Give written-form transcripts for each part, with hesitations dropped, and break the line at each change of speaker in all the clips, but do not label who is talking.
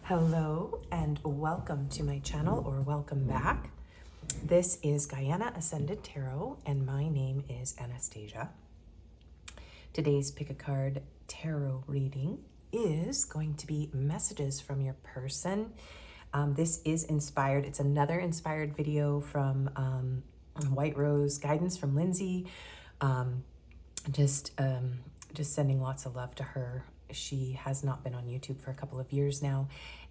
Hello and welcome to my channel, or welcome back. This is Gaiana.ascended Tarot and my name is Anastasia. Today's pick a card tarot reading is going to be messages from your person. This is inspired. It's another inspired video from White Rose guidance from Lindsay. Just sending lots of love to her. She has not been on YouTube for a couple of years now.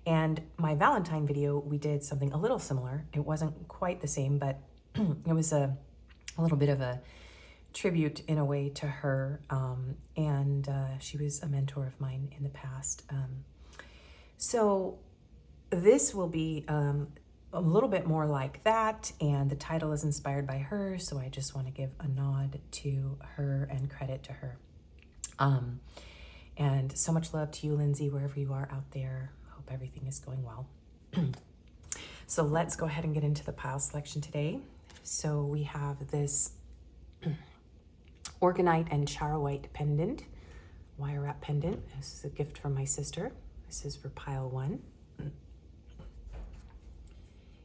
And my Valentine video, we did something a little similar. It wasn't quite the same, but it was a little bit of a tribute in a way to her. She was a mentor of mine in the past. So this will be a little bit more like that, and the title is inspired by her, so I just want to give a nod to her and credit to her. And so much love to you, Lindsay, wherever you are out there. Hope everything is going well. So let's go ahead and get into the pile selection today. So we have this Orgonite and Charoite pendant, wire wrap pendant. This is a gift from my sister. This is for pile 1.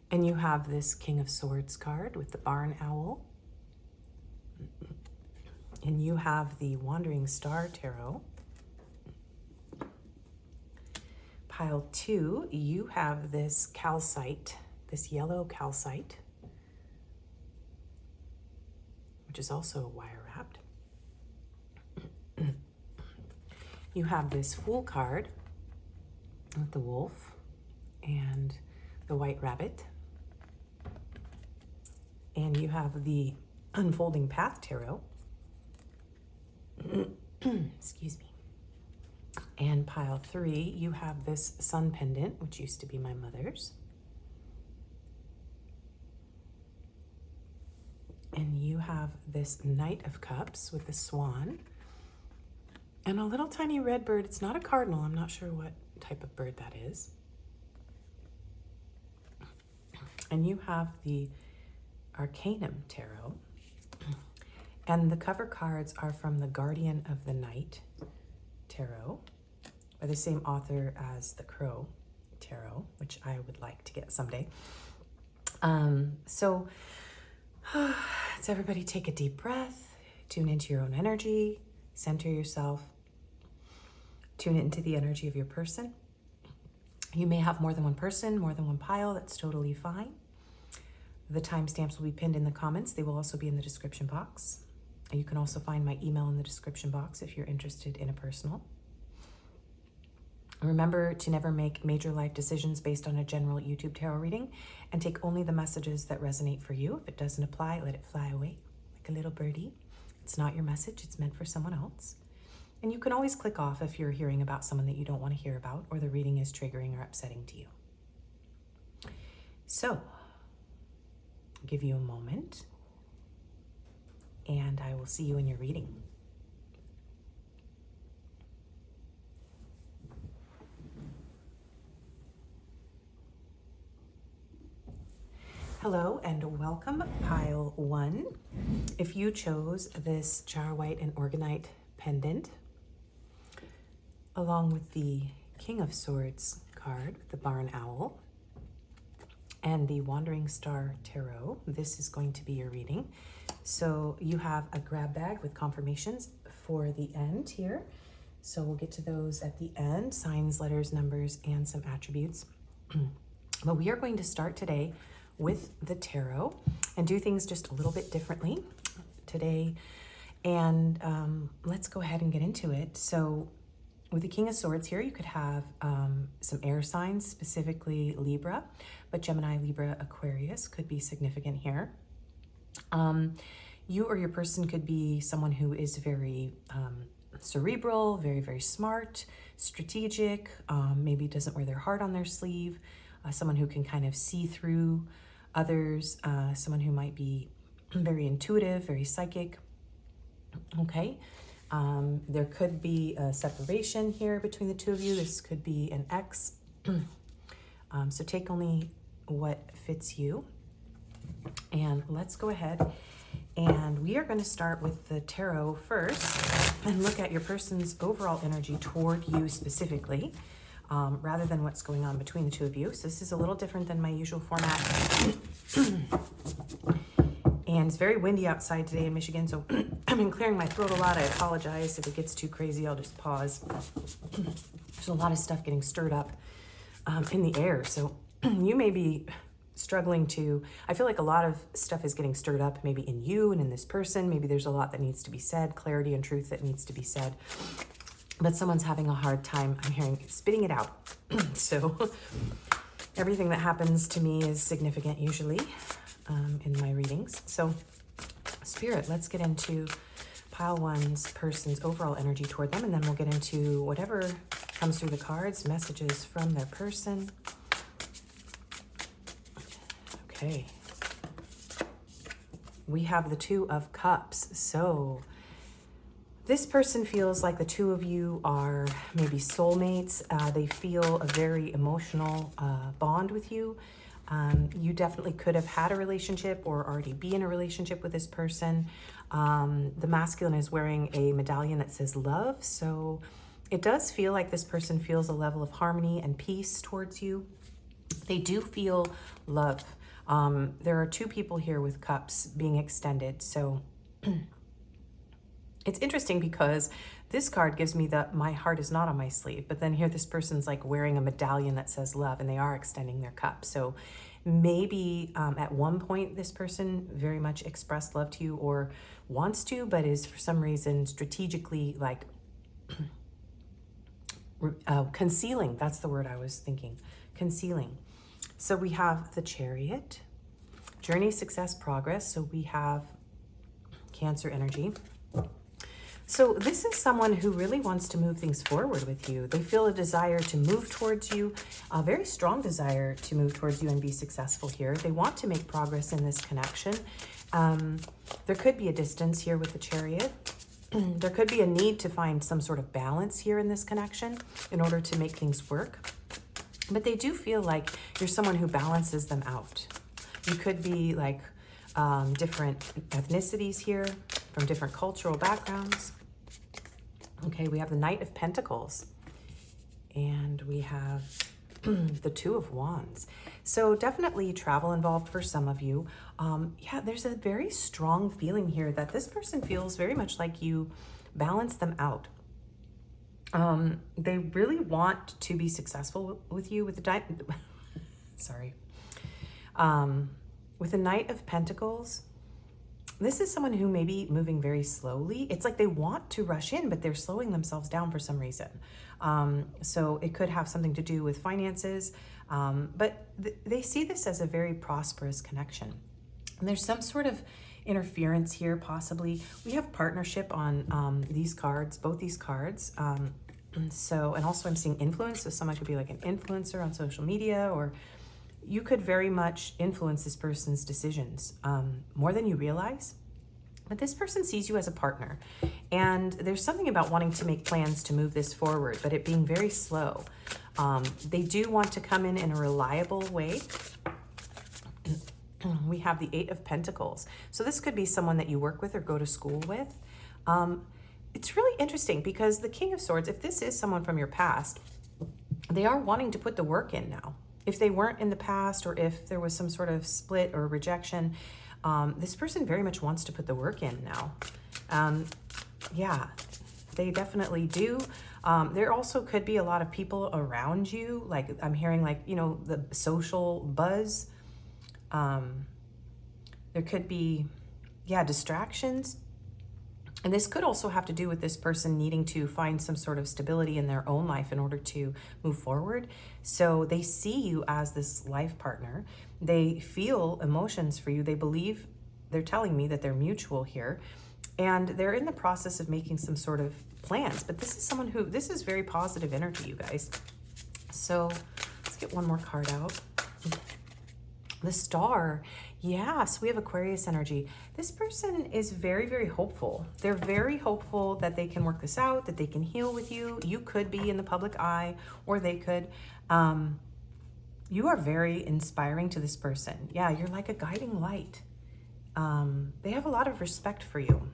And you have this King of Swords card with the barn owl. And you have the Wandering Star Tarot. Pile 2, you have this calcite, this yellow calcite, which is also wire wrapped. You have this Fool card with the wolf and the white rabbit. And you have the Unfolding Path Tarot. Excuse me. And pile 3, you have this Sun pendant, which used to be my mother's. And you have this Knight of Cups with the Swan. And a little tiny red bird. It's not a cardinal. I'm not sure what type of bird that is. And you have the Arcanum Tarot. And the cover cards are from the Guardian of the Night Tarot, by the same author as the Crow Tarot, which I would like to get someday. So let's everybody take a deep breath, tune into your own energy, center yourself, tune into the energy of your person. You may have more than one person, more than one pile. That's totally fine. The timestamps will be pinned in the comments. They will also be in the description box. You can also find my email in the description box if you're interested in a personal. Remember to never make major life decisions based on a general YouTube tarot reading, and take only the messages that resonate for you. If it doesn't apply, let it fly away like a little birdie. It's not your message, it's meant for someone else. And you can always click off if you're hearing about someone that you don't want to hear about, or the reading is triggering or upsetting to you. So, I'll give you a moment, and I will see you in your reading. Hello and welcome, pile 1. If you chose this Charoite and Orgonite pendant, along with the King of Swords card, the Barn Owl, and the Wandering Star Tarot, this is going to be your reading. So you have a grab bag with confirmations for the end here. So we'll get to those at the end, signs, letters, numbers, and some attributes. But we are going to start today with the tarot and do things just a little bit differently today. And let's go ahead and get into it. So with the King of Swords here, you could have some air signs, specifically Libra, but Gemini, Libra, Aquarius could be significant here. You or your person could be someone who is very cerebral, very, very smart, strategic, maybe doesn't wear their heart on their sleeve, someone who can kind of see through others, someone who might be very intuitive, very psychic. Okay. There could be a separation here between the two of you. This could be an ex. So take only what fits you. And let's go ahead, and we are going to start with the tarot first and look at your person's overall energy toward you specifically. rather than what's going on between the two of you. So this is a little different than my usual format. And it's very windy outside today in Michigan, so I've been clearing my throat a lot. I apologize if it gets too crazy. I'll just pause. There's a lot of stuff getting stirred up in the air, so you may be struggling to, I feel like a lot of stuff is getting stirred up maybe in you and in this person. Maybe there's a lot that needs to be said, clarity and truth that needs to be said, but someone's having a hard time, I'm hearing, spitting it out. So everything that happens to me is significant usually in my readings. So Spirit, let's get into pile one's person's overall energy toward them, and then we'll get into whatever comes through the cards, messages from their person. Okay. We have the Two of Cups. So this person feels like the two of you are maybe soulmates. They feel a very emotional bond with you. You definitely could have had a relationship or already be in a relationship with this person. The masculine is wearing a medallion that says love. So it does feel like this person feels a level of harmony and peace towards you. They do feel love. There are two people here with cups being extended. So it's interesting because this card gives me that my heart is not on my sleeve, but then here this person's like wearing a medallion that says love, and they are extending their cup. So maybe at one point this person very much expressed love to you or wants to, but is for some reason strategically like concealing. That's the word I was thinking, concealing. So we have the Chariot, journey, success, progress. So we have Cancer energy. So this is someone who really wants to move things forward with you. They feel a desire to move towards you, a very strong desire to move towards you and be successful here. They want to make progress in this connection. There could be a distance here with the Chariot. There could be a need to find some sort of balance here in this connection in order to make things work. But they do feel like you're someone who balances them out. You could be like different ethnicities here, from different cultural backgrounds. Okay, we have the Knight of Pentacles. And we have the Two of Wands. So definitely travel involved for some of you. Yeah, there's a very strong feeling here that this person feels very much like you balance them out. They really want to be successful with you with the sorry. With the Knight of Pentacles, this is someone who may be moving very slowly. It's like they want to rush in, but they're slowing themselves down for some reason. So it could have something to do with finances, but they see this as a very prosperous connection. And there's some sort of interference here, possibly. We have partnership on these cards, both these cards. So, and also I'm seeing influence. So someone could be like an influencer on social media, or you could very much influence this person's decisions more than you realize. But this person sees you as a partner, and there's something about wanting to make plans to move this forward, but it being very slow. They do want to come in a reliable way. We have the Eight of Pentacles. So this could be someone that you work with or go to school with. It's really interesting because the King of Swords, if this is someone from your past, they are wanting to put the work in now. If they weren't in the past, or if there was some sort of split or rejection, this person very much wants to put the work in now. Yeah, they definitely do. There also could be a lot of people around you. Like I'm hearing, like, you know, the social buzz. There could be, yeah, distractions. And this could also have to do with this person needing to find some sort of stability in their own life in order to move forward. So they see you as this life partner. They feel emotions for you. They believe, they're telling me that they're mutual here. And they're in the process of making some sort of plans. But this is someone who, this is very positive energy, you guys. So let's get one more card out. The Star. Yeah, so we have Aquarius energy. This person is very, very hopeful. They're very hopeful that they can work this out, that they can heal with you. You could be in the public eye, or they could. You are very inspiring to this person. Yeah, you're like a guiding light. They have a lot of respect for you.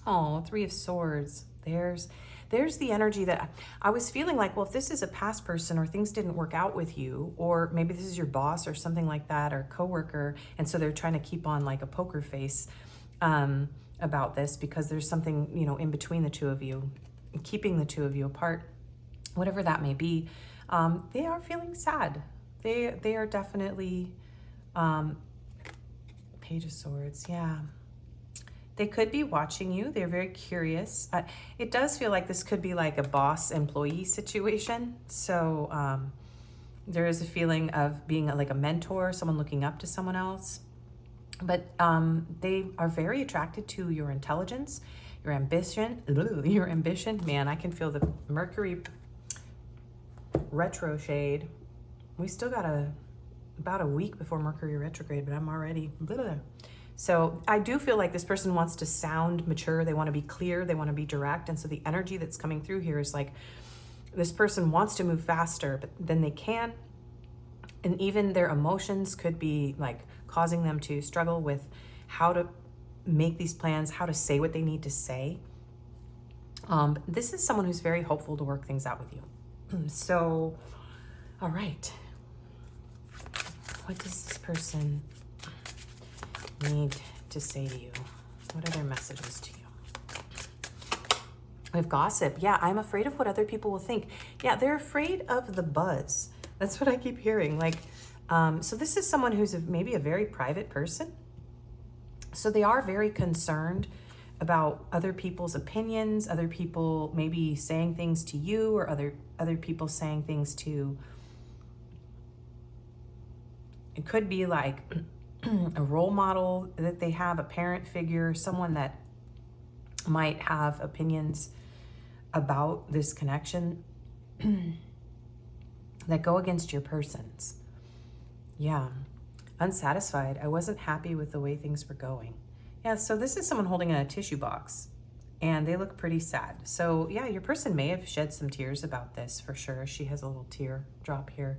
Oh, Three of Swords. There's there's the energy that I was feeling like, well, if this is a past person or things didn't work out with you, or maybe this is your boss or something like that, or coworker, and so they're trying to keep on like a poker face about this because there's something, you know, in between the two of you, keeping the two of you apart, whatever that may be. They are feeling sad. They are definitely Page of Swords. Yeah. They could be watching you. They're very curious. It does feel like this could be like a boss-employee situation. So there is a feeling of being like a mentor, someone looking up to someone else. But they are very attracted to your intelligence, your ambition. Your ambition. Man, I can feel the Mercury retro shade. We still got about a week before Mercury retrograde, but I'm already... So I do feel like this person wants to sound mature. They want to be clear. They want to be direct. And so the energy that's coming through here is like this person wants to move faster, but then they can. And even their emotions could be like causing them to struggle with how to make these plans, how to say what they need to say. This is someone who's very hopeful to work things out with you. So, all right. What does this person need to say to you? What are their messages to you? We have gossip. Yeah, I'm afraid of what other people will think. Yeah, they're afraid of the buzz. That's what I keep hearing. Like, so this is someone who's maybe a very private person. So they are very concerned about other people's opinions, other people maybe saying things to you, or other people saying things to... It could be like a role model that they have, a parent figure, someone that might have opinions about this connection that go against your person's. Yeah. Unsatisfied. I wasn't happy with the way things were going. Yeah, so this is someone holding a tissue box and they look pretty sad. So yeah, your person may have shed some tears about this for sure. She has a little tear drop here.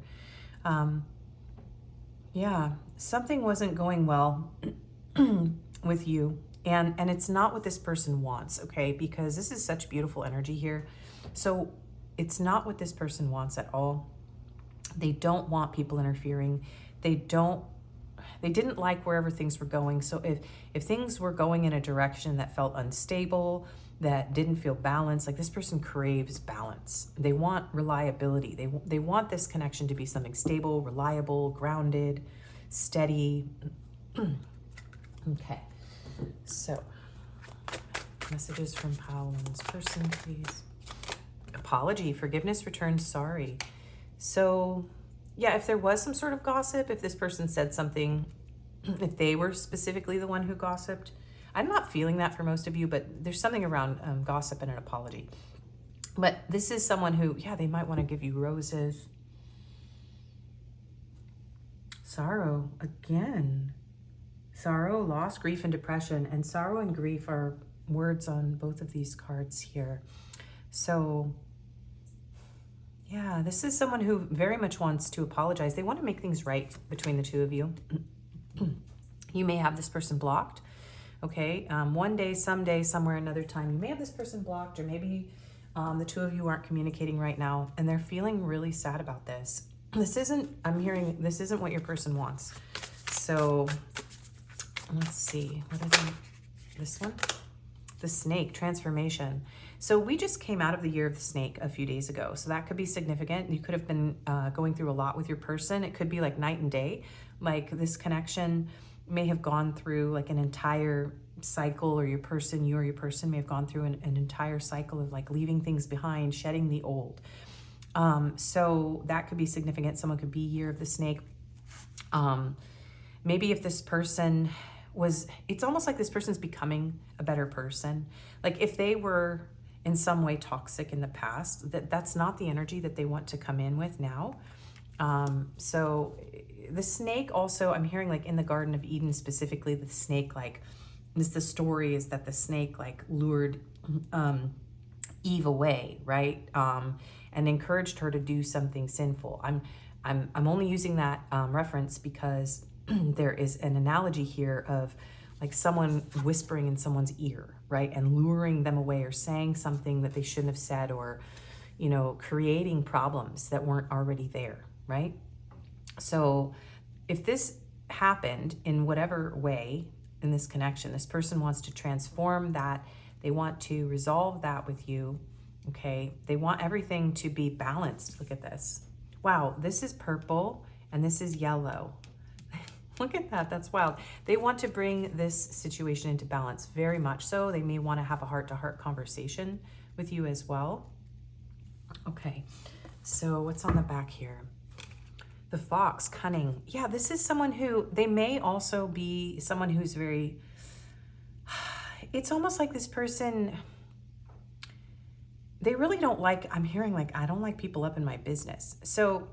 Yeah, something wasn't going well with you, and it's not what this person wants, okay? Because this is such beautiful energy here. So it's not what this person wants at all. They don't want people interfering. They didn't like wherever things were going. So if things were going in a direction that felt unstable, that didn't feel balanced, like this person craves balance. They want reliability. They want this connection to be something stable, reliable, grounded, steady. Okay, so messages from Paolin's person, please. Apology, forgiveness, return, sorry. So yeah, if there was some sort of gossip, if this person said something, if they were specifically the one who gossiped, I'm not feeling that for most of you, but there's something around gossip and an apology. But this is someone who, yeah, they might want to give you roses. Sorrow, again. Sorrow, loss, grief, and depression. And sorrow and grief are words on both of these cards here. So, yeah, this is someone who very much wants to apologize. They want to make things right between the two of you. You may have this person blocked. Okay, one day, someday, somewhere, another time, you may have this person blocked, or maybe the two of you aren't communicating right now, and they're feeling really sad about this. I'm hearing this isn't what your person wants. So let's see, what is it? This one? The snake, transformation. So we just came out of the year of the snake a few days ago. So that could be significant. You could have been going through a lot with your person. It could be like night and day. Like this connection may have gone through like an entire cycle, or you or your person may have gone through an entire cycle of like leaving things behind, shedding the old. So that could be significant. Someone could be year of the snake. Maybe if this person it's almost like this person's becoming a better person. Like if they were in some way toxic in the past, that's not the energy that they want to come in with now. So the snake also, I'm hearing like in the Garden of Eden specifically, the snake, like the story is that the snake like lured Eve away, right? And encouraged her to do something sinful. I'm only using that reference because there is an analogy here of like someone whispering in someone's ear, right? And luring them away, or saying something that they shouldn't have said, or, you know, creating problems that weren't already there, right? So if this happened in whatever way in this connection, this person wants to transform that. They want to resolve that with you, okay? They want everything to be balanced. Look at this. Wow, this is purple and this is yellow. Look at that, that's wild. They want to bring this situation into balance, very much so. They may want to have a heart-to-heart conversation with you as well. Okay, so what's on the back here? The fox, cunning. Yeah, this is someone who, they may also be someone who's very, it's almost like this person, they really don't like, I'm hearing like, I don't like people up in my business. So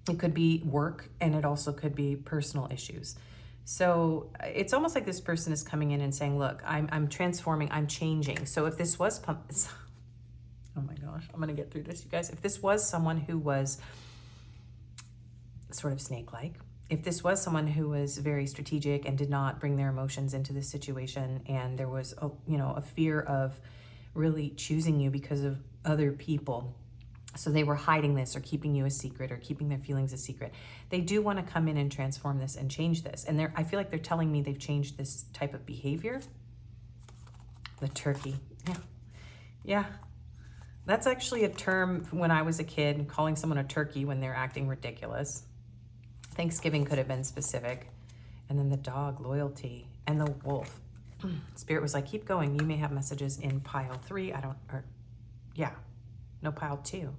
it could be work, and it also could be personal issues. So it's almost like this person is coming in and saying, look, I'm transforming, I'm changing. So if this was, oh my gosh, I'm going to get through this, you guys. If this was someone who was sort of snake-like, if this was someone who was very strategic and did not bring their emotions into this situation, and there was a fear of really choosing you because of other people, so they were hiding this or keeping you a secret or keeping their feelings a secret, they do want to come in and transform this and change this. And I feel like they're telling me they've changed this type of behavior. The turkey. Yeah. That's actually a term when I was a kid, calling someone a turkey when they're acting ridiculous. Thanksgiving could have been specific. And then the dog, loyalty, and the wolf. Spirit was like, keep going. You may have messages in pile 3. No, pile 2.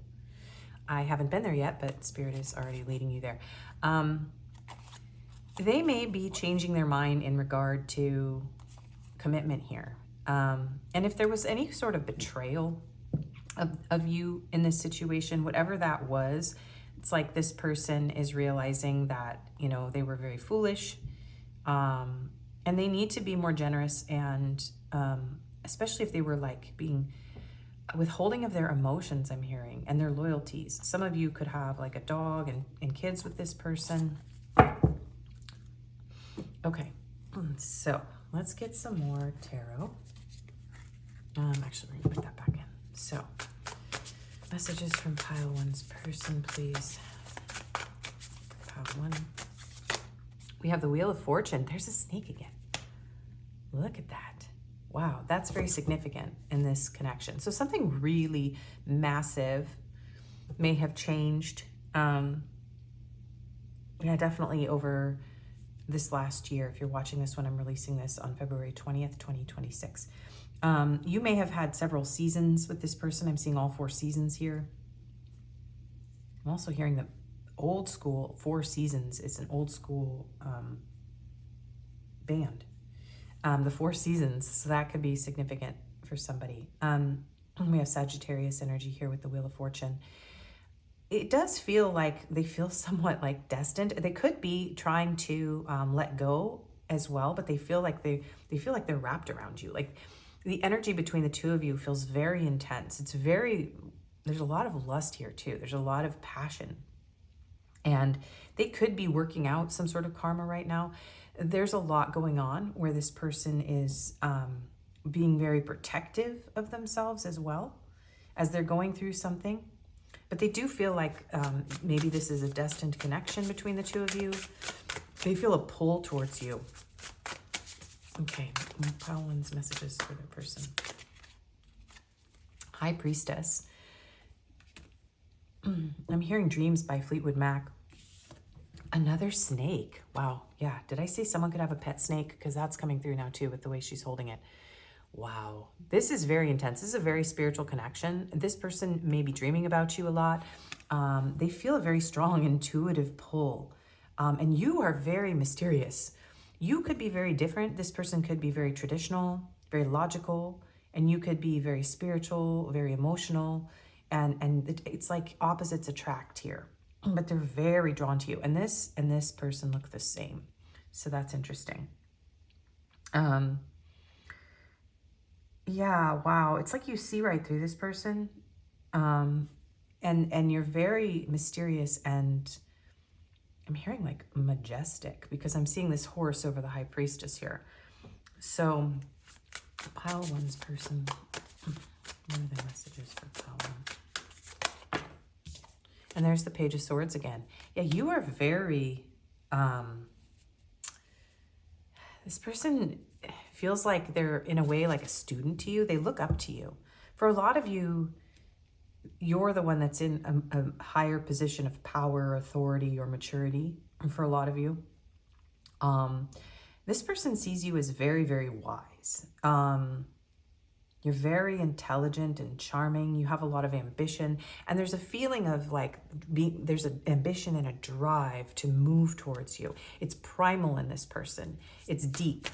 I haven't been there yet, but Spirit is already leading you there. They may be changing their mind in regard to commitment here. And if there was any sort of betrayal of you in this situation, whatever that was, it's like this person is realizing that, they were very foolish, and they need to be more generous, and especially if they were like being withholding of their emotions, I'm hearing, and their loyalties. Some of you could have like a dog and kids with this person. Okay, so let's get some more tarot. Actually, let me put that back in. So, messages from pile 1's person, please. Pile 1. We have the Wheel of Fortune. There's a snake again. Look at that. Wow, that's very significant in this connection. So something really massive may have changed. Definitely over this last year. If you're watching this when I'm releasing this on February 20th, 2026. You may have had several seasons with this person. I'm seeing all 4 seasons here. I'm also hearing the old school 4 seasons. It's an old school band. The 4 seasons, so that could be significant for somebody. We have Sagittarius energy here with the Wheel of Fortune. It does feel like they feel somewhat like destined. They could be trying to let go as well, but they feel like they're wrapped around you. Like the energy between the two of you feels very intense. There's a lot of lust here too. There's a lot of passion. And they could be working out some sort of karma right now. There's a lot going on where this person is being very protective of themselves as well as they're going through something. But they do feel like maybe this is a destined connection between the two of you. They feel a pull towards you. Okay, pile 1's messages for the person. High Priestess. I'm hearing Dreams by Fleetwood Mac. Another snake. Wow. Yeah. Did I say someone could have a pet snake? Because that's coming through now too with the way she's holding it. Wow. This is very intense. This is a very spiritual connection. This person may be dreaming about you a lot. They feel a very strong intuitive pull. And you are very mysterious. You could be very different. This person could be very traditional, very logical, and you could be very spiritual, very emotional. And it's like opposites attract here. But they're very drawn to you. And this person look the same. So that's interesting. Yeah, wow. It's like you see right through this person. And you're very mysterious, and I'm hearing like majestic, because I'm seeing this horse over the High Priestess here. So, pile one's person, what are the messages for pile one? And there's the Page of Swords again. Yeah, you are very, this person feels like they're in a way like a student to you. They look up to you. For a lot of you, you're the one that's in a higher position of power, authority, or maturity. For a lot of you, this person sees you as very, very wise. You're very intelligent and charming. You have a lot of ambition. And there's a feeling of like, there's an ambition and a drive to move towards you. It's primal in this person. It's deep.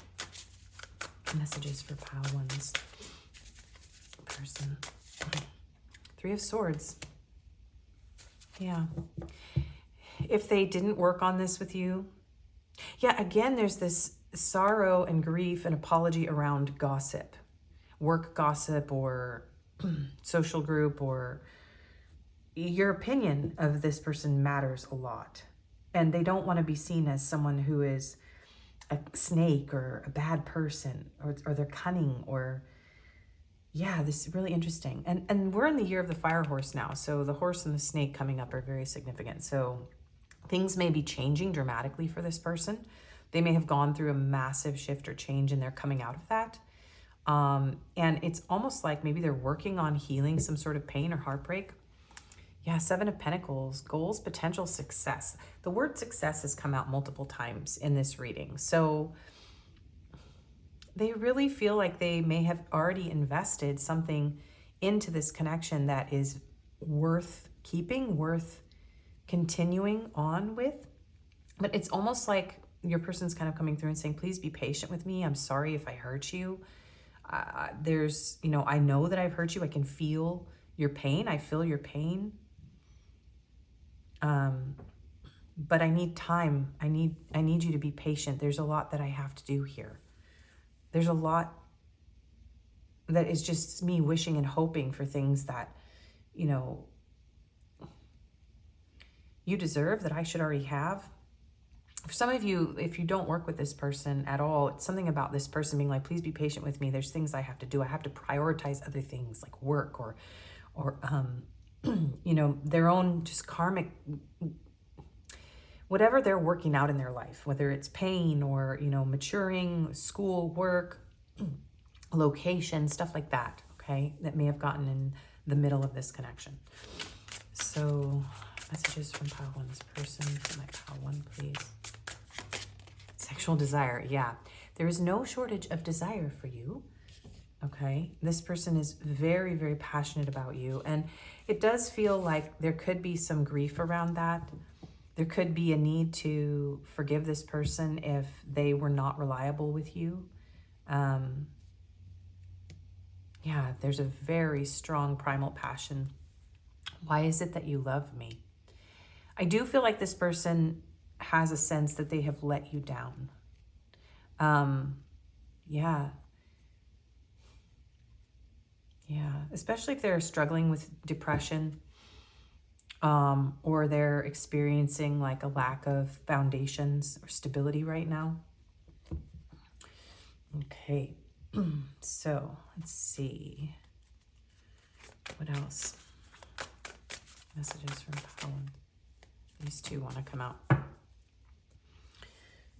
Messages for pile one's person. Three of Swords. Yeah. If they didn't work on this with you, yeah, again, there's this sorrow and grief and apology around gossip, work gossip or social group, or your opinion of this person matters a lot. And they don't want to be seen as someone who is a snake or a bad person, or they're cunning, or yeah, this is really interesting. And we're in the year of the fire horse now. So the horse and the snake coming up are very significant. So things may be changing dramatically for this person. They may have gone through a massive shift or change and they're coming out of that. And it's almost like maybe they're working on healing some sort of pain or heartbreak. Yeah, Seven of Pentacles, goals, potential, success. The word success has come out multiple times in this reading. So they really feel like they may have already invested something into this connection that is worth keeping, worth continuing on with. But it's almost like your person's kind of coming through and saying, please be patient with me. I'm sorry if I hurt you. There's, you know, I know that I've hurt you. I can feel your pain. I feel your pain. But I need time. I need you to be patient. There's a lot that I have to do here. There's a lot that is just me wishing and hoping for things that, you know, you deserve, that I should already have. For some of you, if you don't work with this person at all, it's something about this person being like, please be patient with me. There's things I have to do. I have to prioritize other things like work or you know, their own just karmic, whatever they're working out in their life, whether it's pain or, you know, maturing, school, work, location, stuff like that, okay, that may have gotten in the middle of this connection. So messages from pile one's person, my pile one, please. Sexual desire, yeah. There is no shortage of desire for you, okay? This person is very, very passionate about you, and it does feel like there could be some grief around that. There could be a need to forgive this person if they were not reliable with you. Yeah, there's a very strong primal passion. Why is it that you love me? I do feel like this person has a sense that they have let you down. Yeah. Yeah, especially if they're struggling with depression, or they're experiencing like a lack of foundations or stability right now. Okay, so let's see. What else? Messages from Poland. These two want to come out.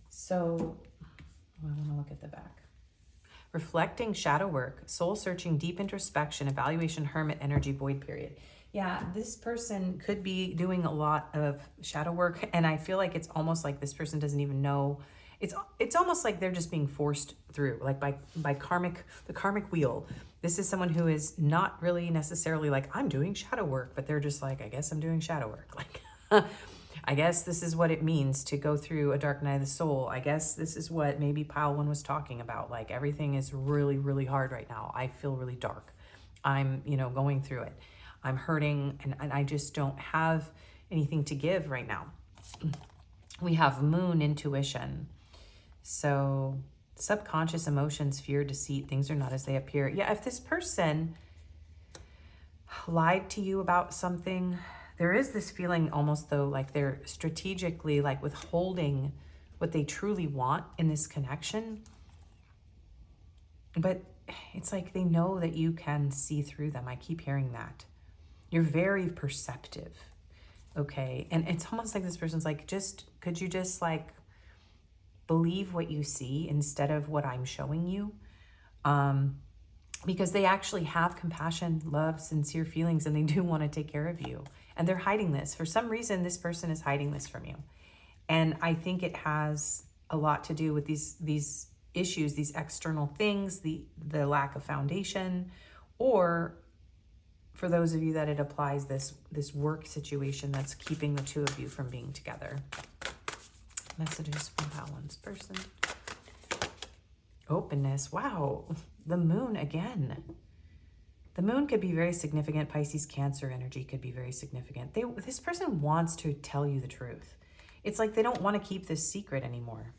So I want to look at the back. Reflecting, shadow work, soul searching, deep introspection, evaluation, hermit, energy, void period. Yeah, this person could be doing a lot of shadow work, and I feel like it's almost like this person doesn't even know. It's almost like they're just being forced through, like by the karmic wheel. This is someone who is not really necessarily like, I'm doing shadow work, but they're just like, I guess I'm doing shadow work. Like, I guess this is what it means to go through a dark night of the soul. I guess this is what maybe pile one was talking about. Like, everything is really, really hard right now. I feel really dark. I'm, you know, going through it. I'm hurting, and I just don't have anything to give right now. We have moon intuition. So subconscious emotions, fear, deceit, things are not as they appear. Yeah, if this person lied to you about something, there is this feeling almost though like they're strategically like withholding what they truly want in this connection. But it's like they know that you can see through them. I keep hearing that. You're very perceptive, okay? And it's almost like this person's like, could you just like believe what you see instead of what I'm showing you? Because they actually have compassion, love, sincere feelings, and they do want to take care of you. And they're hiding this. For some reason, this person is hiding this from you. And I think it has a lot to do with these issues, these external things, the lack of foundation, or for those of you that it applies, this work situation that's keeping the two of you from being together. Messages from Balance person. Openness. Wow. The moon again. The moon could be very significant. Pisces, Cancer energy could be very significant. This person wants to tell you the truth. It's like they don't want to keep this secret anymore.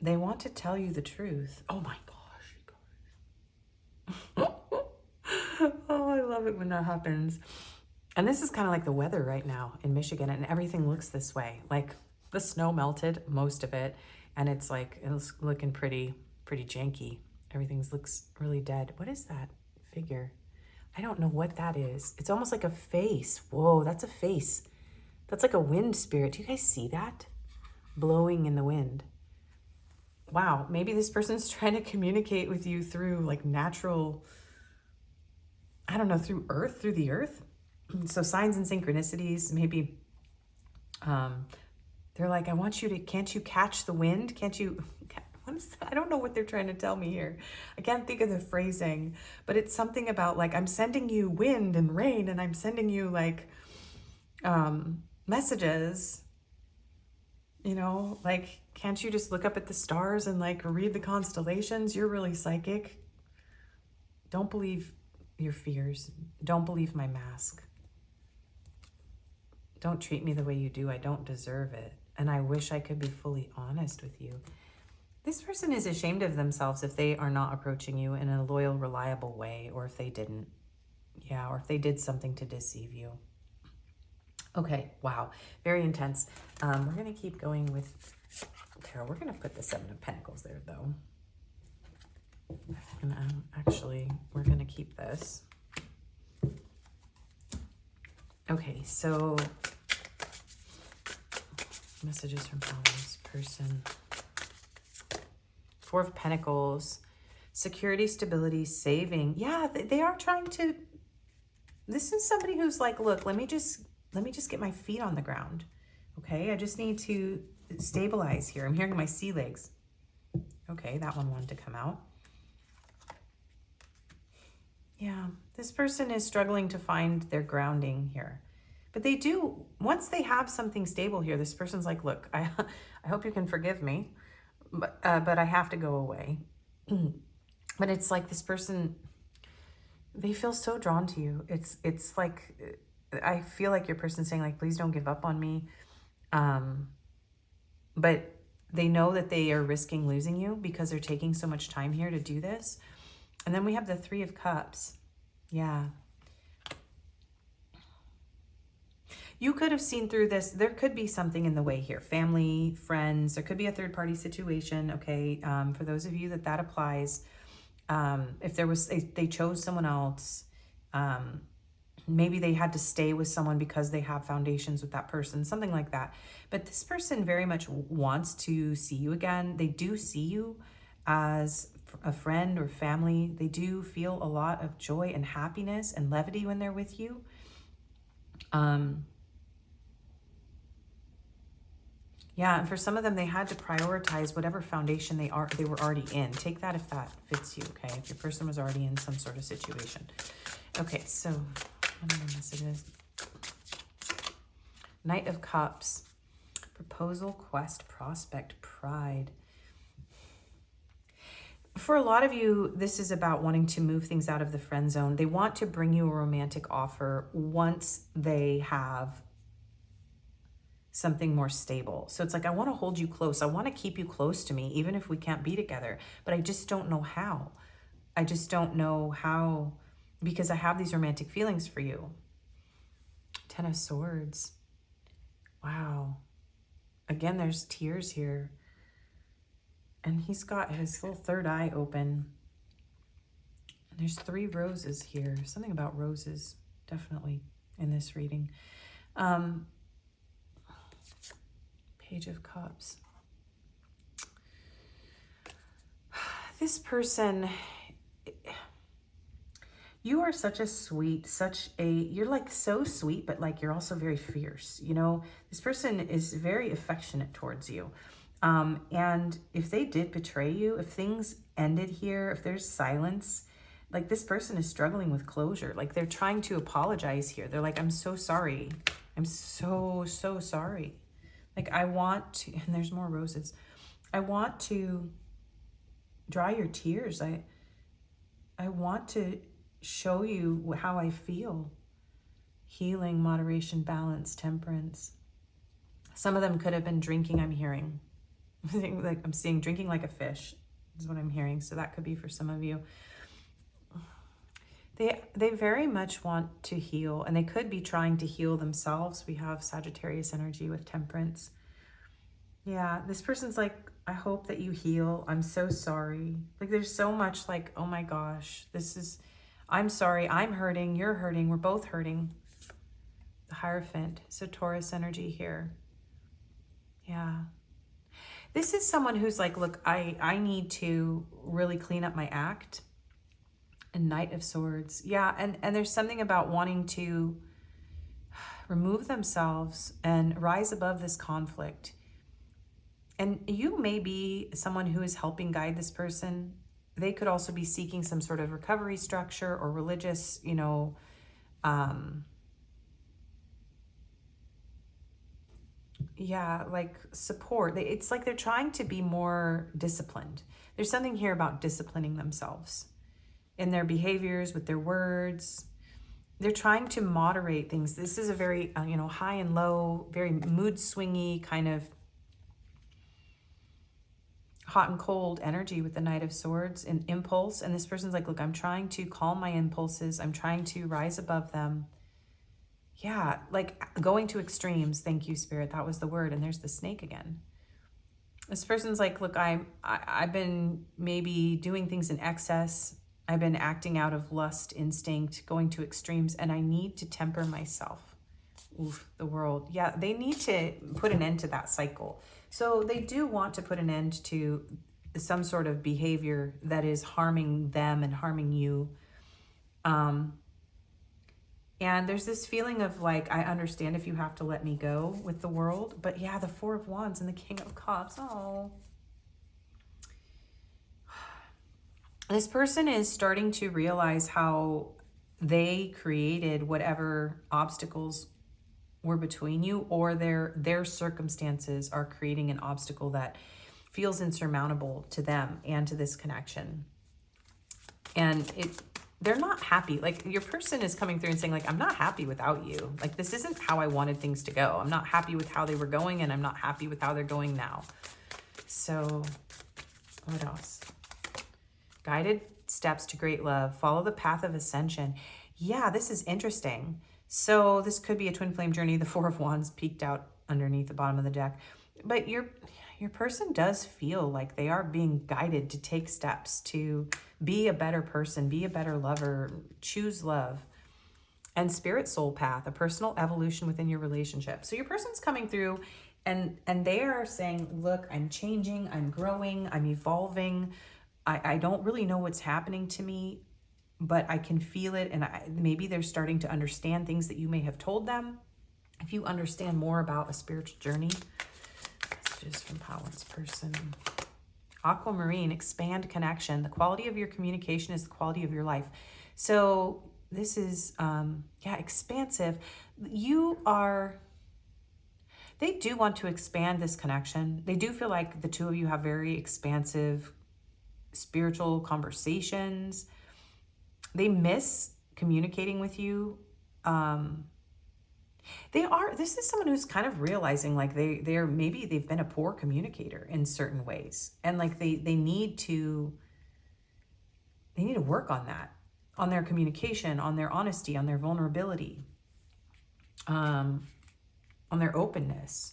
They want to tell you the truth. Oh my gosh. Oh, I love it when that happens. And this is kind of like the weather right now in Michigan, and everything looks this way. Like the snow melted, most of it, and it's like, it's looking pretty janky. Everything looks really dead. What is that figure? I don't know what that is. It's almost like a face. Whoa, that's a face. That's like a wind spirit. Do you guys see that? Blowing in the wind. Wow, maybe this person's trying to communicate with you through like natural, I don't know, through the earth. So signs and synchronicities, maybe they're like, I want you to, can't you catch the wind? Can't you, I don't know what they're trying to tell me here. I can't think of the phrasing, but it's something about like, I'm sending you wind and rain, and I'm sending you like messages, you know, like, can't you just look up at the stars and like read the constellations? You're really psychic. Don't believe your fears. Don't believe my mask. Don't treat me the way you do. I don't deserve it. And I wish I could be fully honest with you. This person is ashamed of themselves if they are not approaching you in a loyal, reliable way, or if they didn't. Yeah, or if they did something to deceive you. Okay, wow. Very intense. We're going to keep going with tarot. We're going to put the Seven of Pentacles there, though. And actually, we're going to keep this. Okay, so messages from this person. Four of Pentacles, security, stability, saving. Yeah, they are trying to. This is somebody who's like, look, let me just get my feet on the ground. Okay, I just need to stabilize here. I'm hearing my sea legs. Okay, that one wanted to come out. Yeah, this person is struggling to find their grounding here. But they do, once they have something stable here, this person's like, look, I hope you can forgive me, but I have to go away. But it's like this person, they feel so drawn to you. It's like, I feel like your person's saying like, please don't give up on me. But they know that they are risking losing you because they're taking so much time here to do this. And then we have the Three of Cups. Yeah. You could have seen through this. There could be something in the way here. Family, friends, there could be a third-party situation, okay? For those of you that applies, if there was, they chose someone else, maybe they had to stay with someone because they have foundations with that person, something like that. But this person very much wants to see you again. They do see you as a friend or family. They do feel a lot of joy and happiness and levity when they're with you. Yeah, and for some of them, they had to prioritize whatever foundation they were already in. Take that if that fits you, okay? If your person was already in some sort of situation. Okay, so what are the messages? Knight of Cups. Proposal, quest, prospect, pride. For a lot of you, this is about wanting to move things out of the friend zone. They want to bring you a romantic offer once they have something more stable. So it's like, I want to hold you close. I want to keep you close to me, even if we can't be together. But I just don't know how. I just don't know how, because I have these romantic feelings for you. Ten of Swords. Wow. Again, there's tears here. And he's got his little third eye open. And there's 3 roses here. Something about roses, definitely, in this reading. Page of Cups. This person, you are such a sweet, you're like so sweet, but like you're also very fierce. You know, this person is very affectionate towards you. And if they did betray you, if things ended here, if there's silence, like this person is struggling with closure. Like they're trying to apologize here. They're like, I'm so sorry. I'm so sorry. Like I want to, and there's more roses. I want to dry your tears. I want to show you how I feel. Healing, moderation, balance, temperance. Some of them could have been drinking, I'm hearing. Like I'm seeing drinking like a fish is what I'm hearing. So that could be for some of you. They very much want to heal, and they could be trying to heal themselves. We have Sagittarius energy with temperance. Yeah, this person's like, I hope that you heal. I'm so sorry. Like there's so much like, oh my gosh, I'm sorry, I'm hurting, you're hurting, we're both hurting. The Hierophant, so Taurus energy here. Yeah. This is someone who's like, look, I need to really clean up my act. And Knight of Swords. Yeah, and there's something about wanting to remove themselves and rise above this conflict. And you may be someone who is helping guide this person. They could also be seeking some sort of recovery structure or religious, you know, yeah, like support. It's like they're trying to be more disciplined. There's something here about disciplining themselves in their behaviors, with their words. They're trying to moderate things. This is a very, you know, high and low, very mood swingy kind of hot and cold energy with the Knight of Swords and impulse. And this person's like, look, I'm trying to calm my impulses. I'm trying to rise above them. Yeah, like going to extremes. Thank you, Spirit. That was the word. And there's the snake again. This person's like, look, I've been maybe doing things in excess. I've been acting out of lust, instinct, going to extremes, and I need to temper myself. Oof, the World. Yeah, they need to put an end to that cycle. So they do want to put an end to some sort of behavior that is harming them and harming you. And there's this feeling of like, I understand if you have to let me go with the World. But yeah, the Four of Wands and the King of Cups. Oh. This person is starting to realize how they created whatever obstacles were between you, or their circumstances are creating an obstacle that feels insurmountable to them and to this connection. And they're not happy. Like your person is coming through and saying like, I'm not happy without you. Like this isn't how I wanted things to go. I'm not happy with how they were going, and I'm not happy with how they're going now. So what else? Guided steps to great love. Follow the path of ascension. Yeah, this is interesting. So this could be a twin flame journey. The Four of Wands peeked out underneath the bottom of the deck. But your person does feel like they are being guided to take steps to be a better person, be a better lover, choose love. And spirit soul path, a personal evolution within your relationship. So your person's coming through and they are saying, look, I'm changing, I'm growing, I'm evolving. I don't really know what's happening to me, but I can feel it. And maybe they're starting to understand things that you may have told them. If you understand more about a spiritual journey, messages from Power's person. Aquamarine, expand connection. The quality of your communication is the quality of your life. So this is, expansive. They do want to expand this connection. They do feel like the two of you have very expansive spiritual conversations. They miss communicating with you. This is someone who's kind of realizing like maybe they've been a poor communicator in certain ways. And like they need to work on that, on their communication, on their honesty, on their vulnerability, on their openness.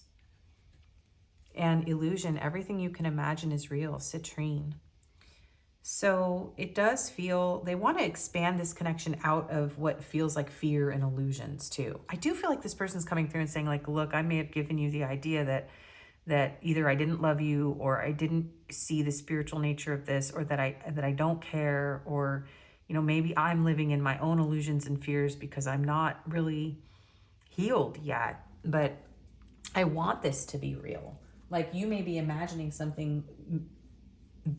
and illusion. Everything you can imagine is real. Citrine. So it does feel, they want to expand this connection out of what feels like fear and illusions too. I do feel like this person's coming through and saying like, look, I may have given you the idea that either I didn't love you, or I didn't see the spiritual nature of this, or that I don't care, or, you know, maybe I'm living in my own illusions and fears because I'm not really healed yet, but I want this to be real. Like, you may be imagining something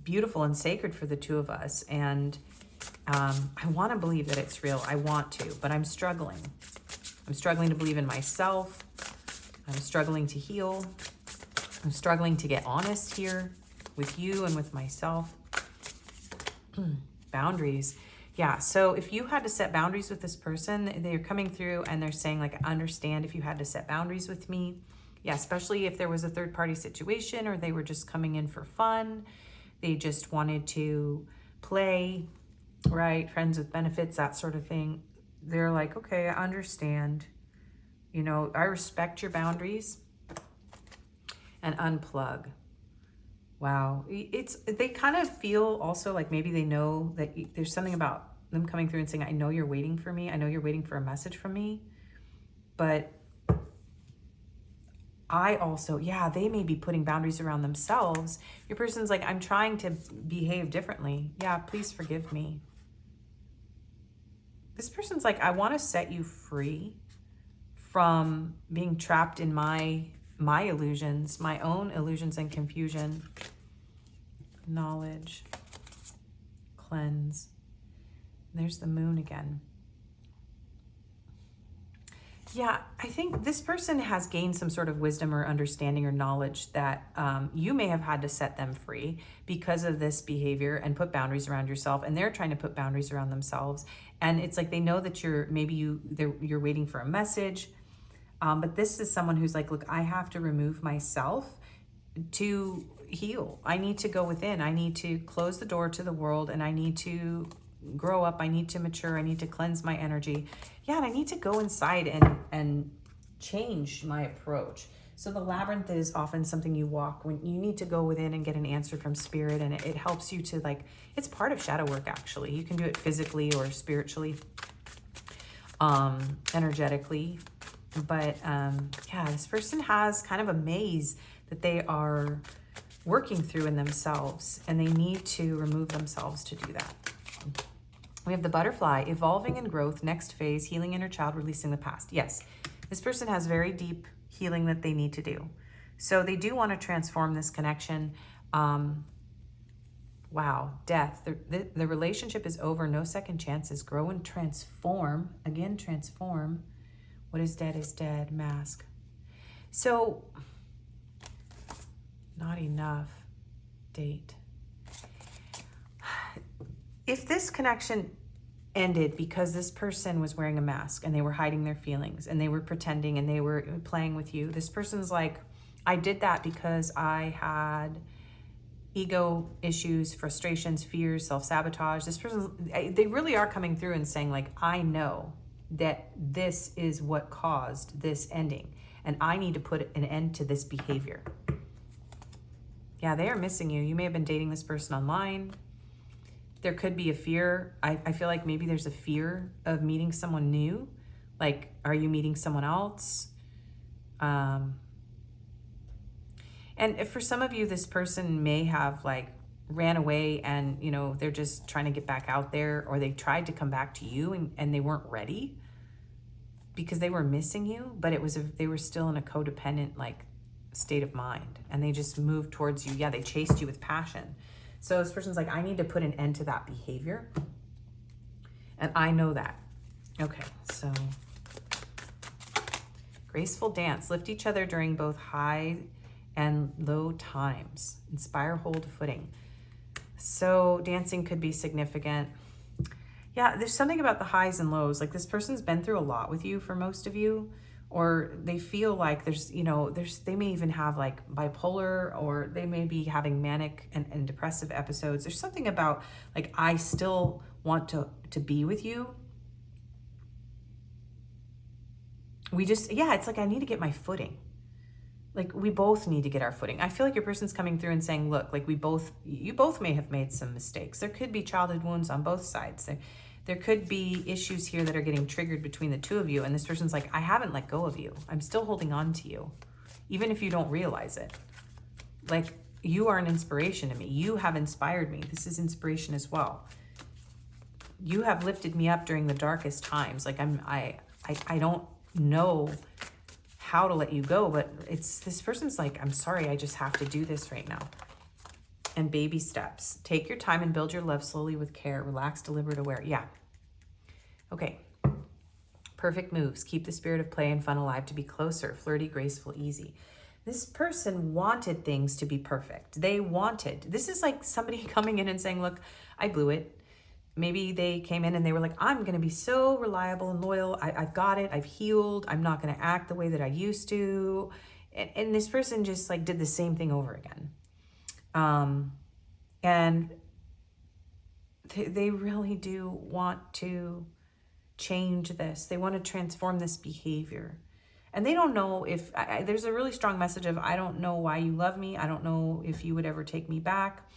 beautiful and sacred for the two of us, and I want to believe that it's real. I want to, but I'm struggling. I'm struggling to believe in myself. I'm struggling to heal. I'm struggling to get honest here with you and with myself. Boundaries. Yeah, so if you had to set boundaries with this person, they're coming through and they're saying like, I understand if you had to set boundaries with me. Yeah, especially if there was a third party situation, or they were just coming in for fun. They just wanted to play, right? Friends with benefits, that sort of thing. They're like, okay, I understand. You know, I respect your boundaries. And unplug. Wow. They kind of feel also like maybe they know that there's something about them coming through and saying, I know you're waiting for me. I know you're waiting for a message from me. But I also, yeah, they may be putting boundaries around themselves. Your person's like, I'm trying to behave differently. Yeah, please forgive me. This person's like, I want to set you free from being trapped in my illusions, my own illusions and confusion. Knowledge. Cleanse. There's the moon again. Yeah, I think this person has gained some sort of wisdom or understanding or knowledge that you may have had to set them free because of this behavior and put boundaries around yourself, and they're trying to put boundaries around themselves. And it's like they know that you're waiting for a message, but this is someone who's like, look, I have to remove myself to heal. I need to go within. I need to close the door to the world, and I need to grow up. I need to mature. I need to cleanse my energy. Yeah, and I need to go inside and change my approach. So the labyrinth is often something you walk when you need to go within and get an answer from spirit, and it helps you to, like, it's part of shadow work actually. You can do it physically or spiritually, energetically. But yeah, this person has kind of a maze that they are working through in themselves, and they need to remove themselves to do that. We have the butterfly, evolving in growth, next phase, healing inner child, releasing the past. Yes, this person has very deep healing that they need to do. So they do want to transform this connection. Wow, death. The relationship is over, no second chances. Grow and transform. Again, transform. What is dead, mask. So, not enough. Date. If this connection ended because this person was wearing a mask and they were hiding their feelings and they were pretending and they were playing with you, this person's like, I did that because I had ego issues, frustrations, fears, self-sabotage. This person, they really are coming through and saying like, I know that this is what caused this ending, and I need to put an end to this behavior. Yeah, they are missing you. You may have been dating this person online. There could be a fear. I feel like maybe there's a fear of meeting someone new. Like, are you meeting someone else? And if for some of you, this person may have like ran away and, you know, they're just trying to get back out there, or they tried to come back to you and they weren't ready because they were missing you, but they were still in a codependent like state of mind, and they just moved towards you. Yeah, they chased you with passion. So this person's like, I need to put an end to that behavior. And I know that. Okay, so graceful dance. Lift each other during both high and low times. Inspire, hold footing. So dancing could be significant. Yeah, there's something about the highs and lows. Like, this person's been through a lot with you for most of you, or they feel like they may even have like bipolar, or they may be having manic and depressive episodes. There's something about like, I still want to be with you. It's like, I need to get my footing. like we both need to get our footing. I feel like your person's coming through and saying, look, like you both may have made some mistakes. There could be childhood wounds on both sides. There could be issues here that are getting triggered between the two of you. And this person's like, I haven't let go of you. I'm still holding on to you, even if you don't realize it. Like, you are an inspiration to me. You have inspired me. This is inspiration as well. You have lifted me up during the darkest times. Like, I don't know how to let you go, but this person's like, I'm sorry, I just have to do this right now. And baby steps. Take your time and build your love slowly with care. Relax, deliberate, aware. Yeah. Okay. Perfect moves. Keep the spirit of play and fun alive to be closer. Flirty, graceful, easy. This person wanted things to be perfect. This is like somebody coming in and saying, look, I blew it. Maybe they came in and they were like, I'm going to be so reliable and loyal. I've got it. I've healed. I'm not going to act the way that I used to. And this person just like did the same thing over again. And they really do want to change this. They want to transform this behavior. And they don't know if, there's a really strong message of, I don't know why you love me. I don't know if you would ever take me back.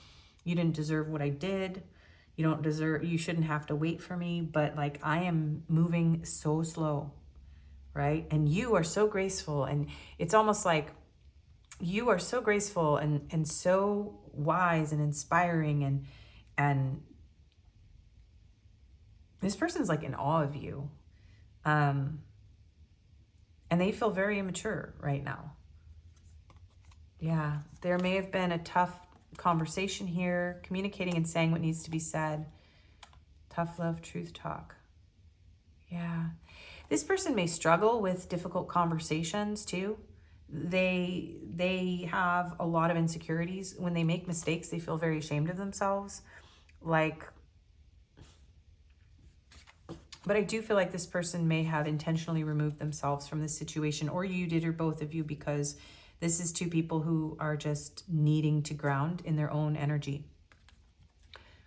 You didn't deserve what I did. You shouldn't have to wait for me, but like, I am moving so slow, right? And you are so graceful. And it's almost like you are so graceful and so wise and inspiring. And this person's like in awe of you. And they feel very immature right now. Yeah, there may have been a tough conversation here, communicating and saying what needs to be said. Tough love, truth talk. Yeah. This person may struggle with difficult conversations too. They have a lot of insecurities. When they make mistakes, they feel very ashamed of themselves. But I do feel like this person may have intentionally removed themselves from this situation, or you did, or both of you, because this is two people who are just needing to ground in their own energy.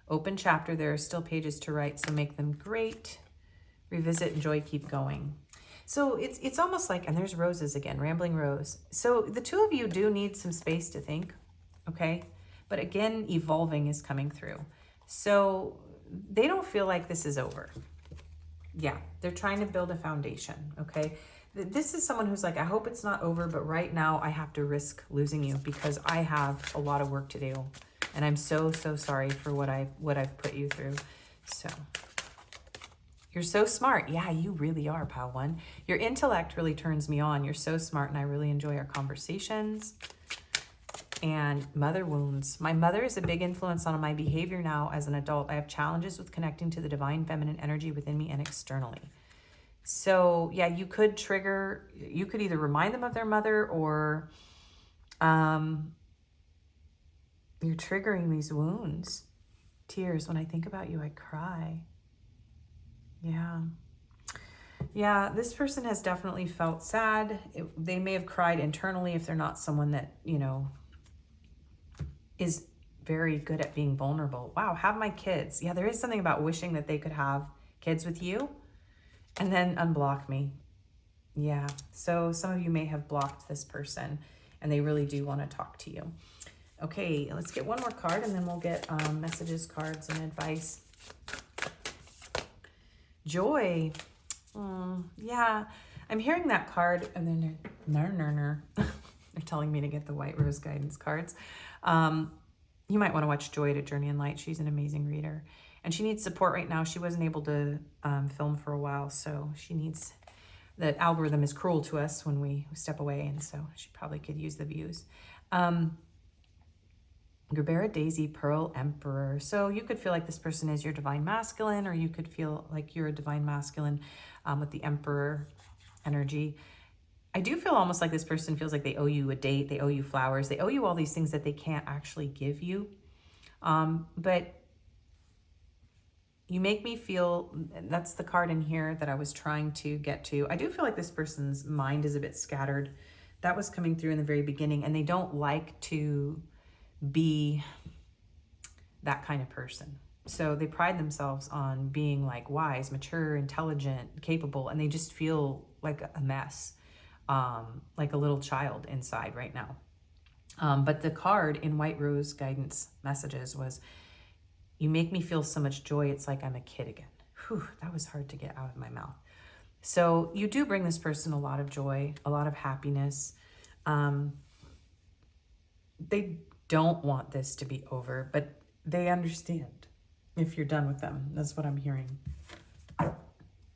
Open chapter. There are still pages to write, so make them great. Revisit, enjoy, keep going. So it's almost like, and there's roses again, rambling rose. So the two of you do need some space to think, okay? But again, evolving is coming through. So they don't feel like this is over. Yeah, they're trying to build a foundation, okay? This is someone who's like, I hope it's not over, but right now I have to risk losing you because I have a lot of work to do. And I'm so, so sorry for what I've put you through. So you're so smart. Yeah, you really are, pal one. Your intellect really turns me on. You're so smart and I really enjoy our conversations. And mother wounds. My mother is a big influence on my behavior now as an adult. I have challenges with connecting to the divine feminine energy within me and externally. So yeah, you could either remind them of their mother, or you're triggering these wounds. Tears. When I think about you, I cry. Yeah. Yeah, this person has definitely felt sad. They may have cried internally if they're not someone that, is very good at being vulnerable. Wow, have my kids. Yeah, there is something about wishing that they could have kids with you and then unblock me. Yeah, so some of you may have blocked this person and they really do want to talk to you. Okay, let's get one more card and then we'll get messages, cards, and advice. Joy. Yeah, I'm hearing that card and then they're telling me to get the White Rose Guidance cards. You might want to watch Joy at Journey in Light. She's an amazing reader. And she needs support right now. She wasn't able to film for a while, so the algorithm is cruel to us when we step away, and so she probably could use the views. Gerbera Daisy Pearl Emperor. So you could feel like this person is your divine masculine, or you could feel like you're a divine masculine with the Emperor energy. I do feel almost like this person feels like they owe you a date, they owe you flowers, they owe you all these things that they can't actually give you. But you make me feel, that's the card in here that I was trying to get to. I do feel like this person's mind is a bit scattered. That was coming through in the very beginning, and they don't like to be that kind of person. So they pride themselves on being like wise, mature, intelligent, capable, and they just feel like a mess. like a little child inside right now. But the card in White Rose guidance messages was, you make me feel so much joy. It's like I'm a kid again. Whew, that was hard to get out of my mouth. So you do bring this person a lot of joy, a lot of happiness. They don't want this to be over, but they understand if you're done with them. That's what I'm hearing.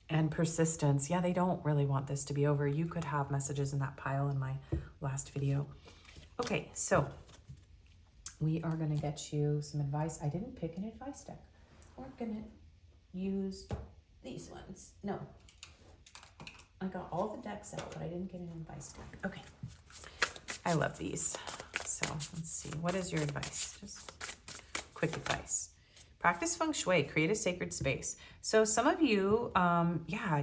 And persistence. Yeah, they don't really want this to be over. You could have messages in that pile in my last video. Okay, so we are going to get you some advice. I didn't pick an advice deck. We're going to use these ones. No. I got all the decks out, but I didn't get an advice deck. Okay. I love these. So let's see. What is your advice? Just quick advice. Practice feng shui, create a sacred space. So some of you,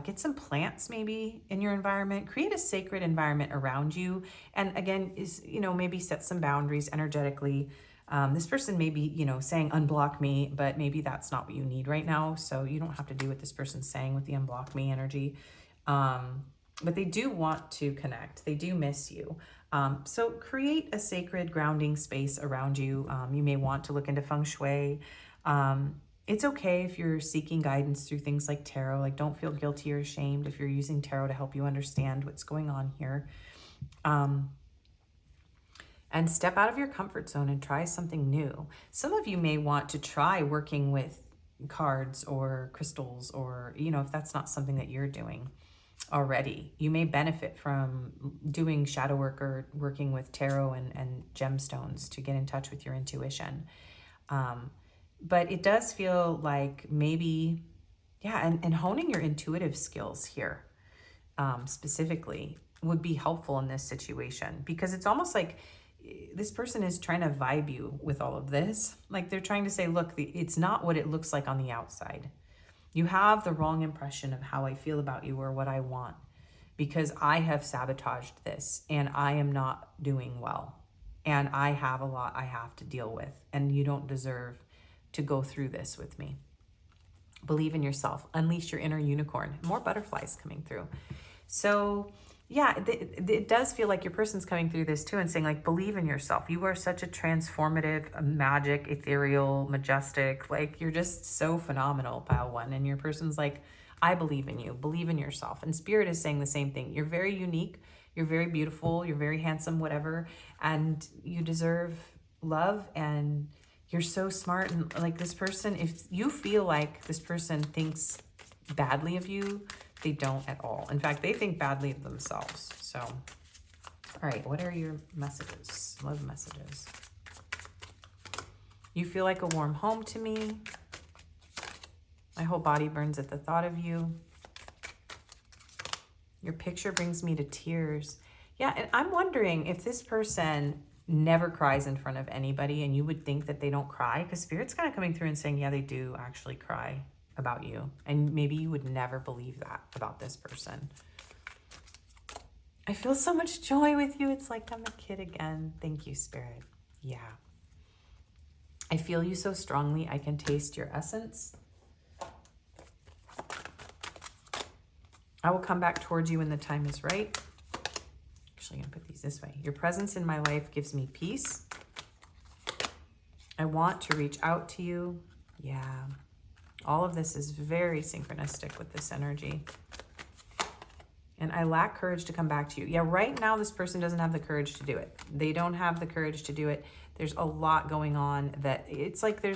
get some plants maybe in your environment, create a sacred environment around you. And again, maybe set some boundaries energetically. This person may be, saying unblock me, but maybe that's not what you need right now. So you don't have to do what this person's saying with the unblock me energy. But they do want to connect. They do miss you. So create a sacred grounding space around you. You may want to look into feng shui. It's okay if you're seeking guidance through things like tarot. Like, don't feel guilty or ashamed if you're using tarot to help you understand what's going on here. And step out of your comfort zone and try something new. Some of you may want to try working with cards or crystals, or, if that's not something that you're doing already. You may benefit from doing shadow work or working with tarot and gemstones to get in touch with your intuition. But it does feel like maybe, and honing your intuitive skills here specifically would be helpful in this situation, because it's almost like this person is trying to vibe you with all of this. Like, they're trying to say, look, it's not what it looks like on the outside. You have the wrong impression of how I feel about you or what I want, because I have sabotaged this and I am not doing well. And I have a lot I have to deal with, and you don't deserve to go through this with me. Believe in yourself. Unleash your inner unicorn. More butterflies coming through. So yeah, it does feel like your person's coming through this too and saying, like, believe in yourself. You are such a transformative, magic, ethereal, majestic, like, you're just so phenomenal, pile one. And your person's like, I believe in you. Believe in yourself. And Spirit is saying the same thing. You're very unique. You're very beautiful. You're very handsome, whatever. And you deserve love, and you're so smart. And like, this person, if you feel like this person thinks badly of you, they don't at all. In fact, they think badly of themselves. So, all right, what are your messages? Love messages. You feel like a warm home to me. My whole body burns at the thought of you. Your picture brings me to tears. Yeah, and I'm wondering if this person never cries in front of anybody, and you would think that they don't cry, because Spirit's kind of coming through and saying, yeah, they do actually cry about you. And maybe you would never believe that about this person. I feel so much joy with you. It's like I'm a kid again. Thank you, Spirit. Yeah. I feel you so strongly. I can taste your essence. I will come back towards you when the time is right. Actually, I'm going to put these this way. Your presence in my life gives me peace. I want to reach out to you. Yeah. All of this is very synchronistic with this energy. And I lack courage to come back to you. Yeah, right now this person doesn't have the courage to do it. They don't have the courage to do it. There's a lot going on that it's like they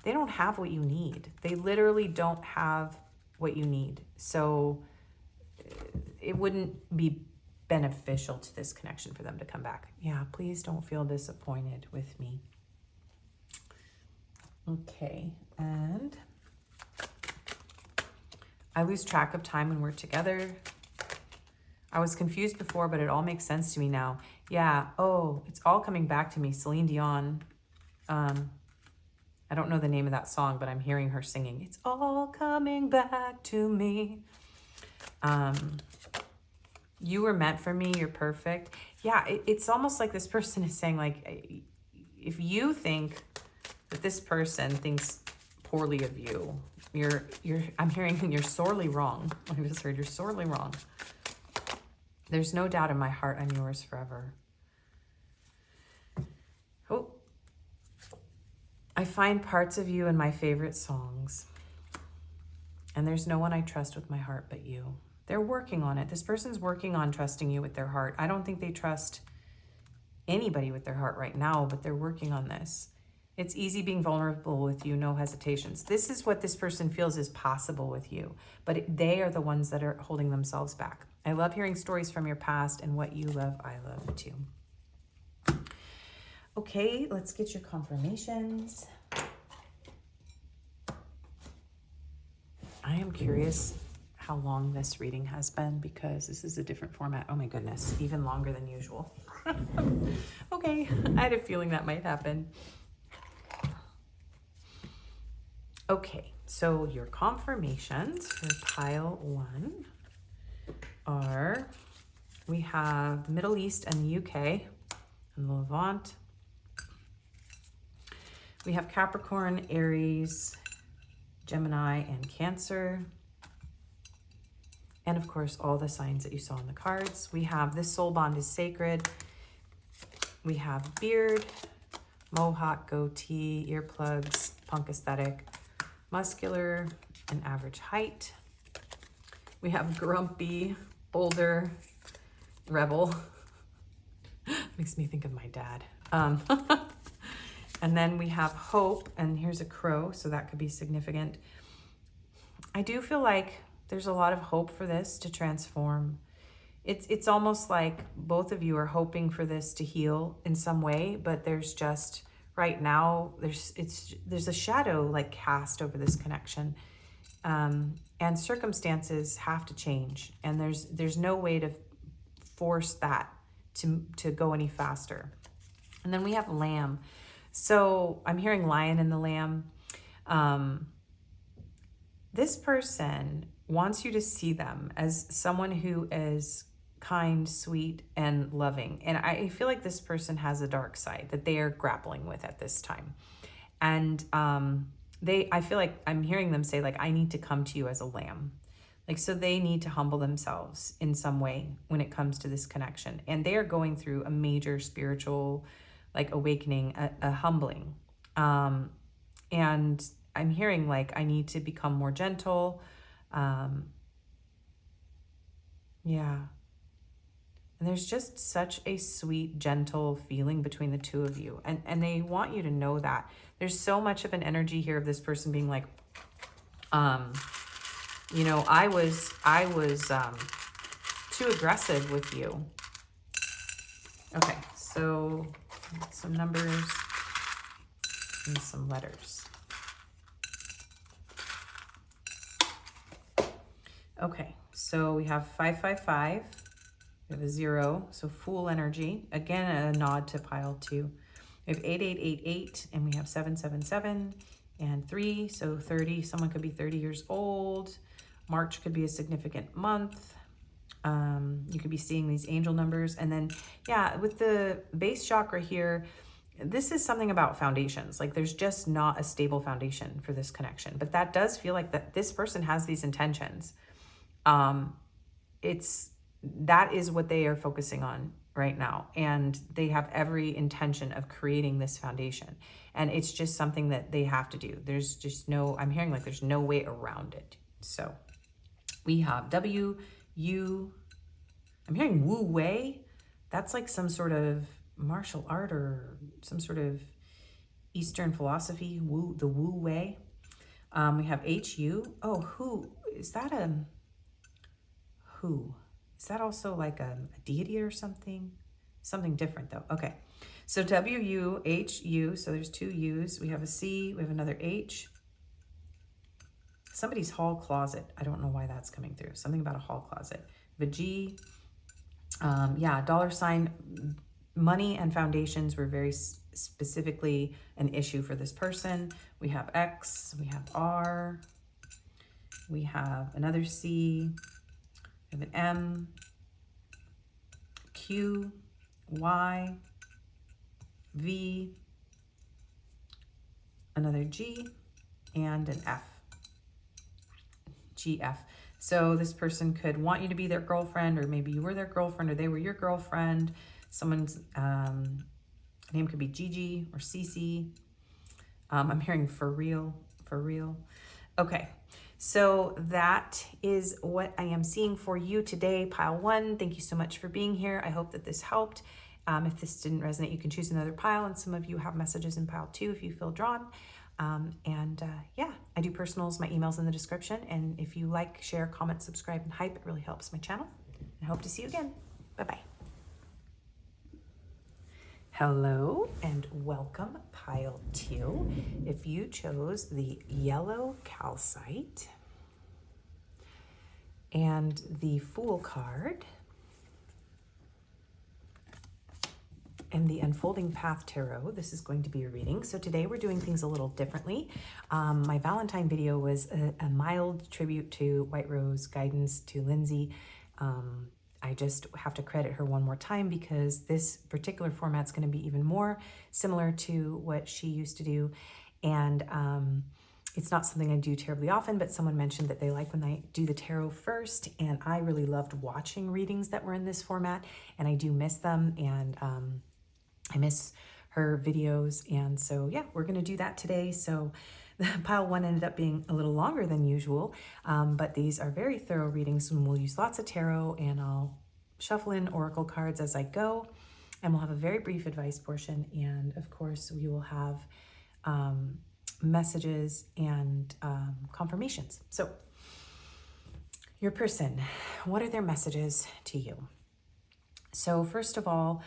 don't have what you need. They literally don't have what you need. So it wouldn't be beneficial to this connection for them to come back. Yeah, please don't feel disappointed with me. Okay, and I lose track of time when we're together. I was confused before, but it all makes sense to me now. Yeah, oh, it's all coming back to me. Celine Dion. I don't know the name of that song, but I'm hearing her singing. It's all coming back to me. You were meant for me. You're perfect. Yeah, it's almost like this person is saying, like, if you think that this person thinks poorly of you, I'm hearing you're sorely wrong. I just heard you're sorely wrong. There's no doubt in my heart I'm yours forever. Oh, I find parts of you in my favorite songs. And there's no one I trust with my heart but you. They're working on it. This person's working on trusting you with their heart. I don't think they trust anybody with their heart right now, but they're working on this. It's easy being vulnerable with you, no hesitations. This is what this person feels is possible with you, but they are the ones that are holding themselves back. I love hearing stories from your past, and what you love, I love too. Okay, let's get your confirmations. I am curious how long this reading has been, because this is a different format. Oh my goodness, even longer than usual. Okay, I had a feeling that might happen. Okay, so your confirmations for pile 1 are, we have the Middle East and the UK and the Levant. We have Capricorn, Aries, Gemini, and Cancer. And of course, all the signs that you saw in the cards. We have this soul bond is sacred. We have beard, mohawk, goatee, earplugs, punk aesthetic, muscular, and average height. We have grumpy, older, rebel. Makes me think of my dad. And then we have hope, and here's a crow, so that could be significant. I do feel like there's a lot of hope for this to transform. It's almost like both of you are hoping for this to heal in some way, but there's just right now there's a shadow like cast over this connection, and circumstances have to change, and there's no way to force that to go any faster. And then we have lamb. So I'm hearing lion in the lamb. This person wants you to see them as someone who is kind, sweet, and loving. And I feel like this person has a dark side that they are grappling with at this time. And I feel like I'm hearing them say, like, I need to come to you as a lamb. Like, so they need to humble themselves in some way when it comes to this connection. And they are going through a major spiritual, like, awakening, a humbling. And I'm hearing, like, I need to become more gentle. Yeah. And there's just such a sweet, gentle feeling between the two of you. And they want you to know that. There's so much of an energy here of this person being like, you know, I was too aggressive with you. Okay, so some numbers and some letters. Okay, so we have 555. We have a 0, so Fool energy. Again, a nod to pile 2. We have 8888, and we have 777 and 3, so 30. Someone could be 30 years old. March could be a significant month. You could be seeing these angel numbers. And then, yeah, with the base chakra here, this is something about foundations. Like, there's just not a stable foundation for this connection. But that does feel like that this person has these intentions. That is what they are focusing on right now. And they have every intention of creating this foundation. And it's just something that they have to do. There's just no, I'm hearing like there's no way around it. So we have W-U, I'm hearing Wu Wei. That's like some sort of martial art or some sort of Eastern philosophy, the Wu Wei. We have H-U. Oh, who? Is that who? Is that also like a deity or something? Something different though. Okay. So W-U-H-U. So there's 2 U's. We have a C. We have another H. Somebody's hall closet. I don't know why that's coming through. Something about a hall closet. We have a G. Yeah, dollar sign. Money and foundations were very specifically an issue for this person. We have X. We have R. We have another C. We have an M, Q, Y, V, another G, and an F. GF. So this person could want you to be their girlfriend, or maybe you were their girlfriend, or they were your girlfriend. Someone's name could be Gigi or Cece. I'm hearing for real, for real. Okay, so that is what I am seeing for you today, pile 1. Thank you so much for being here. I hope that this helped. If this didn't resonate, you can choose another pile, and some of you have messages in pile 2 if you feel drawn. Yeah, I do personals. My email's in the description. And if you like, share, comment, subscribe, and hype, it really helps my channel. I hope to see you again. Bye-bye. Hello and welcome, pile 2. If you chose the yellow calcite and the Fool card and the Unfolding Path Tarot, this is going to be a reading. So today we're doing things a little differently. My Valentine video was a mild tribute to White Rose, guidance to Lindsay. I just have to credit her one more time because this particular format's going to be even more similar to what she used to do. And it's not something I do terribly often, but someone mentioned that they like when I do the tarot first. And I really loved watching readings that were in this format, and I do miss them. And I miss her videos. And so, yeah, we're going to do that today. So pile 1 ended up being a little longer than usual, but these are very thorough readings, and we'll use lots of tarot, and I'll shuffle in oracle cards as I go, and we'll have a very brief advice portion. And of course, we will have messages and confirmations. So your person, what are their messages to you? So first of all,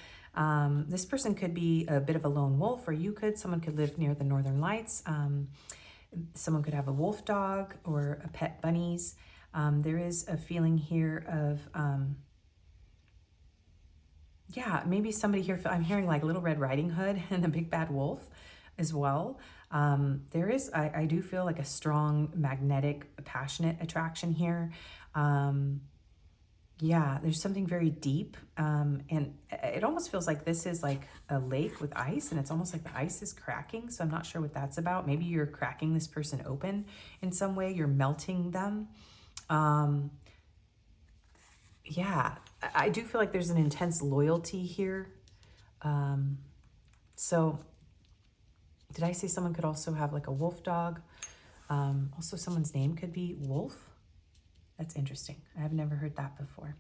this person could be a bit of a lone wolf, or someone could live near the Northern Lights. Someone could have a wolf dog or a pet bunnies. There is a feeling here of, yeah, maybe somebody here, I'm hearing like Little Red Riding Hood and the Big Bad Wolf as well. There is, I do feel like a strong magnetic, passionate attraction here. Yeah, there's something very deep, and it almost feels like this is like a lake with ice, and it's almost like the ice is cracking, so I'm not sure what that's about. Maybe you're cracking this person open in some way, you're melting them. Yeah, I do feel like there's an intense loyalty here. So did I say someone could also have like a wolf dog? Also someone's name could be Wolf. That's interesting. I've never heard that before.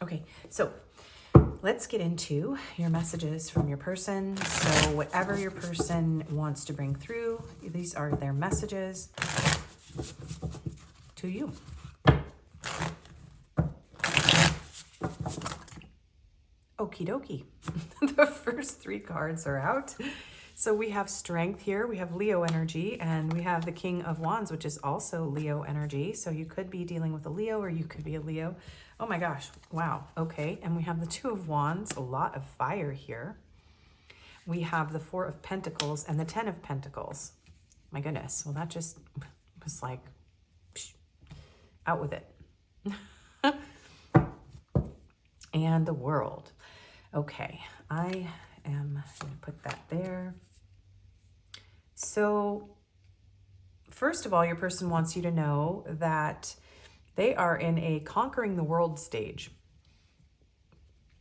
Okay, so let's get into your messages from your person. So whatever your person wants to bring through, these are their messages to you. Okie dokie. The first 3 cards are out. So we have Strength here, we have Leo energy, and we have the King of Wands, which is also Leo energy. So you could be dealing with a Leo, or you could be a Leo. Oh my gosh, wow, okay. And we have the 2 of Wands, a lot of fire here. We have the 4 of Pentacles and the 10 of Pentacles. My goodness, well that just was like, psh, out with it. And the World. Okay, I am going to put that there. So first of all, your person wants you to know that they are in a conquering the world stage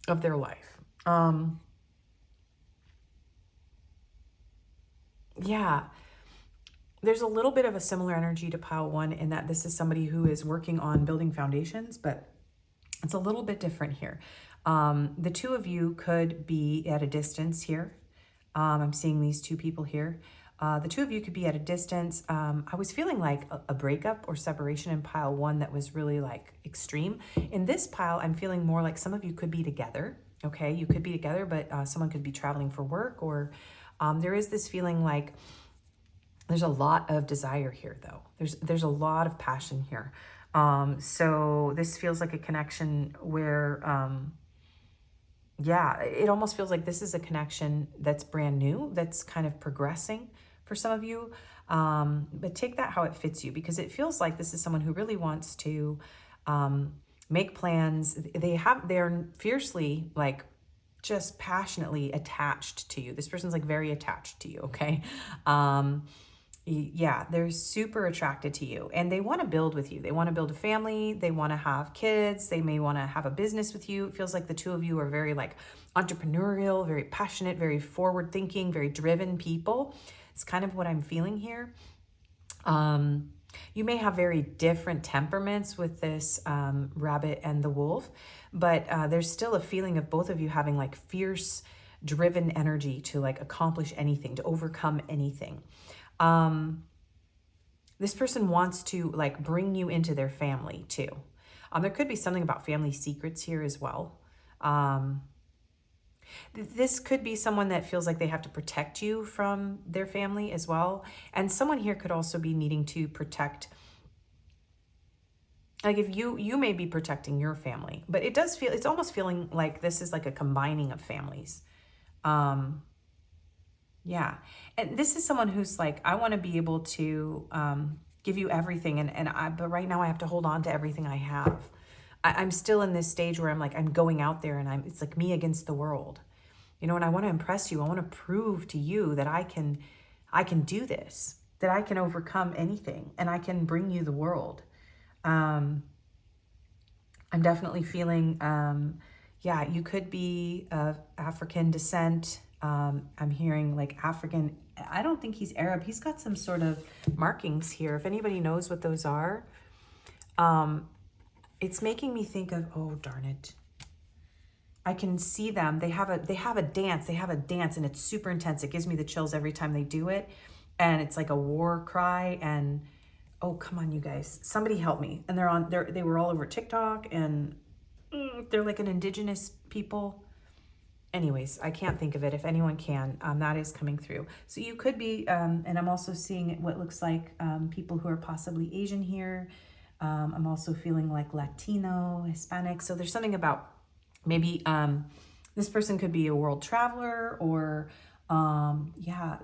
of their life. Yeah, there's a little bit of a similar energy to pile 1 in that this is somebody who is working on building foundations, but it's a little bit different here. The 2 of you could be at a distance here. I'm seeing these 2 people here. The 2 of you could be at a distance. I was feeling like a breakup or separation in pile 1 that was really like extreme. In this pile, I'm feeling more like some of you could be together. Okay, you could be together, but someone could be traveling for work, or there is this feeling like there's a lot of desire here though. There's a lot of passion here. So this feels like a connection where, yeah, it almost feels like this is a connection that's brand new, that's kind of progressing for some of you. But take that how it fits you, because it feels like this is someone who really wants to make plans. They're fiercely, like, just passionately attached to you. This person's like very attached to you, okay? Yeah, they're super attracted to you and they want to build with you. They want to build a family. They want to have kids. They may want to have a business with you. It feels like the two of you are very like entrepreneurial, very passionate, very forward thinking, very driven people. It's kind of what I'm feeling here. You may have very different temperaments with this rabbit and the wolf, but there's still a feeling of both of you having like fierce, driven energy to like accomplish anything, to overcome anything. This person wants to like bring you into their family too. There could be something about family secrets here as well. This could be someone that feels like they have to protect you from their family as well. And someone here could also be needing to protect, like if you may be protecting your family, but it does feel, it's almost feeling like this is like a combining of families. Yeah. And this is someone who's like, I want to be able to give you everything. But right now I have to hold on to everything I have. I'm still in this stage where I'm like, I'm going out there and it's like me against the world, you know, and I want to impress you. I want to prove to you that I can do this, that I can overcome anything and I can bring you the world. I'm definitely feeling, yeah, you could be of African descent. I'm hearing like African, I don't think he's Arab. He's got some sort of markings here. If anybody knows what those are, it's making me think of, oh, darn it. I can see them. They have a dance. They have a dance and it's super intense. It gives me the chills every time they do it. And it's like a war cry and, oh, come on, you guys, somebody help me. And they were all over TikTok and they're like an indigenous people. Anyways, I can't think of it. If anyone can, that is coming through. So you could be, and I'm also seeing what looks like people who are possibly Asian here. I'm also feeling like Latino, Hispanic. So there's something about maybe this person could be a world traveler or, yeah,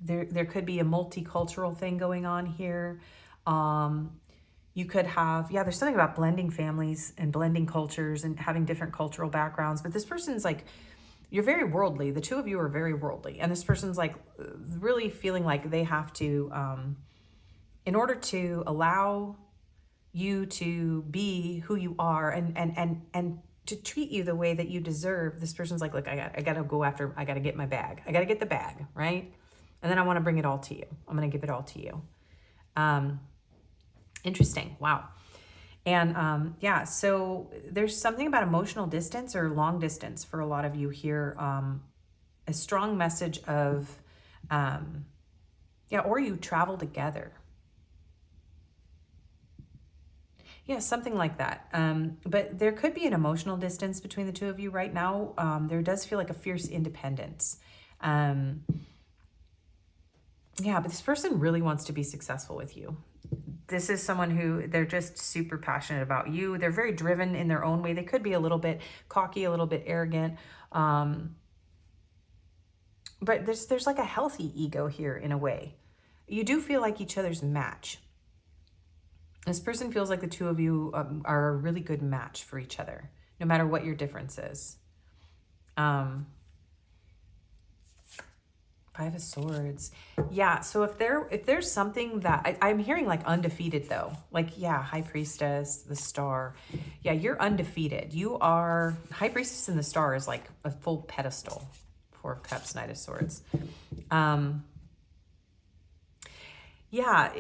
there could be a multicultural thing going on here. You could have, yeah, there's something about blending families and blending cultures and having different cultural backgrounds. But this person's like, you're very worldly. The two of you are very worldly. And this person's like really feeling like they have to, in order to allow you to be who you are and to treat you the way that you deserve, this person's like, look, I gotta go after, I gotta get my bag. I gotta get the bag, right? And then I want to bring it all to you. I'm going to give it all to you. Interesting. Wow. And yeah, so there's something about emotional distance or long distance for a lot of you here. A strong message of, yeah, or you travel together. Yeah, something like that. But there could be an emotional distance between the two of you right now. There does feel like a fierce independence. Yeah, but this person really wants to be successful with you. This is someone who they're just super passionate about you. They're very driven in their own way. They could be a little bit cocky, a little bit arrogant. But there's like a healthy ego here in a way. You do feel like each other's match. This person feels like the two of you are a really good match for each other, no matter what your difference is. Five of Swords. Yeah, so if there's something that I'm hearing like undefeated though. Like, yeah, High Priestess, the Star. Yeah, you're undefeated. You are High Priestess and the Star is like a full pedestal. Four of Cups, Knight of Swords. Yeah,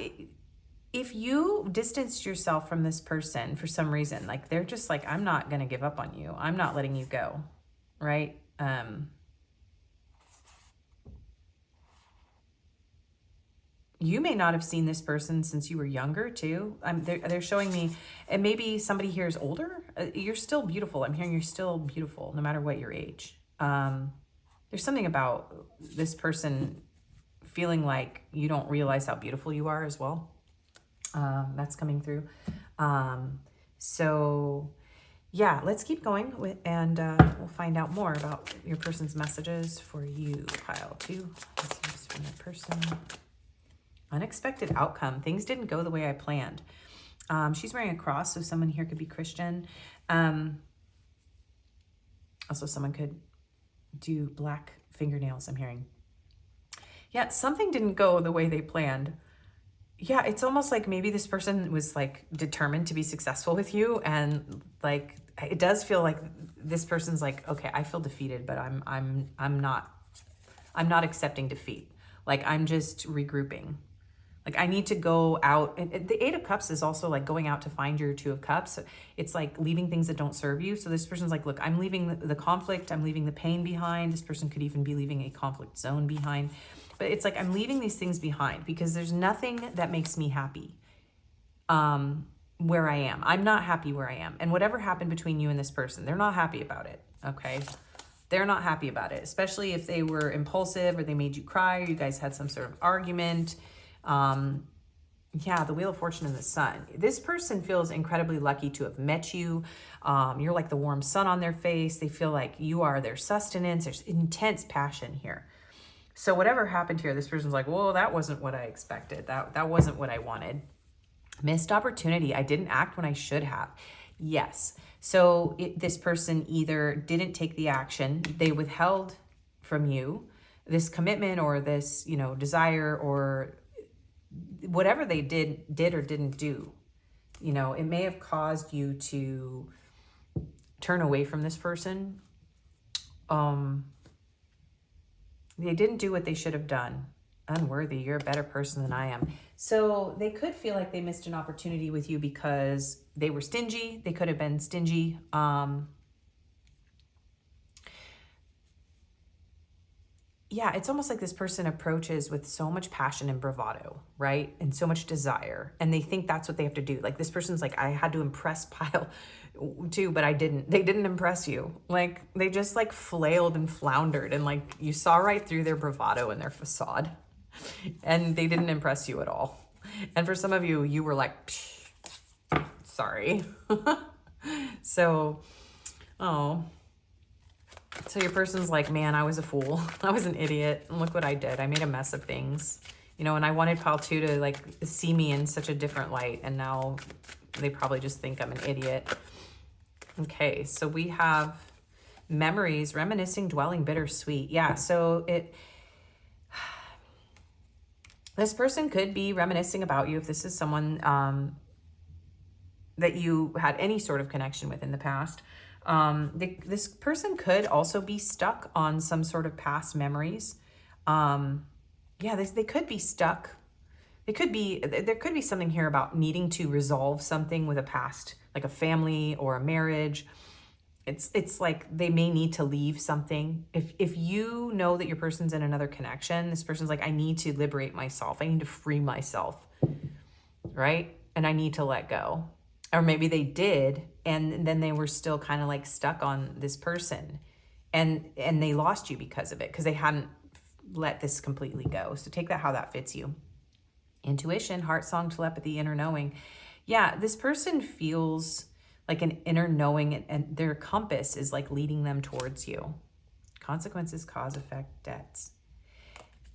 if you distanced yourself from this person for some reason, like they're just like, I'm not going to give up on you. I'm not letting you go, right? You may not have seen this person since you were younger too. They're showing me, and maybe somebody here is older. You're still beautiful. I'm hearing you're still beautiful no matter what your age. There's something about this person feeling like you don't realize how beautiful you are as well. That's coming through. So yeah, let's keep going and we'll find out more about your person's messages for you. Pile 2 messages from the person. Unexpected outcome. Things didn't go the way I planned. She's wearing a cross, so someone here could be Christian. Also, someone could do black fingernails, I'm hearing. Yeah, something didn't go the way they planned. Yeah, it's almost like maybe this person was like determined to be successful with you, and like it does feel like this person's like, okay, I feel defeated, but I'm not accepting defeat. Like I'm just regrouping. Like I need to go out. And the Eight of Cups is also like going out to find your Two of Cups. It's like leaving things that don't serve you. So this person's like, look, I'm leaving the conflict. I'm leaving the pain behind. This person could even be leaving a conflict zone behind. But it's like, I'm leaving these things behind because there's nothing that makes me happy where I am. I'm not happy where I am. And whatever happened between you and this person, they're not happy about it, okay? They're not happy about it, especially if they were impulsive or they made you cry or you guys had some sort of argument. Yeah, the Wheel of Fortune and the Sun. This person feels incredibly lucky to have met you. You're like the warm sun on their face. They feel like you are their sustenance. There's intense passion here. So whatever happened here, this person's like, whoa, that wasn't what I expected. That wasn't what I wanted. Missed opportunity. I didn't act when I should have. Yes. So this person either didn't take the action, they withheld from you this commitment or this, you know, desire or whatever they did or didn't do. You know, it may have caused you to turn away from this person. They didn't do what they should have done. Unworthy, you're a better person than I am. So they could feel like they missed an opportunity with you because they were stingy. They could have been stingy. Yeah, it's almost like this person approaches with so much passion and bravado, right? And so much desire. And they think that's what they have to do. Like this person's like, I had to impress Pile too, but I didn't. They didn't impress you. Like they just like flailed and floundered and like you saw right through their bravado and their facade. And they didn't impress you at all. And for some of you, you were like, psh, sorry. So, oh. So your person's like, man, I was a fool. I was an idiot. And look what I did. I made a mess of things. You know, and I wanted Pile 2 to like see me in such a different light. And now they probably just think I'm an idiot. Okay, so we have memories, reminiscing, dwelling, bittersweet. Yeah, so this person could be reminiscing about you if this is someone that you had any sort of connection with in the past. This person could also be stuck on some sort of past memories. Yeah, they could be stuck. There could be something here about needing to resolve something with a past, like a family or a marriage. It's like they may need to leave something. If you know that your person's in another connection, this person's like, I need to liberate myself. I need to free myself, right? And I need to let go. Or maybe they did, and then they were still kind of like stuck on this person, and they lost you because of it, because they hadn't let this completely go. So take that how that fits you. Intuition, heart song, telepathy, inner knowing. Yeah, this person feels like an inner knowing, and their compass is like leading them towards you. Consequences, cause, effect, debts.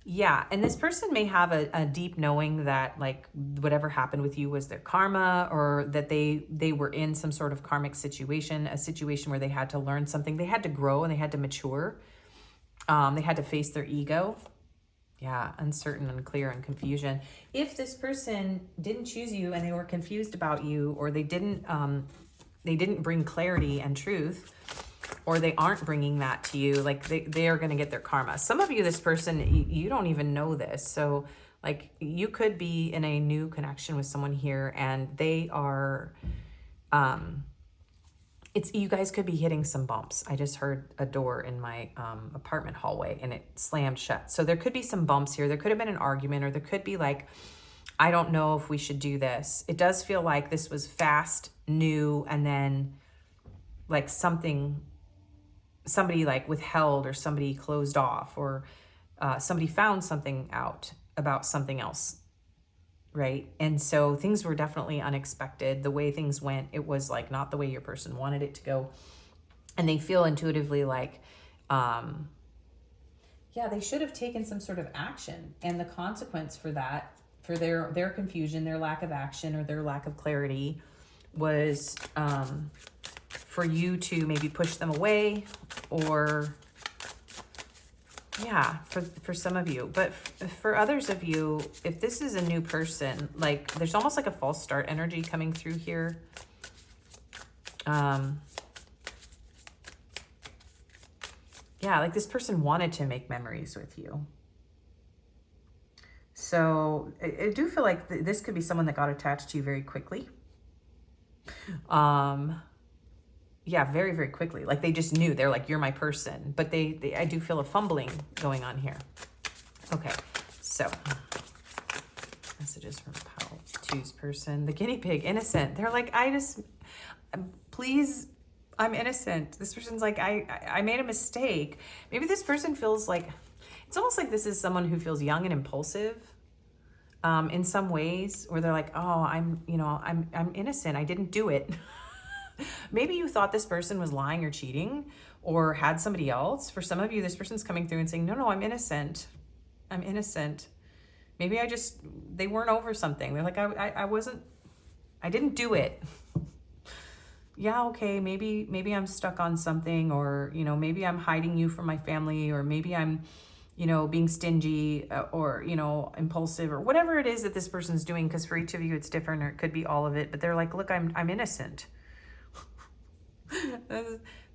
Yeah, and this person may have a deep knowing that like whatever happened with you was their karma, or that they were in some sort of karmic situation, a situation where they had to learn something. They had to grow and they had to mature. They had to face their ego. Yeah, uncertain, unclear, and confusion. If this person didn't choose you and they were confused about you, or they didn't bring clarity and truth, or they aren't bringing that to you, like they are going to get their karma. Some of you, this person, you don't even know this. So like you could be in a new connection with someone here, and they are, you guys could be hitting some bumps. I just heard a door in my apartment hallway and it slammed shut. So there could be some bumps here. There could have been an argument, or there could be like, I don't know if we should do this. It does feel like this was fast, new, and then like somebody like withheld, or somebody closed off, or somebody found something out about something else, right? And so things were definitely unexpected. The way things went, it was like not the way your person wanted it to go. And they feel intuitively like, yeah, they should have taken some sort of action. And the consequence for that, for their confusion, their lack of action, or their lack of clarity, was for you to maybe push them away, or Yeah, for some of you. But for others of you, if this is a new person, like there's almost like a false start energy coming through here. Yeah, like this person wanted to make memories with you. So I do feel like this could be someone that got attached to you very quickly. Yeah, very, very quickly. Like they just knew. They're like, you're my person. But I do feel a fumbling going on here. Okay, so messages from Pal 2's person. The guinea pig, innocent. They're like, please, I'm innocent. This person's like, I made a mistake. Maybe this person feels like, it's almost like this is someone who feels young and impulsive in some ways, where they're like, oh, I'm innocent. I didn't do it. Maybe you thought this person was lying or cheating or had somebody else. For some of you, this person's coming through and saying, no, I'm innocent. I'm innocent. Maybe they weren't over something. They're like, I didn't do it. Yeah, okay, maybe I'm stuck on something, or, maybe I'm hiding you from my family, or maybe I'm, being stingy or, impulsive, or whatever it is that this person's doing, because for each of you it's different, or it could be all of it. But they're like, look, I'm innocent.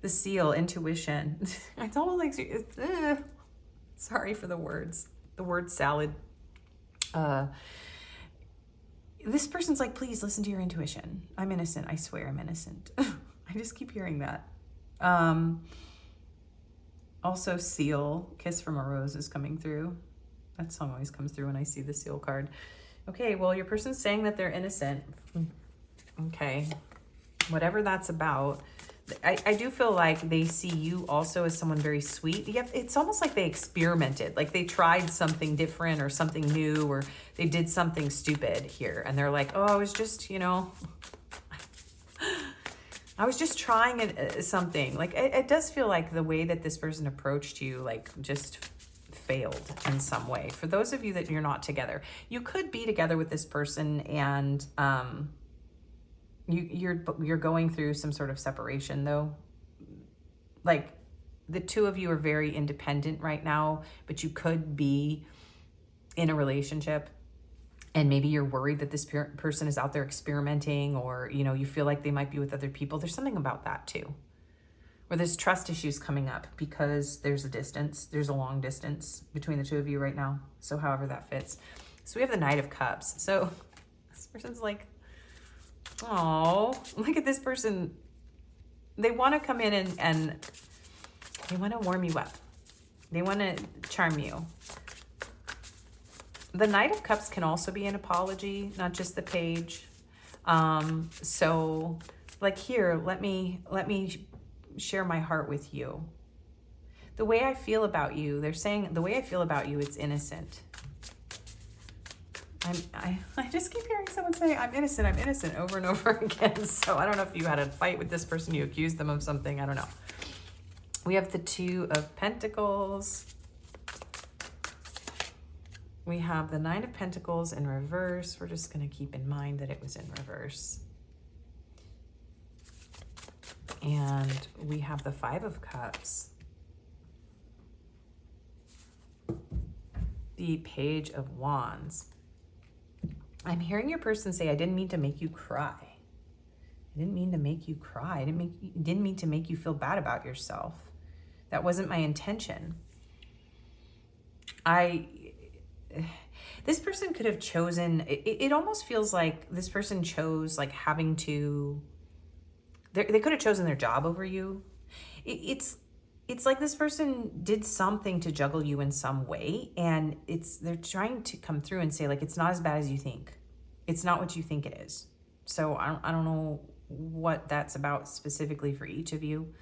The seal, intuition. It's almost like, sorry for the words. The word salad. This person's like, please listen to your intuition. I'm innocent. I swear I'm innocent. I just keep hearing that. Also, seal, kiss from a rose is coming through. That song always comes through when I see the seal card. Okay, well, your person's saying that they're innocent. Okay, whatever that's about. I do feel like they see you also as someone very sweet. Yep, it's almost like they experimented, like they tried something different or something new, or they did something stupid here. And they're like, oh, I was just, I was just trying something. Like it does feel like the way that this person approached you, like just failed in some way. For those of you that you're not together, you could be together with this person and, you're going through some sort of separation though. Like the two of you are very independent right now, but you could be in a relationship and maybe you're worried that this person is out there experimenting, or, you feel like they might be with other people. There's something about that too, where there's trust issues coming up because there's a long distance between the two of you right now. So however that fits. So we have the Knight of Cups. So this person's like, oh, look at this person. They want to come in and they want to warm you up. They want to charm you. The Knight of Cups can also be an apology, not just the page. So like here, let me share my heart with you. The way I feel about you, they're saying the way I feel about you, it's innocent. I just keep hearing someone say, I'm innocent over and over again. So I don't know if you had a fight with this person, you accused them of something, I don't know. We have the Two of Pentacles. We have the Nine of Pentacles in reverse. We're just going to keep in mind that it was in reverse. And we have the Five of Cups. The Page of Wands. I'm hearing your person say, I didn't mean to make you cry. I didn't mean to make you cry. I didn't mean to make you feel bad about yourself. That wasn't my intention. This person could have chosen, it almost feels like this person chose like having to, they could have chosen their job over you. It's like this person did something to juggle you in some way, and they're trying to come through and say like, it's not as bad as you think. It's not what you think it is. So I don't know what that's about specifically for each of you.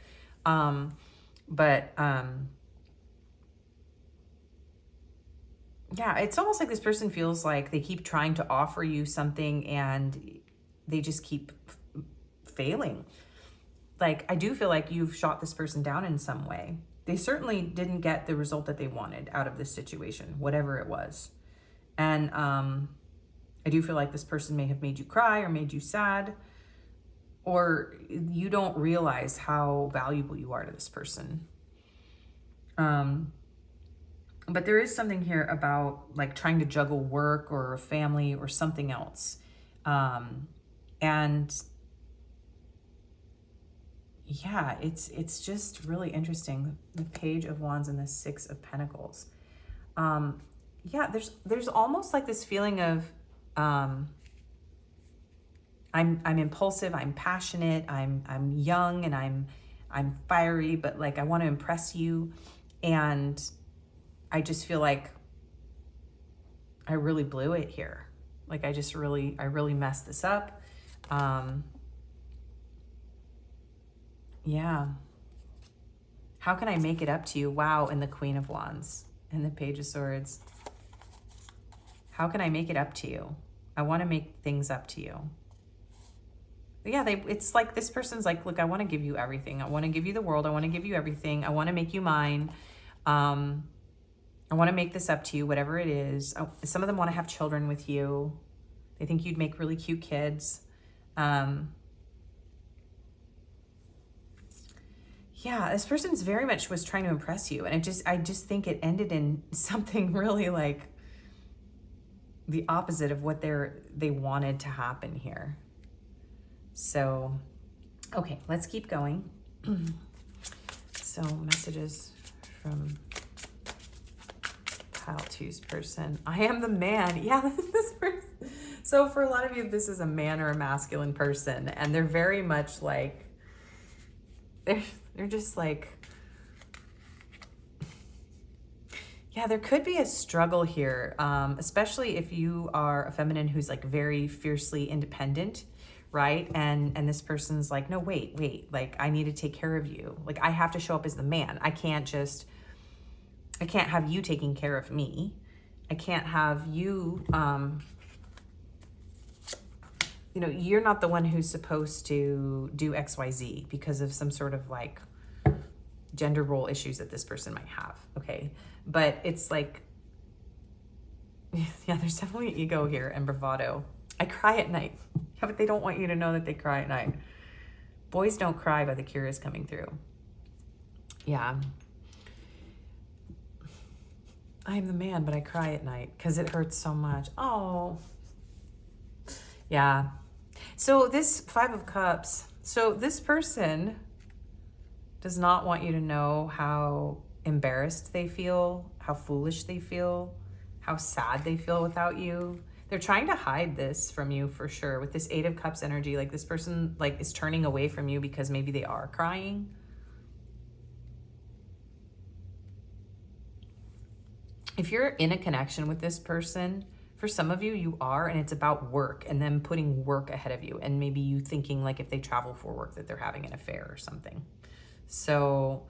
Yeah, it's almost like this person feels like they keep trying to offer you something and they just keep failing. Like, I do feel like you've shot this person down in some way. They certainly didn't get the result that they wanted out of this situation, whatever it was. And I do feel like this person may have made you cry or made you sad, or you don't realize how valuable you are to this person. But there is something here about like trying to juggle work or family or something else. And yeah, it's just really interesting. The Page of Wands and the Six of Pentacles. Yeah, there's almost like this feeling of I'm impulsive, I'm passionate, I'm young, and I'm fiery, but like I want to impress you, and I just feel like I really blew it here. Like I really messed this up. Yeah. How can I make it up to you? Wow, and the Queen of Wands and the Page of Swords. How can I make it up to you? I want to make things up to you. Yeah, it's like this person's like, look, I want to give you everything. I want to give you the world. I want to give you everything. I want to make you mine. I want to make this up to you, whatever it is. Some of them want to have children with you. They think you'd make really cute kids. Yeah, this person's very much was trying to impress you. And I just think it ended in something really like the opposite of what they wanted to happen here. So, okay, let's keep going. So messages from pile 2's person. I am the man. Yeah, this person. So for a lot of you, this is a man or a masculine person, and they're very much like, they're just like, yeah, there could be a struggle here, especially if you are a feminine who's like very fiercely independent, right? And this person's like, no, wait, like I need to take care of you. Like I have to show up as the man. I can't have you taking care of me. I can't have you, you know, you're not the one who's supposed to do XYZ because of some sort of like gender role issues that this person might have. Okay. But it's like, yeah, there's definitely ego here and bravado. I cry at night. Yeah, but they don't want you to know that they cry at night. Boys don't cry, but the cure is coming through. Yeah. I'm the man, but I cry at night because it hurts so much. Oh. Yeah. So this 5 of Cups. So this person does not want you to know how embarrassed they feel, how foolish they feel, how sad they feel without you. They're trying to hide this from you for sure. With this 8 of Cups energy, like this person like is turning away from you because maybe they are crying. If you're in a connection with this person, for some of you, you are, and it's about work and them putting work ahead of you. And maybe you thinking like if they travel for work that they're having an affair or something. So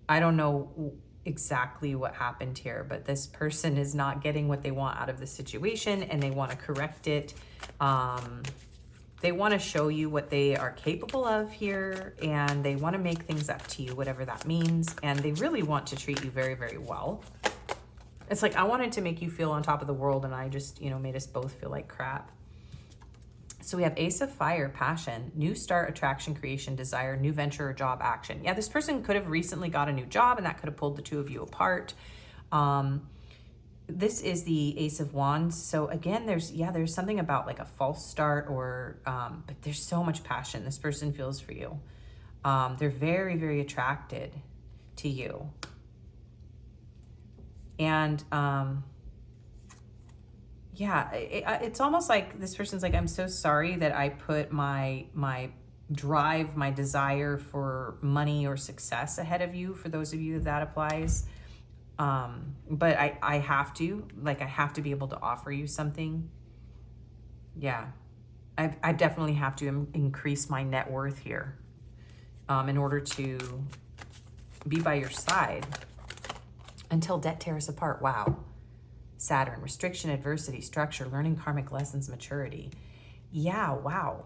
I don't know exactly what happened here, but this person is not getting what they want out of the situation and they want to correct it. They want to show you what they are capable of here, and they want to make things up to you, whatever that means. And they really want to treat you very, very well. It's like, I wanted to make you feel on top of the world, and I just, you know, made us both feel like crap. So we have Ace of Fire, passion, new start, attraction, creation, desire, new venture, or job, action. Yeah, this person could have recently got a new job, and that could have pulled the two of you apart. This is the Ace of Wands. So again, there's something about like a false start, or, but there's so much passion this person feels for you. They're very, very attracted to you. And, yeah, it's almost like this person's like, I'm so sorry that I put my drive, my desire for money or success ahead of you, for those of you that applies. But I have to be able to offer you something. Yeah, I definitely have to increase my net worth here, in order to be by your side until death tears us apart. Wow. Saturn, restriction, adversity, structure, learning karmic lessons, maturity. Yeah, wow.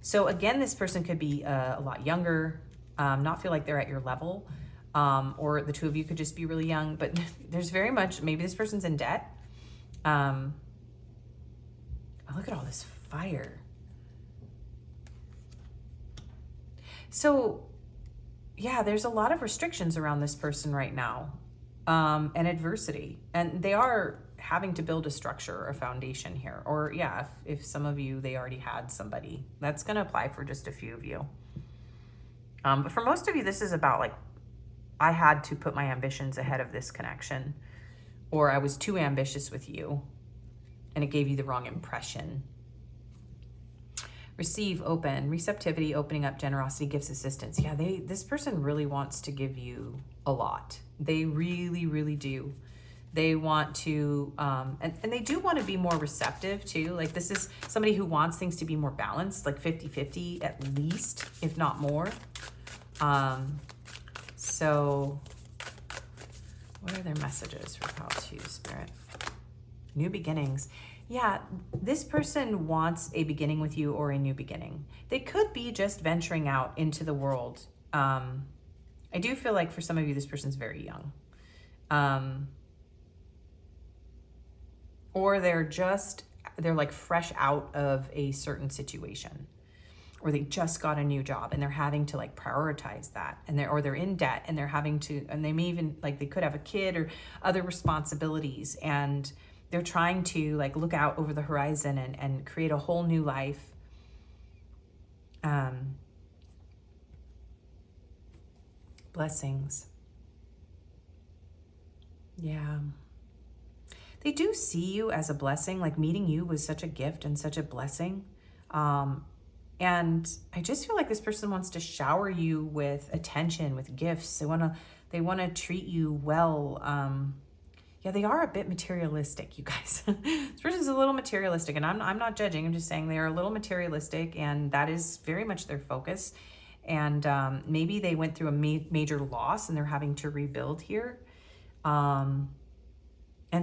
So again, this person could be a lot younger, not feel like they're at your level, or the two of you could just be really young, but there's very much, maybe this person's in debt. Oh, look at all this fire. So yeah, there's a lot of restrictions around this person right now. and adversity. And they are having to build a structure or a foundation here. Or yeah, if some of you, they already had somebody. That's going to apply for just a few of you. But for most of you, this is about like, I had to put my ambitions ahead of this connection, or I was too ambitious with you and it gave you the wrong impression. Receive, open, receptivity, opening up, generosity, gifts, assistance. Yeah, this person really wants to give you a lot. They really, really do. They want to, and they do want to be more receptive too. Like this is somebody who wants things to be more balanced, like 50-50 at least, if not more. So what are their messages for Pile 2, Spirit? New beginnings. Yeah, this person wants a beginning with you or a new beginning. They could be just venturing out into the world. I do feel like for some of you, this person's very young. Or they're like fresh out of a certain situation, or they just got a new job and they're having to like prioritize that, and they're in debt and they're having to, and they may even like, they could have a kid or other responsibilities, and they're trying to like look out over the horizon and create a whole new life. Blessings. Yeah. They do see you as a blessing. Like meeting you was such a gift and such a blessing. And I just feel like this person wants to shower you with attention, with gifts. They want to treat you well. Yeah, they are a bit materialistic, you guys. This person's a little materialistic, and I'm not judging. I'm just saying they are a little materialistic, and that is very much their focus. And maybe they went through a major loss and they're having to rebuild here. And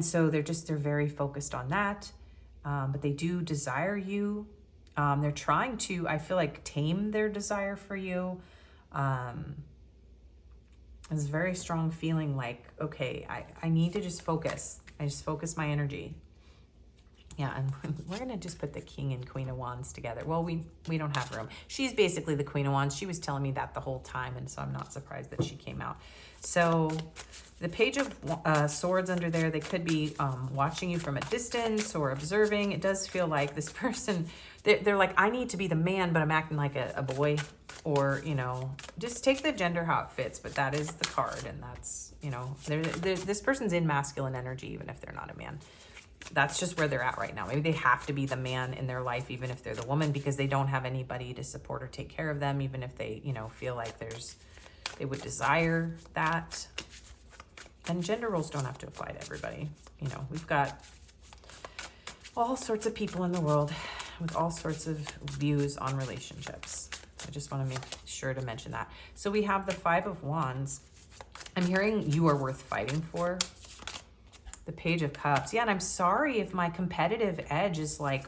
so they're very focused on that. But they do desire you. They're trying to, I feel like, tame their desire for you. It's a very strong feeling like, okay, I need to just focus. I just focus my energy. Yeah, and we're going to just put the King and Queen of Wands together. Well, we don't have room. She's basically the Queen of Wands. She was telling me that the whole time, and so I'm not surprised that she came out. So the Page of Swords under there, they could be watching you from a distance or observing. It does feel like this person, they're like, I need to be the man, but I'm acting like a boy. Or, you know, just take the gender how it fits, but that is the card, and that's, you know, this person's in masculine energy, even if they're not a man. That's just where they're at right now. Maybe they have to be the man in their life, even if they're the woman, because they don't have anybody to support or take care of them, even if they, you know, feel like they would desire that. And gender roles don't have to apply to everybody. You know, we've got all sorts of people in the world with all sorts of views on relationships. I just want to make sure to mention that. So we have the Five of Wands. I'm hearing you are worth fighting for. The Page of Cups. Yeah, and I'm sorry if my competitive edge is like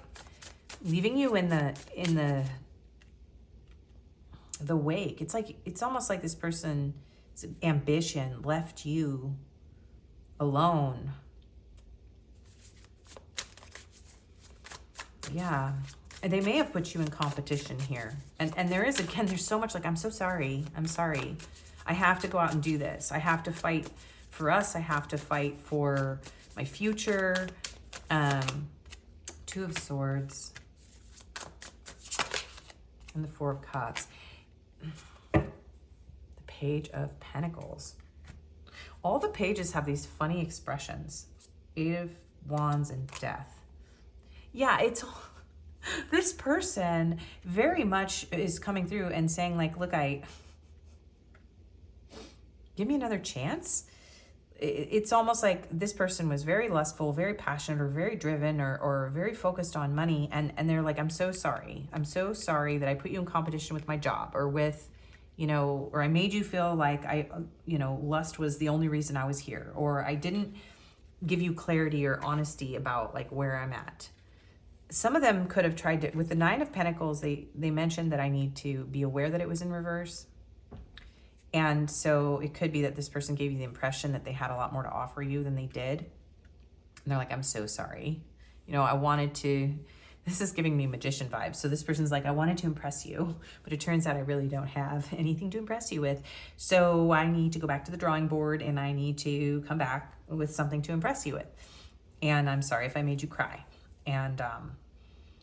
leaving you in the wake. It's like, it's almost like this person's ambition left you alone. Yeah. And they may have put you in competition here. And there is, again, there's so much like, I'm so sorry. I'm sorry. I have to go out and do this. I have to fight for us. I have to fight for my future. Two of Swords. And the Four of Cups. The Page of Pentacles. All the pages have these funny expressions. Eight of Wands and Death. Yeah, it's... This person very much is coming through and saying like, look, give me another chance. It's almost like this person was very lustful, very passionate, or very driven, or very focused on money. And they're like, I'm so sorry. I'm so sorry that I put you in competition with my job, or with, you know, or I made you feel like lust was the only reason I was here, or I didn't give you clarity or honesty about like where I'm at. Some of them could have tried to, with the Nine of Pentacles, they mentioned that I need to be aware that it was in reverse. And so it could be that this person gave you the impression that they had a lot more to offer you than they did. And they're like, I'm so sorry. You know, I wanted to This is giving me magician vibes. So this person's like, I wanted to impress you, but it turns out I really don't have anything to impress you with. So I need to go back to the drawing board and I need to come back with something to impress you with. And I'm sorry if I made you cry. And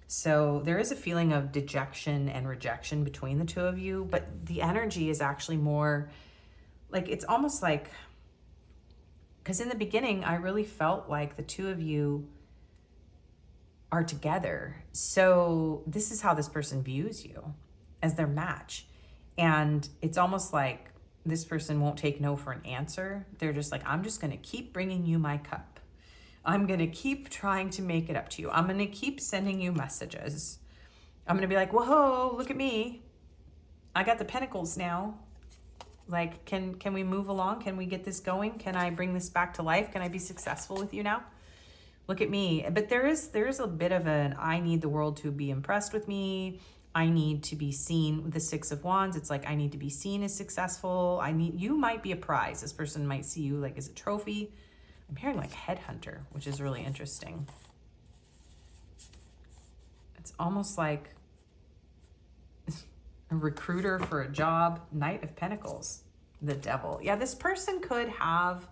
so there is a feeling of dejection and rejection between the two of you, but the energy is actually more like, it's almost like, because in the beginning, I really felt like the two of you are together. So this is how this person views you, as their match. And it's almost like this person won't take no for an answer. They're just like, I'm just going to keep bringing you my cup. I'm going to keep trying to make it up to you. I'm going to keep sending you messages. I'm going to be like, whoa, look at me. I got the pentacles now. Like, can we move along? Can we get this going? Can I bring this back to life? Can I be successful with you now? Look at me. But there is a bit of an, I need the world to be impressed with me. I need to be seen with the Six of Wands. It's like, I need to be seen as successful. You might be a prize. This person might see you like as a trophy. I'm hearing like headhunter, which is really interesting. It's almost like a recruiter for a job. Knight of Pentacles, the Devil. Yeah, this person could have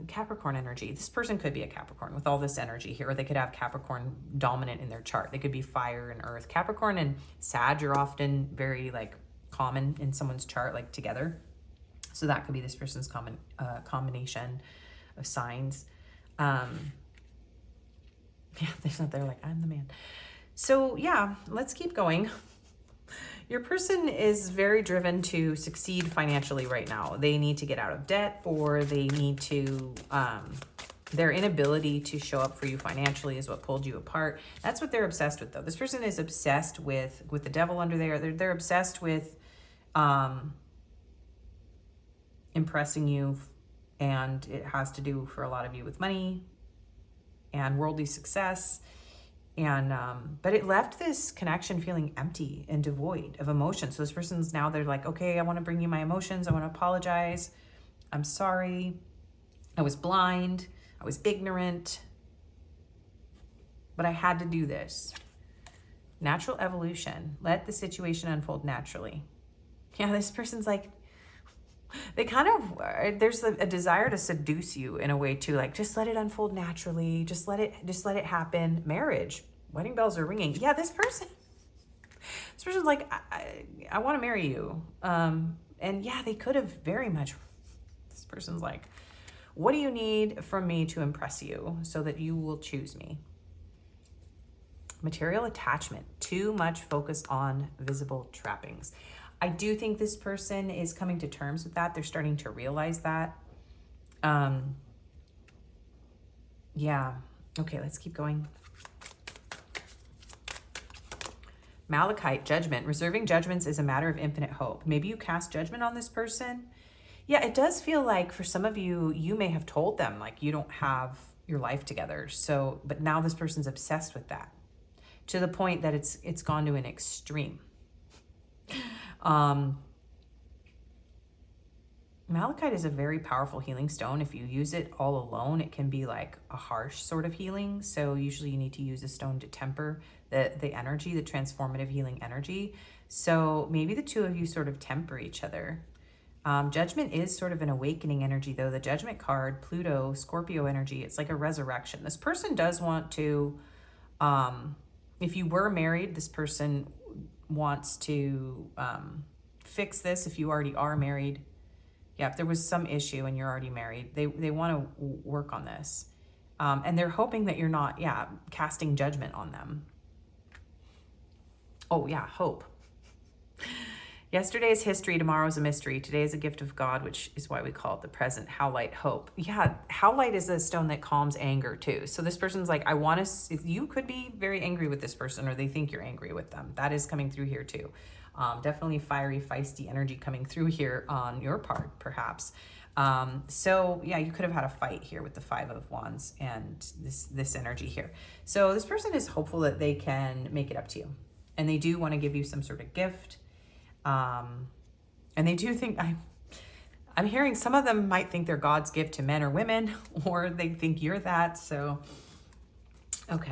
Capricorn energy. This person could be a Capricorn with all this energy here, or they could have Capricorn dominant in their chart. They could be fire and earth. Capricorn and Sag are often very like common in someone's chart, like together. So that could be this person's combination of signs. Yeah, they're like, I'm the man. So yeah, let's keep going. Your person is very driven to succeed financially right now. They need to get out of debt, or they need to, their inability to show up for you financially is what pulled you apart. That's what they're obsessed with though. This person is obsessed with the devil under there. They're obsessed with impressing you, and it has to do for a lot of you with money and worldly success. And, but it left this connection feeling empty and devoid of emotion. So this person's now, they're like, okay, I want to bring you my emotions. I want to apologize. I'm sorry. I was blind. I was ignorant, but I had to do this. Natural evolution. Let the situation unfold naturally. Yeah, this person's like, they kind of, there's a desire to seduce you in a way too, like just let it unfold naturally, just let it happen. Marriage, wedding bells are ringing. Yeah, this person's like, I want to marry you. And yeah, they could have very much, this person's like, what do you need from me to impress you so that you will choose me? Material attachment, too much focus on visible trappings. I do think this person is coming to terms with that. They're starting to realize that. Yeah. Okay, let's keep going. Malachite, judgment. Reserving judgments is a matter of infinite hope. Maybe you cast judgment on this person. Yeah, it does feel like for some of you, you may have told them like you don't have your life together. So, but now this person's obsessed with that to the point that it's gone to an extreme. Malachite is a very powerful healing stone. If you use it all alone, it can be like a harsh sort of healing. So usually you need to use a stone to temper the energy, the transformative healing energy. So maybe the two of you sort of temper each other. Judgment is sort of an awakening energy though. The Judgment card, Pluto, Scorpio energy, it's like a resurrection. This person does want to, if you were married, this person wants to fix this. If you already are married, yeah, if there was some issue and you're already married, they want to work on this. And they're hoping that you're not, casting judgment on them. Oh yeah, hope. Yesterday is history, tomorrow is a mystery. Today is a gift of God, which is why we call it the present. Howlite, hope. Yeah, howlite is a stone that calms anger too. So this person's like, you could be very angry with this person, or they think you're angry with them. That is coming through here too. Definitely fiery, feisty energy coming through here on your part, perhaps. So yeah, you could have had a fight here with the Five of Wands and this energy here. So this person is hopeful that they can make it up to you, and they do want to give you some sort of gift. And they do think, I'm hearing some of them might think they're God's gift to men or women, or they think you're that. So, okay.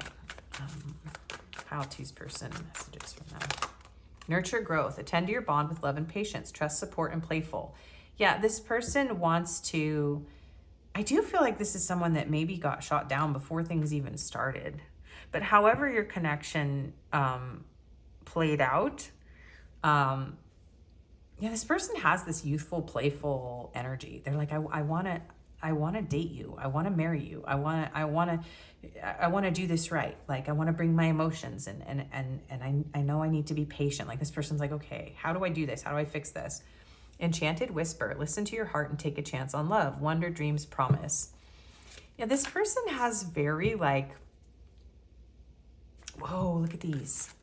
Pile 2's person, messages from them. Nurture growth. Attend to your bond with love and patience. Trust, support, and playful. Yeah, this person wants to... I do feel like this is someone that maybe got shot down before things even started. But however your connection played out, yeah, this person has this youthful, playful energy. They're like, I want to date you. I want to marry you. I want to do this right. Like, I want to bring my emotions and I know I need to be patient. Like, this person's like, okay, how do I do this? How do I fix this? Enchanted whisper, listen to your heart and take a chance on love. Wonder, dreams, promise. Yeah, this person has very like, whoa, look at these.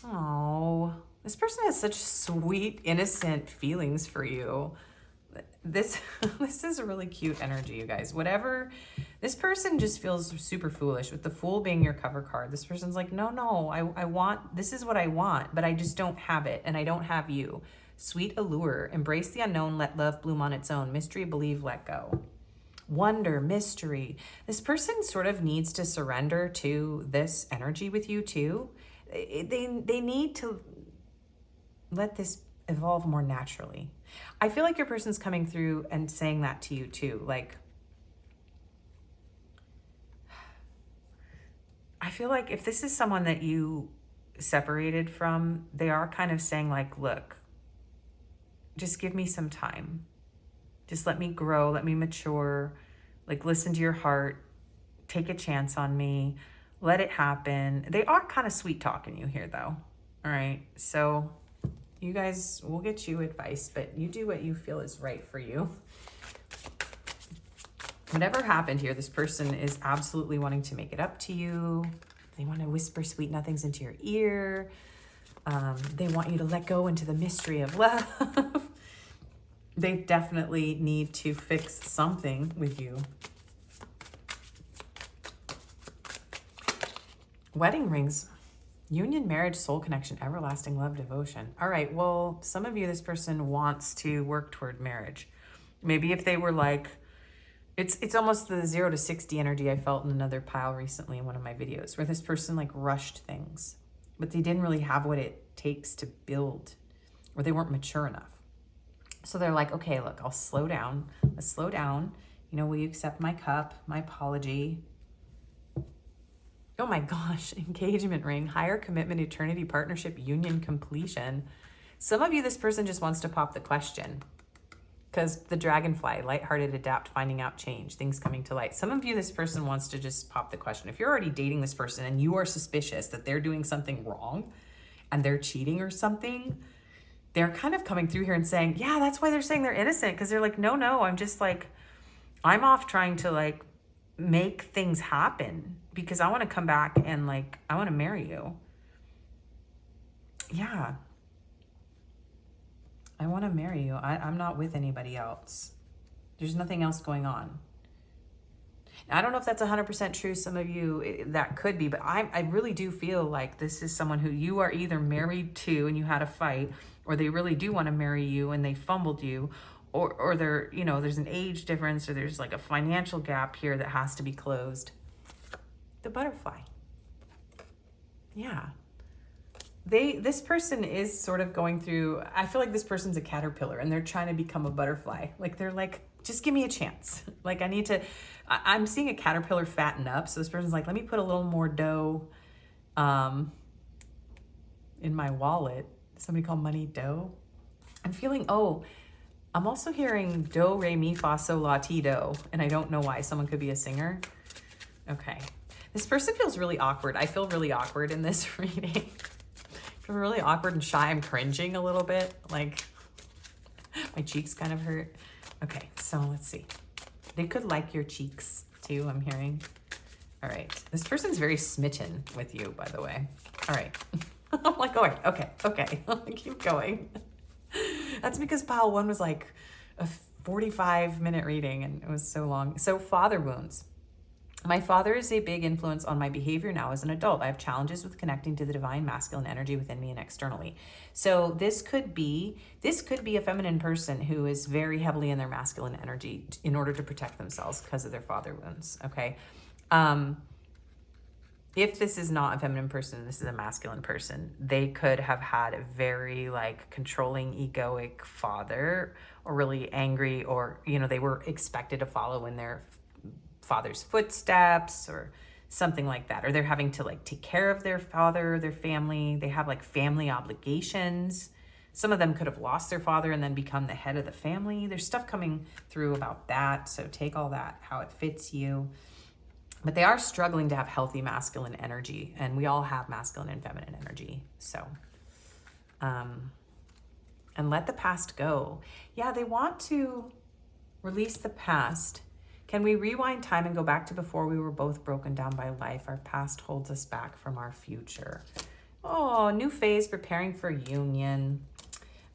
Oh, this person has such sweet, innocent feelings for you. This is a really cute energy, you guys. Whatever, this person just feels super foolish with the Fool being your cover card. This person's like, no, I want, this is what I want, but I just don't have it, and I don't have you. Sweet allure, embrace the unknown, let love bloom on its own. Mystery, believe, let go. Wonder, mystery. This person sort of needs to surrender to this energy with you too. They need to let this evolve more naturally. I feel like your person's coming through and saying that to you too. Like, I feel like if this is someone that you separated from, they are kind of saying like, look, just give me some time. Just let me grow, let me mature, like listen to your heart, take a chance on me, let it happen. They are kind of sweet talking you here though. All right, so you guys, will get you advice, but you do what you feel is right for you. Whatever happened here, this person is absolutely wanting to make it up to you. They want to whisper sweet nothings into your ear. They want you to let go into the mystery of love. They definitely need to fix something with you. Wedding rings. Union, marriage, soul connection, everlasting love, devotion. All right, well, some of you, this person wants to work toward marriage. Maybe if they were like, it's almost the 0 to 60 energy I felt in another pile recently in one of my videos, where this person like rushed things, but they didn't really have what it takes to build, or they weren't mature enough. So they're like, okay, look, I'll slow down. Let's slow down. You know, will you accept my cup, my apology? Oh my gosh, engagement ring, higher commitment, eternity, partnership, union, completion. Some of you, this person just wants to pop the question because the dragonfly, lighthearted, adapt, finding out, change, things coming to light. Some of you, this person wants to just pop the question. If you're already dating this person and you are suspicious that they're doing something wrong and they're cheating or something, they're kind of coming through here and saying, yeah, that's why they're saying they're innocent. Because they're like, no, I'm just like, I'm off trying to like make things happen because I want to come back and like, I want to marry you. Yeah. I want to marry you. I'm not with anybody else. There's nothing else going on. I don't know if that's 100% true. Some of you, that could be, but I really do feel like this is someone who you are either married to and you had a fight, or they really do want to marry you and they fumbled you, or they're, you know, there's an age difference, or there's like a financial gap here that has to be closed. The butterfly. Yeah. This person is sort of going through, I feel like this person's a caterpillar and they're trying to become a butterfly. Like they're like, just give me a chance. Like I'm seeing a caterpillar fatten up. So this person's like, let me put a little more dough in my wallet. Somebody called money dough. I'm feeling, I'm also hearing do, re, mi, fa, sol, la, ti, do. And I don't know why. Someone could be a singer. Okay. This person feels really awkward. I feel really awkward in this reading. I feel really awkward and shy. I'm cringing a little bit. Like my cheeks kind of hurt. Okay, so let's see. They could like your cheeks too, I'm hearing. All right. This person's very smitten with you, by the way. All right. I'm like, all right, okay. Keep going. That's because pile 1 was like a 45-minute reading and it was so long. So father wounds. My father is a big influence on my behavior now as an adult. I have challenges with connecting to the divine masculine energy within me and externally. So this could be a feminine person who is very heavily in their masculine energy in order to protect themselves because of their father wounds, okay? if this is not a feminine person, this is a masculine person, they could have had a very like controlling, egoic father, or really angry, or, you know, they were expected to follow in their father's footsteps or something like that. Or they're having to like take care of their father, their family. They have like family obligations. Some of them could have lost their father and then become the head of the family. There's stuff coming through about that. So take all that, how it fits you. But they are struggling to have healthy masculine energy. And we all have masculine and feminine energy. So, and let the past go. Yeah, they want to release the past. Can we rewind time and go back to before we were both broken down by life? Our past holds us back from our future. Oh, new phase, preparing for union,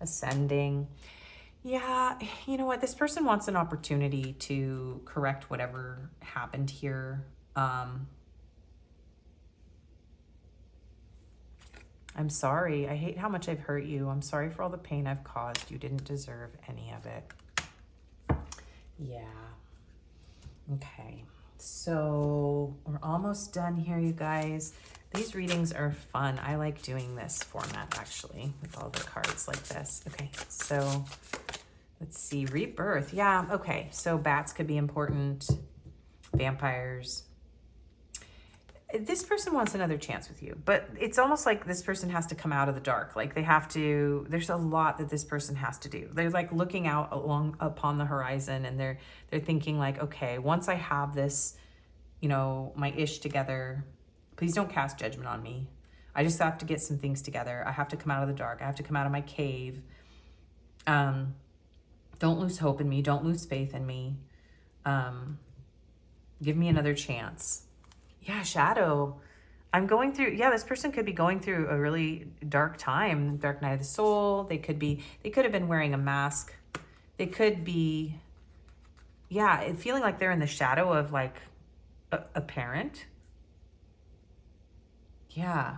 ascending. Yeah, you know what? This person wants an opportunity to correct whatever happened here. I'm sorry. I hate how much I've hurt you. I'm sorry for all the pain I've caused. You didn't deserve any of it. Yeah. Okay, so we're almost done here, you guys. These readings are fun. I like doing this format, actually, with all the cards like this. Okay, so let's see. Rebirth. Yeah, okay. So bats could be important. Vampires. This person wants another chance with you, but it's almost like this person has to come out of the dark. Like they have to, there's a lot that this person has to do. They're like looking out along upon the horizon, and they're thinking like, okay, once I have this, you know, my ish together, please don't cast judgment on me. I just have to get some things together. I have to come out of the dark. I have to come out of my cave. Don't lose hope in me. Don't lose faith in me. Give me another chance. Yeah, shadow. I'm going through, yeah, this person could be going through a really dark time, dark night of the soul. They could have been wearing a mask. They could be, yeah, feeling like they're in the shadow of like a parent. Yeah,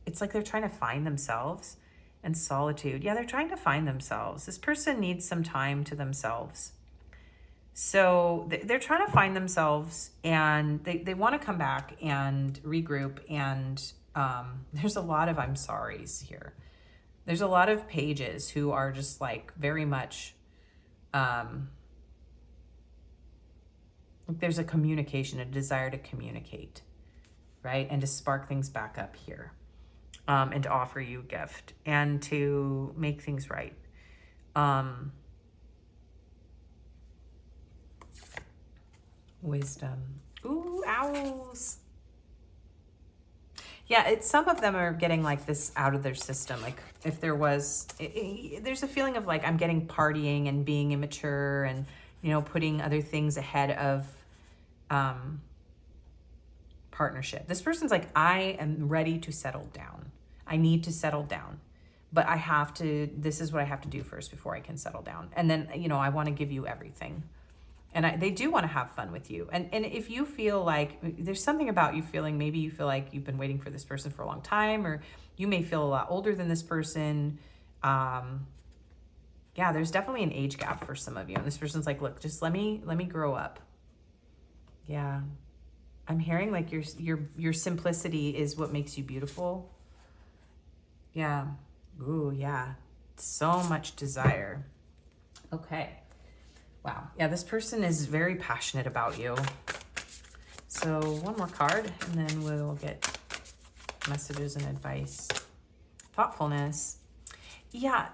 it's like they're trying to find themselves, and solitude. Yeah, they're trying to find themselves. This person needs some time to themselves. So they're trying to find themselves, and they want to come back and regroup. And there's a lot of I'm sorries here. There's a lot of pages who are just like very much, there's a communication, a desire to communicate, right? And to spark things back up here, and to offer you a gift and to make things right. Wisdom. Ooh, owls. Yeah, it's, some of them are getting like this out of their system. Like if there was, there's a feeling of like, I'm getting partying and being immature and, you know, putting other things ahead of partnership. This person's like, I am ready to settle down. I need to settle down, but I have to, this is what I have to do first before I can settle down. And then, you know, I want to give you everything. And they do want to have fun with you. And if you feel like there's something about you feeling, maybe you feel like you've been waiting for this person for a long time, or you may feel a lot older than this person. Yeah, there's definitely an age gap for some of you. And this person's like, look, just let me grow up. Yeah. I'm hearing like your simplicity is what makes you beautiful. Yeah. Ooh, yeah. So much desire. Okay. Wow. Yeah, this person is very passionate about you. So one more card, and then we'll get messages and advice. Thoughtfulness. Yeah,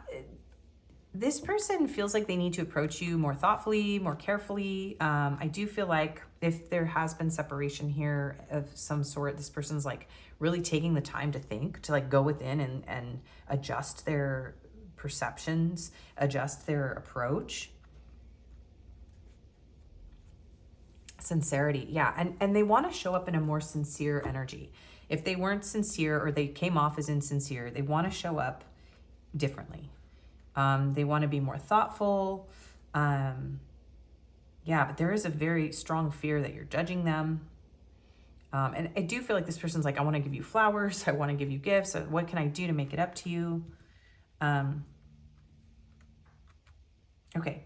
this person feels like they need to approach you more thoughtfully, more carefully. I do feel like if there has been separation here of some sort, this person's like really taking the time to think, to like go within and adjust their perceptions, adjust their approach. Sincerity, yeah, and they want to show up in a more sincere energy. If they weren't sincere, or they came off as insincere, they want to show up differently. They want to be more thoughtful. Yeah, but there is a very strong fear that you're judging them. And I do feel like this person's like, I want to give you flowers. I want to give you gifts. So what can I do to make it up to you? Okay.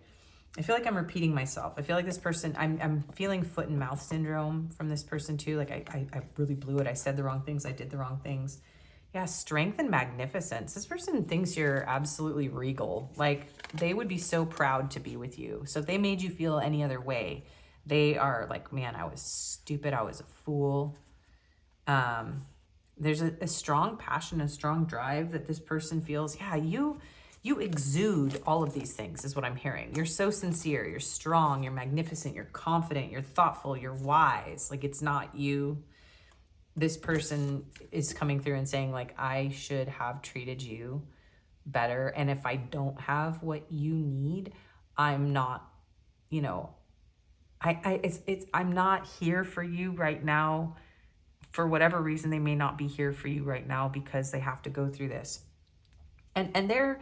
I feel like I'm repeating myself. I feel like this person, I'm feeling foot and mouth syndrome from this person too. Like I really blew it. I said the wrong things. I did the wrong things. Yeah, strength and magnificence. This person thinks you're absolutely regal. Like they would be so proud to be with you. So if they made you feel any other way, they are like, man, I was stupid. I was a fool. There's a strong passion, a strong drive that this person feels. Yeah, you exude all of these things is what I'm hearing. You're so sincere, you're strong, you're magnificent, you're confident, you're thoughtful, you're wise. Like it's not you. This person is coming through and saying like, I should have treated you better. And if I don't have what you need, I'm not, you know, I'm not here for you right now. For whatever reason, they may not be here for you right now because they have to go through this. And they're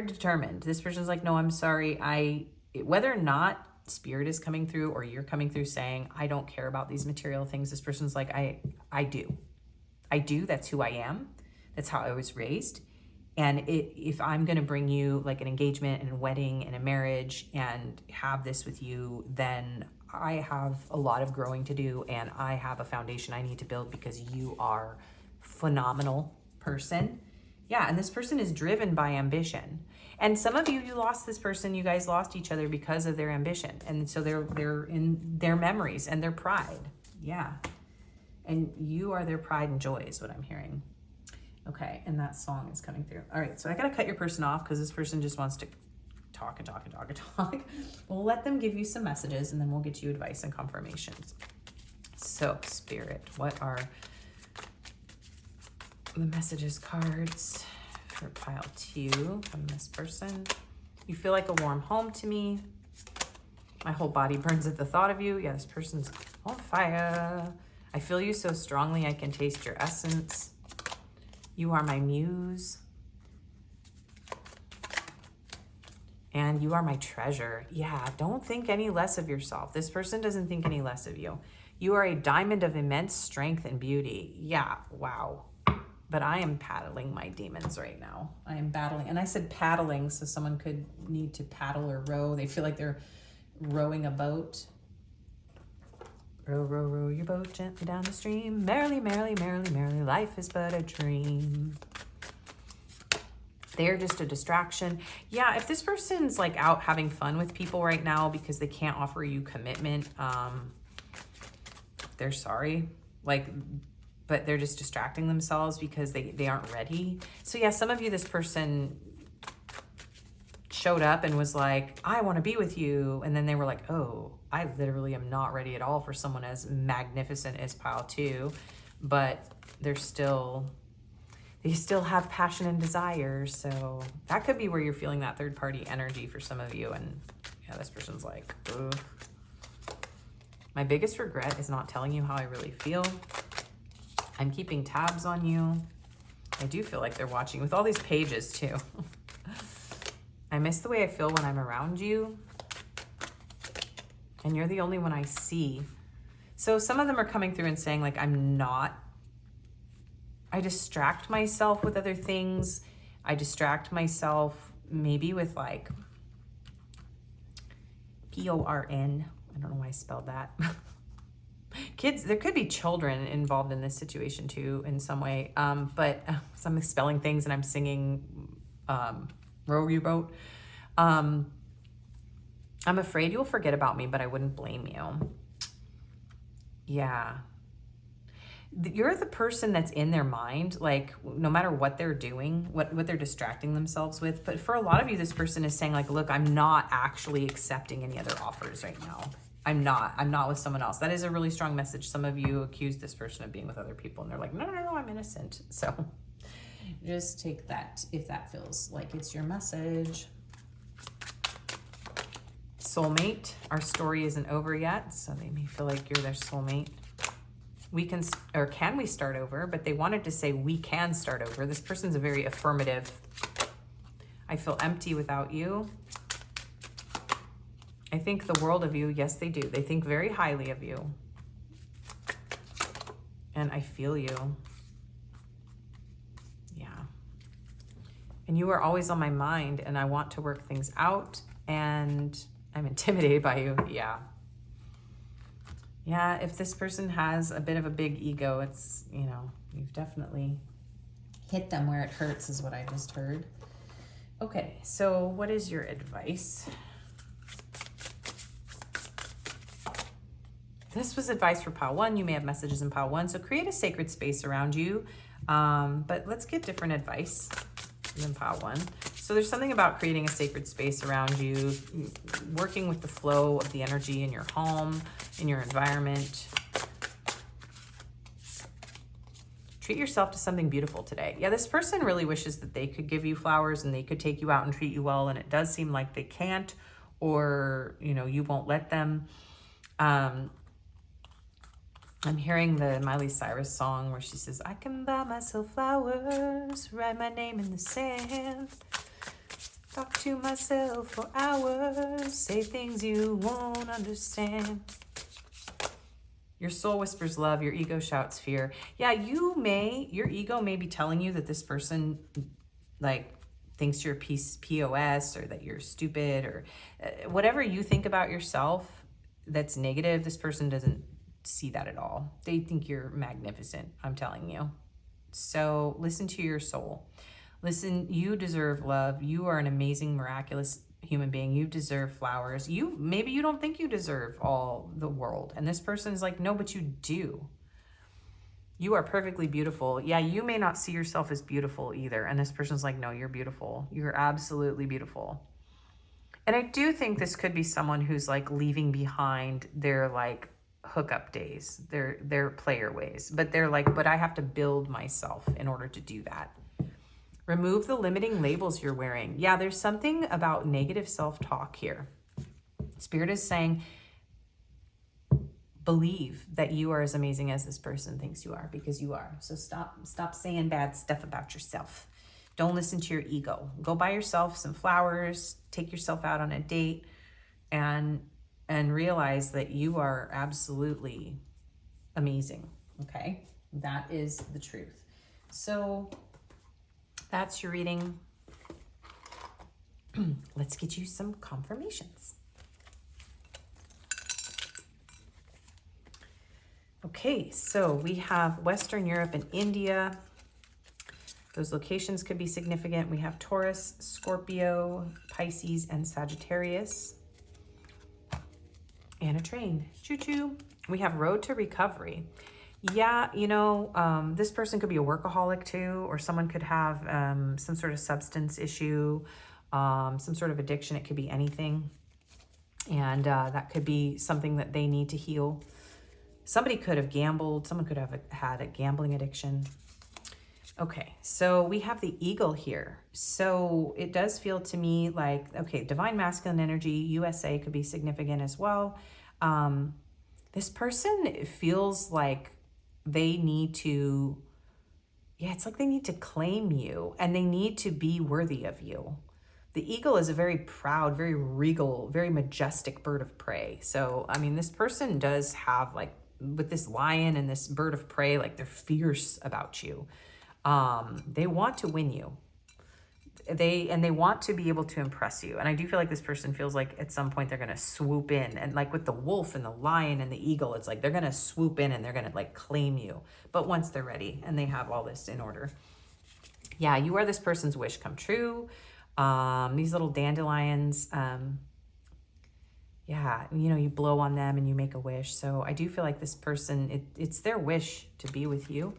determined. This person's like, no, I'm sorry. Whether or not spirit is coming through or you're coming through saying, I don't care about these material things. This person's like, I do. That's who I am. That's how I was raised. And if I'm going to bring you like an engagement and a wedding and a marriage and have this with you, then I have a lot of growing to do and I have a foundation I need to build because you are a phenomenal person. Yeah, and this person is driven by ambition. And some of you lost this person, you guys lost each other because of their ambition. And so they're in their memories and their pride. Yeah. And you are their pride and joy is what I'm hearing. Okay, and that song is coming through. All right, so I gotta cut your person off because this person just wants to talk and talk and talk and talk. We'll let them give you some messages and then we'll get you advice and confirmations. So, Spirit, what are the messages cards for pile 2 from this person? You feel like a warm home to me. My whole body burns at the thought of you. Yeah, this person's on fire. I feel you so strongly I can taste your essence. You are my muse. And you are my treasure. Yeah, don't think any less of yourself. This person doesn't think any less of you. You are a diamond of immense strength and beauty. Yeah, wow. But I am paddling my demons right now. I am battling. And I said paddling, so someone could need to paddle or row. They feel like they're rowing a boat. Row, row, row your boat gently down the stream. Merrily, merrily, merrily, merrily, life is but a dream. They're just a distraction. Yeah, if this person's like out having fun with people right now because they can't offer you commitment, they're sorry. Like, but they're just distracting themselves because they aren't ready. So yeah, some of you, this person showed up and was like, I want to be with you. And then they were like, oh, I literally am not ready at all for someone as magnificent as pile 2, but they still have passion and desire. So that could be where you're feeling that third party energy for some of you. And yeah, this person's like, ugh. My biggest regret is not telling you how I really feel. I'm keeping tabs on you. I do feel like they're watching with all these pages too. I miss the way I feel when I'm around you. And you're the only one I see. So some of them are coming through and saying like, I distract myself with other things. I distract myself maybe with like PORN. I don't know why I spelled that. Kids, there could be children involved in this situation too in some way. But so I'm spelling things and I'm singing Row Your Boat. I'm afraid you'll forget about me, but I wouldn't blame you. Yeah. You're the person that's in their mind, like no matter what they're doing, what they're distracting themselves with. But for a lot of you, this person is saying like, look, I'm not actually accepting any other offers right now. I'm not with someone else. That is a really strong message. Some of you accuse this person of being with other people and they're like, no, I'm innocent. So just take that if that feels like it's your message. Soulmate, our story isn't over yet. So they may feel like you're their soulmate. Can we start over? But they wanted to say we can start over. This person's a very affirmative. I feel empty without you. I think the world of you. Yes, they do. They think very highly of you. And I feel you. Yeah. And you are always on my mind and I want to work things out. and I'm intimidated by you. Yeah. Yeah, if this person has a bit of a big ego, it's, you know, you've definitely hit them where it hurts is what I just heard. Okay, so what is your advice? This was advice for pile 1. You may have messages in pile 1. So create a sacred space around you. But let's get different advice than pile 1. So there's something about creating a sacred space around you, working with the flow of the energy in your home, in your environment. Treat yourself to something beautiful today. Yeah, this person really wishes that they could give you flowers and they could take you out and treat you well, and it does seem like they can't, or, you know, you won't let them. I'm hearing the Miley Cyrus song where she says, I can buy myself flowers, write my name in the sand, talk to myself for hours, say things you won't understand. Your soul whispers love, your ego shouts fear. Yeah, your ego may be telling you that this person like thinks you're POS, or that you're stupid, or whatever you think about yourself that's negative. This person doesn't see that at all. They think you're magnificent, I'm telling you. So listen to your soul. Listen, you deserve love. You are an amazing, miraculous human being. You deserve flowers. Maybe you don't think you deserve all the world. And this person's like, no, but you do. You are perfectly beautiful. Yeah, you may not see yourself as beautiful either. And this person's like, no, you're beautiful. You're absolutely beautiful. And I do think this could be someone who's like leaving behind their like hookup days, their player ways, but they're like, but I have to build myself in order to do that. Remove the limiting labels you're wearing. Yeah, there's something about negative self-talk here. Spirit is saying, believe that you are as amazing as this person thinks you are, because you are. So stop saying bad stuff about yourself. Don't listen to your ego. Go buy yourself some flowers, take yourself out on a date, and realize that you are absolutely amazing, okay? That is the truth. So that's your reading. Let's get you some confirmations. Okay, so we have Western Europe and India. Those locations could be significant. We have Taurus, Scorpio, Pisces, and Sagittarius. And a train. Choo-choo. We have Road to Recovery. Yeah, you know, this person could be a workaholic too, or someone could have some sort of substance issue, some sort of addiction. It could be anything. And that could be something that they need to heal. Somebody could have gambled. Someone could have had a gambling addiction. Okay, so we have the eagle here. So it does feel to me like, okay, divine masculine energy, USA could be significant as well. This person feels like they need to, yeah, it's like they need to claim you and they need to be worthy of you. The eagle is a very proud, very regal, very majestic bird of prey. So, I mean, this person does have like, with this lion and this bird of prey, like they're fierce about you. They want to win you. They want to be able to impress you. And I do feel like this person feels like at some point they're going to swoop in. And like with the wolf and the lion and the eagle, it's like they're going to swoop in and they're going to like claim you. But once they're ready and they have all this in order. Yeah, you are this person's wish come true. These little dandelions, yeah, you know, you blow on them and you make a wish. So I do feel like this person, it's their wish to be with you.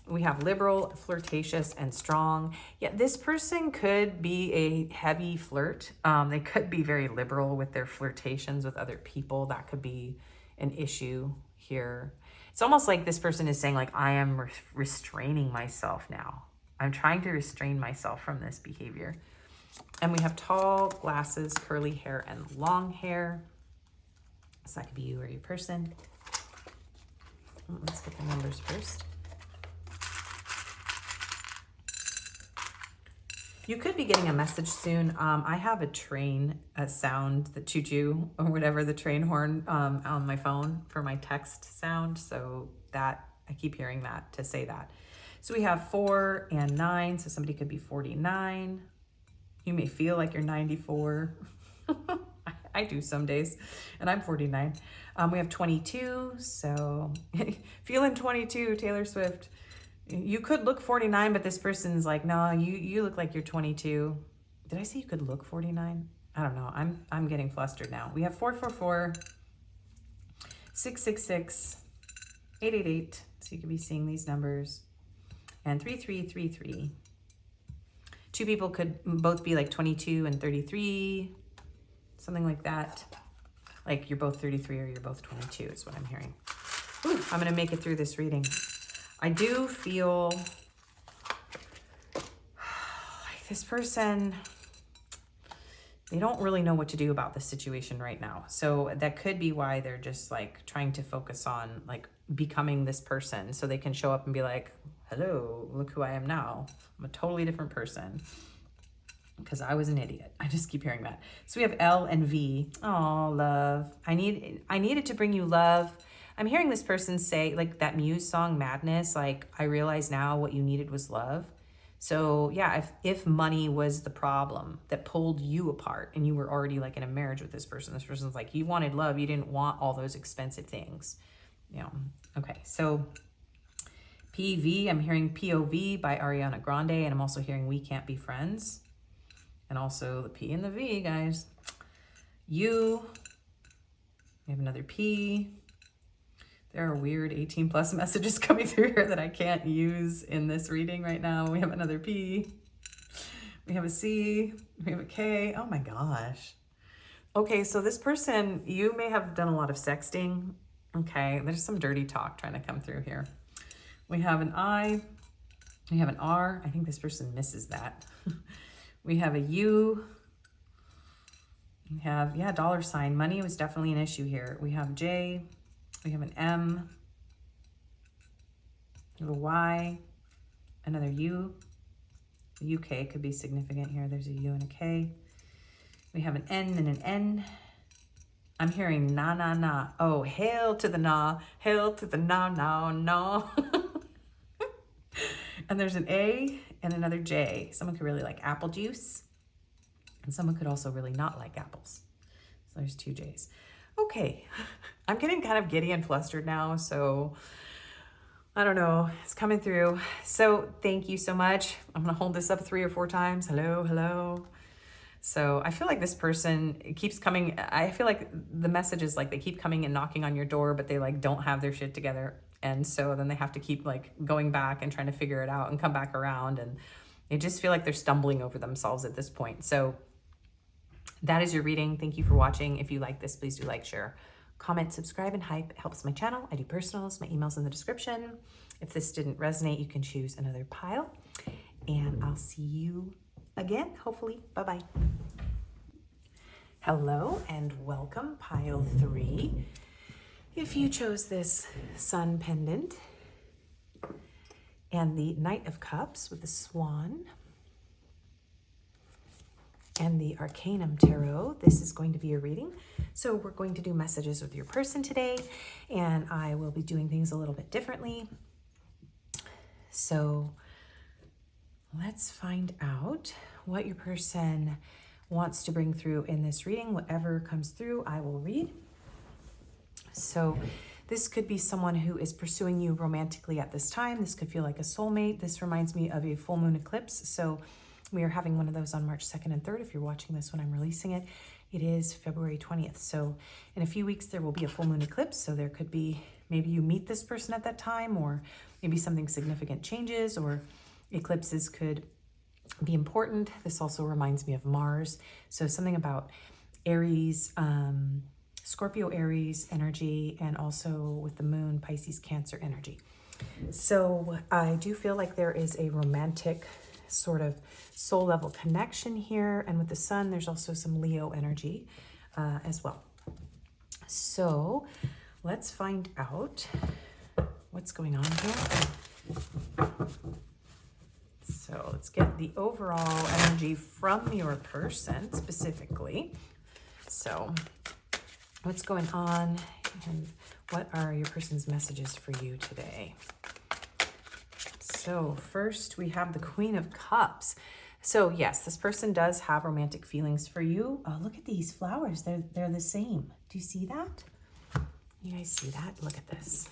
We have liberal, flirtatious, and strong. Yeah, this person could be a heavy flirt. They could be very liberal with their flirtations with other people. That could be an issue here. It's almost like this person is saying, like, I am restraining myself now. I'm trying to restrain myself from this behavior. And we have tall glasses, curly hair, and long hair. So that could be you or your person. Let's get the numbers first. You could be getting a message soon. I have a train sound, the choo-choo or whatever, the train horn on my phone for my text sound. So that, I keep hearing that to say that. So we have 4 and 9. So somebody could be 49. You may feel like you're 94. I do some days, and I'm 49. We have 22, so feeling 22, Taylor Swift. You could look 49, but this person's like, no, you look like you're 22. Did I say you could look 49? I don't know. I'm getting flustered now. We have 444, 666, 888. So you could be seeing these numbers, and 3333. Two people could both be like 22 and 33, something like that. Like you're both 33 or you're both 22 is what I'm hearing. Ooh, I'm going to make it through this reading. I do feel like this person, they don't really know what to do about the situation right now. So that could be why they're just like trying to focus on like becoming this person so they can show up and be like, hello, look who I am now. I'm a totally different person because I was an idiot. I just keep hearing that. So we have L and V. Oh, love. I needed to bring you love. I'm hearing this person say, like that Muse song, Madness, like, I realize now what you needed was love. So yeah, if money was the problem that pulled you apart and you were already like in a marriage with this person's like, you wanted love, you didn't want all those expensive things. You know, okay, so PV, I'm hearing POV by Ariana Grande, and I'm also hearing We Can't Be Friends. And also the P and the V, guys. U, we have another P. There are weird 18 plus messages coming through here that I can't use in this reading right now. We have another P. We have a C. We have a K. Oh my gosh. Okay, so this person, you may have done a lot of sexting. Okay, there's some dirty talk trying to come through here. We have an I. We have an R. I think this person misses that. We have a U. We have, yeah, dollar sign. Money was definitely an issue here. We have J. We have an M, a little Y, another U. The UK could be significant here. There's a U and a K. We have an N and an N. I'm hearing na, na, na. Oh, hail to the na, hail to the na, na, na. And there's an A and another J. Someone could really like apple juice. And someone could also really not like apples. So there's two J's. Okay, I'm getting kind of giddy and flustered now, so I don't know, it's coming through. So thank you so much. I'm gonna hold this up 3 or 4 times. Hello, hello. So I feel like this person keeps coming. I feel like the message is like they keep coming and knocking on your door, but they like don't have their shit together. And so then they have to keep like going back and trying to figure it out and come back around. And they just feel like they're stumbling over themselves at this point. So that is your reading. Thank you for watching. If you like this, please do like, share, comment, subscribe, and hype. It helps my channel. I do personals. My email's in the description. If this didn't resonate, you can choose another pile. And I'll see you again, hopefully. Bye-bye. Hello and welcome, pile 3. If you chose this sun pendant and the Knight of Cups with the Swan, and the Arcanum Tarot, this is going to be a reading. So we're going to do messages with your person today, and I will be doing things a little bit differently. So let's find out what your person wants to bring through in this reading. Whatever comes through, I will read. So this could be someone who is pursuing you romantically at this time. This could feel like a soulmate. This reminds me of a full moon eclipse. So we are having one of those on March 2nd and 3rd. If you're watching this when I'm releasing it, it is February 20th. So in a few weeks, there will be a full moon eclipse. So there could be, maybe you meet this person at that time, or maybe something significant changes, or eclipses could be important. This also reminds me of Mars. So something about Aries, Scorpio, Aries energy, and also with the moon, Pisces, Cancer energy. So I do feel like there is a romantic sort of soul level connection here. And with the sun, there's also some Leo energy as well. So let's find out what's going on here. So let's get the overall energy from your person specifically. So what's going on and what are your person's messages for you today? So first we have the Queen of Cups. So yes, this person does have romantic feelings for you. Oh, look at these flowers. They're the same. Do you see that? You guys see that? Look at this.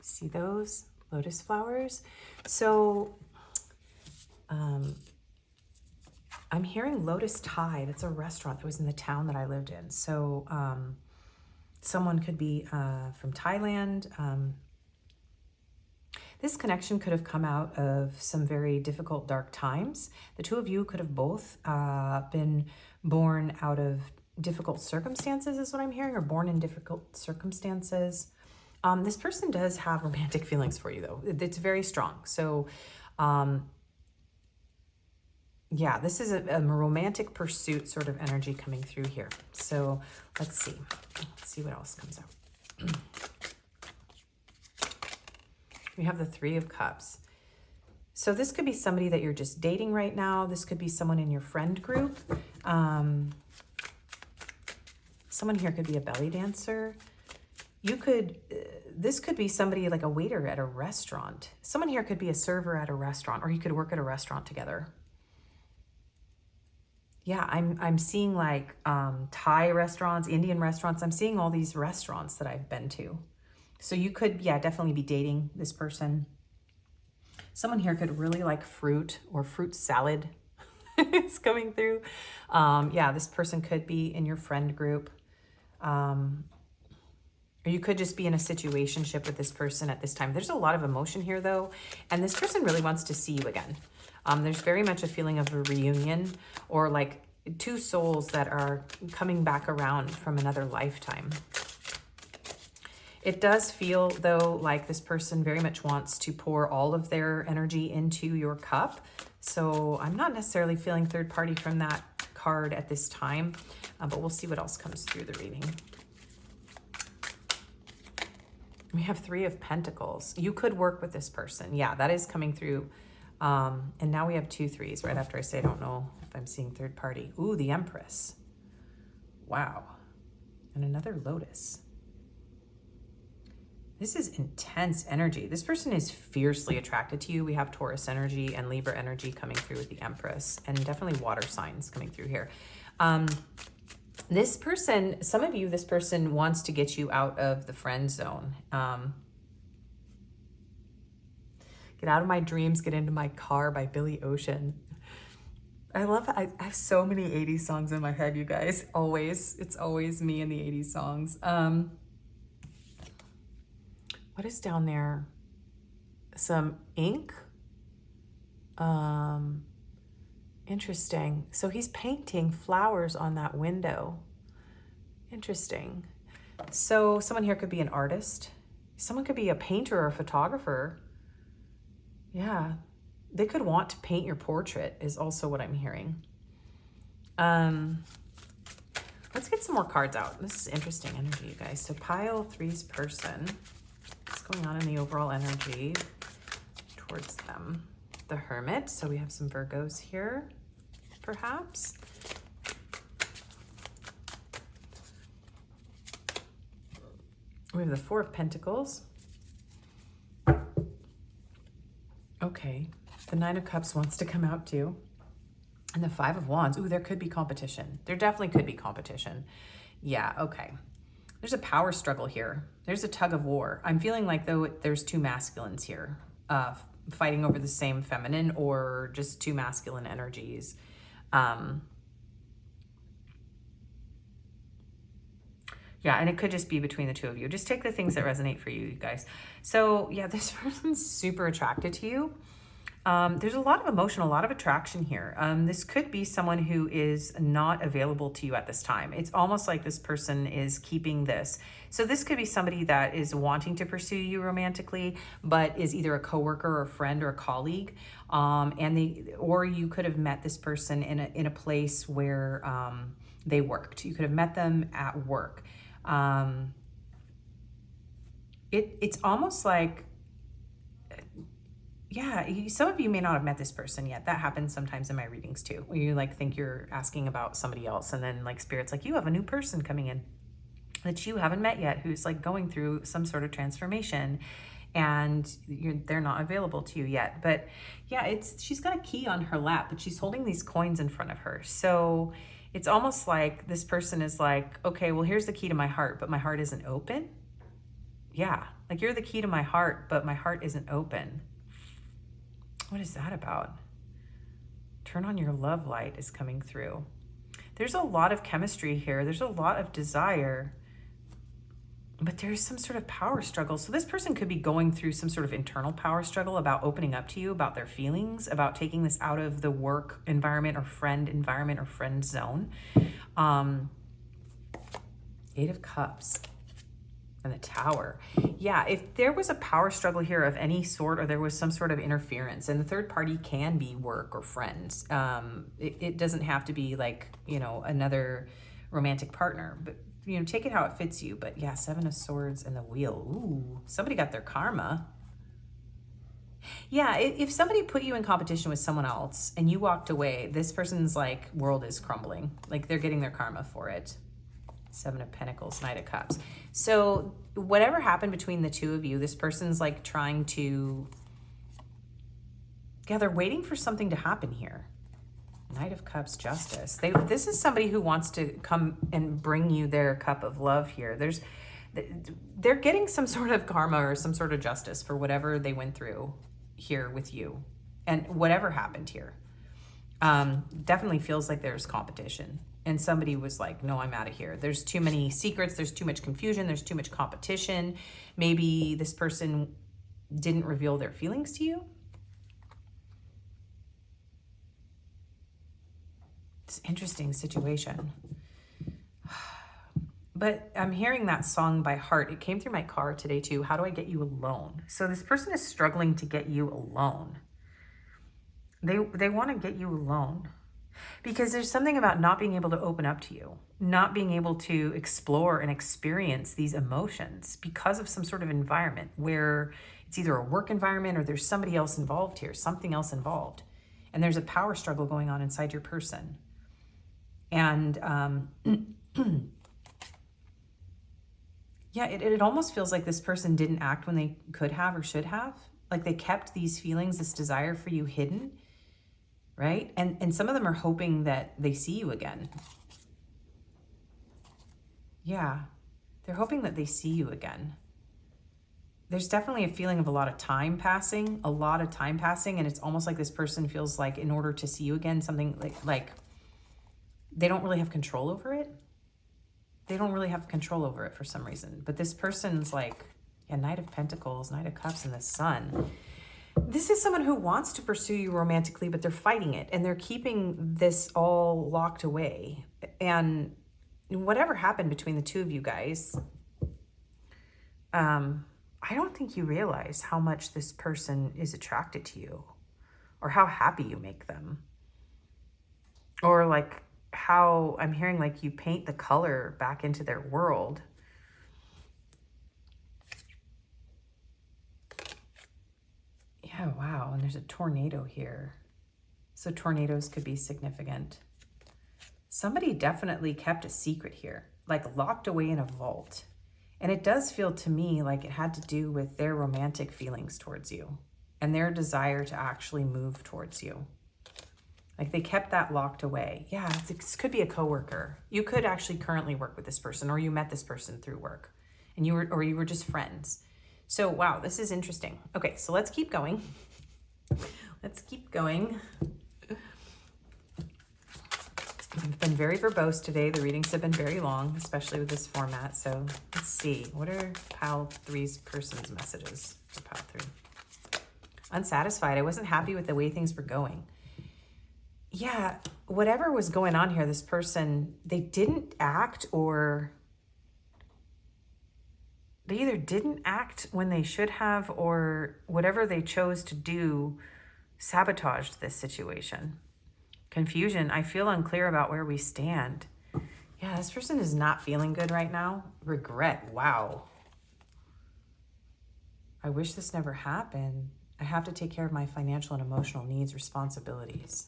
See those lotus flowers? So I'm hearing Lotus Thai. That's a restaurant that was in the town that I lived in. So someone could be from Thailand. This connection could have come out of some very difficult, dark times. The two of you could have both been born out of difficult circumstances, is what I'm hearing, or born in difficult circumstances. This person does have romantic feelings for you, though. It's very strong. So, yeah, this is a romantic pursuit sort of energy coming through here. So let's see. Let's see what else comes out. We have the Three of Cups. So this could be somebody that you're just dating right now. This could be someone in your friend group. Someone here could be a belly dancer. You could, this could be somebody like a waiter at a restaurant. Someone here could be a server at a restaurant, or you could work at a restaurant together. Yeah, I'm seeing like Thai restaurants, Indian restaurants. I'm seeing all these restaurants that I've been to. So you could, yeah, definitely be dating this person. Someone here could really like fruit or fruit salad is coming through. Yeah, this person could be in your friend group. Or you could just be in a situationship with this person at this time. There's a lot of emotion here though. And this person really wants to see you again. There's very much a feeling of a reunion, or like two souls that are coming back around from another lifetime. It does feel, though, like this person very much wants to pour all of their energy into your cup. So I'm not necessarily feeling third party from that card at this time, but we'll see what else comes through the reading. We have Three of Pentacles. You could work with this person. Yeah, that is coming through. And now we have two threes right after I say I don't know if I'm seeing third party. Ooh, the Empress. Wow. And another Lotus. This is intense energy. This person is fiercely attracted to you. We have Taurus energy and Libra energy coming through with the Empress, and definitely water signs coming through here. This person, some of you, this person wants to get you out of the friend zone. Get Out of My Dreams, Get Into My Car by Billy Ocean. I love it. I have so many 80s songs in my head, you guys. Always. It's always me and the 80s songs. What is down there? Some ink. Interesting. So he's painting flowers on that window. Interesting. So someone here could be an artist. Someone could be a painter or a photographer. Yeah. They could want to paint your portrait is also what I'm hearing. Let's get some more cards out. This is interesting energy, you guys. So pile three's person. What's going on in the overall energy towards them? The Hermit. So we have some Virgos here, perhaps. We have the Four of Pentacles. Okay. The Nine of Cups wants to come out too. And the Five of Wands. Ooh, there could be competition. There definitely could be competition. Yeah, okay. There's a power struggle here. There's a tug of war. I'm feeling like though there's two masculines here fighting over the same feminine, or just two masculine energies. Yeah, and it could just be between the two of you. Just take the things that resonate for you, you guys. So yeah, this person's super attracted to you. There's a lot of emotion, a lot of attraction here. This could be someone who is not available to you at this time. It's almost like this person is keeping this. So this could be somebody that is wanting to pursue you romantically, but is either a coworker or a friend or a colleague. Or you could have met this person in a place where they worked. You could have met them at work. It's almost like, yeah, some of you may not have met this person yet. That happens sometimes in my readings too, where you like think you're asking about somebody else, and then like Spirit's like, you have a new person coming in that you haven't met yet, who's like going through some sort of transformation. and they're not available to you yet. But yeah, she's got a key on her lap, but she's holding these coins in front of her. So it's almost like this person is like, okay, well, here's the key to my heart, but my heart isn't open. Yeah, like you're the key to my heart, but my heart isn't open. What is that about? Turn on your love light is coming through. There's a lot of chemistry here. There's a lot of desire, but there's some sort of power struggle. So this person could be going through some sort of internal power struggle about opening up to you, about their feelings, about taking this out of the work environment or friend zone. Eight of Cups and the Tower. Yeah, if there was a power struggle here of any sort, or there was some sort of interference, and the third party can be work or friends. It doesn't have to be like, you know, another romantic partner, but you know, take it how it fits you. But yeah, Seven of Swords and the Wheel. Ooh, somebody got their karma. Yeah, if somebody put you in competition with someone else and you walked away, this person's like world is crumbling. Like they're getting their karma for it. Seven of Pentacles, Knight of Cups. So whatever happened between the two of you, this person's like trying to, yeah, they're waiting for something to happen here. Knight of Cups, Justice. This is somebody who wants to come and bring you their cup of love here. They're getting some sort of karma or some sort of justice for whatever they went through here with you and whatever happened here. Definitely feels like there's competition. And somebody was like, no, I'm out of here. There's too many secrets. There's too much confusion. There's too much competition. Maybe this person didn't reveal their feelings to you. It's an interesting situation. But I'm hearing that song by heart. It came through my car today too. How do I get you alone? So this person is struggling to get you alone. They want to get you alone. Because there's something about not being able to open up to you, not being able to explore and experience these emotions because of some sort of environment where it's either a work environment or there's somebody else involved here, something else involved. And there's a power struggle going on inside your person. And yeah, it almost feels like this person didn't act when they could have or should have. Like they kept these feelings, this desire for you hidden. Right? And some of them are hoping that they see you again. Yeah. They're hoping that they see you again. There's definitely a feeling of a lot of time passing, and it's almost like this person feels like in order to see you again, something like they don't really have control over it. They don't really have control over it for some reason. But this person's like, yeah, Knight of Pentacles, Knight of Cups, and the Sun. This is someone who wants to pursue you romantically, but they're fighting it and they're keeping this all locked away. And whatever happened between the two of you guys, I don't think you realize how much this person is attracted to you or how happy you make them. Or like how I'm hearing like you paint the color back into their world. Yeah, wow. And there's a tornado here. So tornadoes could be significant. Somebody definitely kept a secret here, like locked away in a vault. And it does feel to me like it had to do with their romantic feelings towards you and their desire to actually move towards you. Like they kept that locked away. Yeah, this could be a coworker. You could actually currently work with this person, or you met this person through work and you were just friends. So, wow, this is interesting. Okay, so let's keep going. Let's keep going. I've been very verbose today. The readings have been very long, especially with this format. So let's see. What are Pile 3's person's messages for Pile 3? Unsatisfied. I wasn't happy with the way things were going. Yeah, whatever was going on here, this person, they didn't act, or they either didn't act when they should have, or whatever they chose to do sabotaged this situation. Confusion. I feel unclear about where we stand. Yeah, this person is not feeling good right now. Regret. Wow. I wish this never happened. I have to take care of my financial and emotional needs, responsibilities.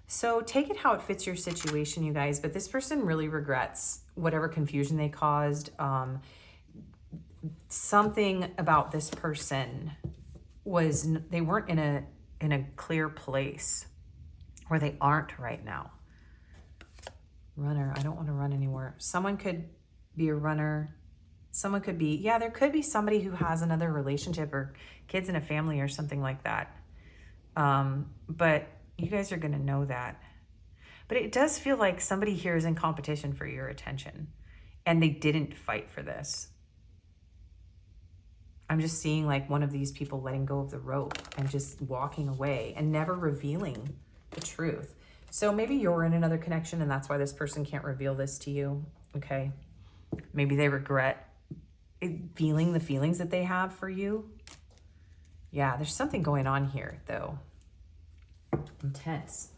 So take it how it fits your situation, you guys. But this person really regrets whatever confusion they caused. something about this person was, they weren't in a clear place, where they aren't right now. Runner, I don't want to run anymore. Someone could be a runner. Someone could be, yeah, there could be somebody who has another relationship or kids in a family or something like that. But you guys are going to know that. But it does feel like somebody here is in competition for your attention, and they didn't fight for this. I'm just seeing like one of these people letting go of the rope and just walking away and never revealing the truth. So maybe you're in another connection and that's why this person can't reveal this to you, okay? Maybe they regret feeling the feelings that they have for you. Yeah, there's something going on here though. Intense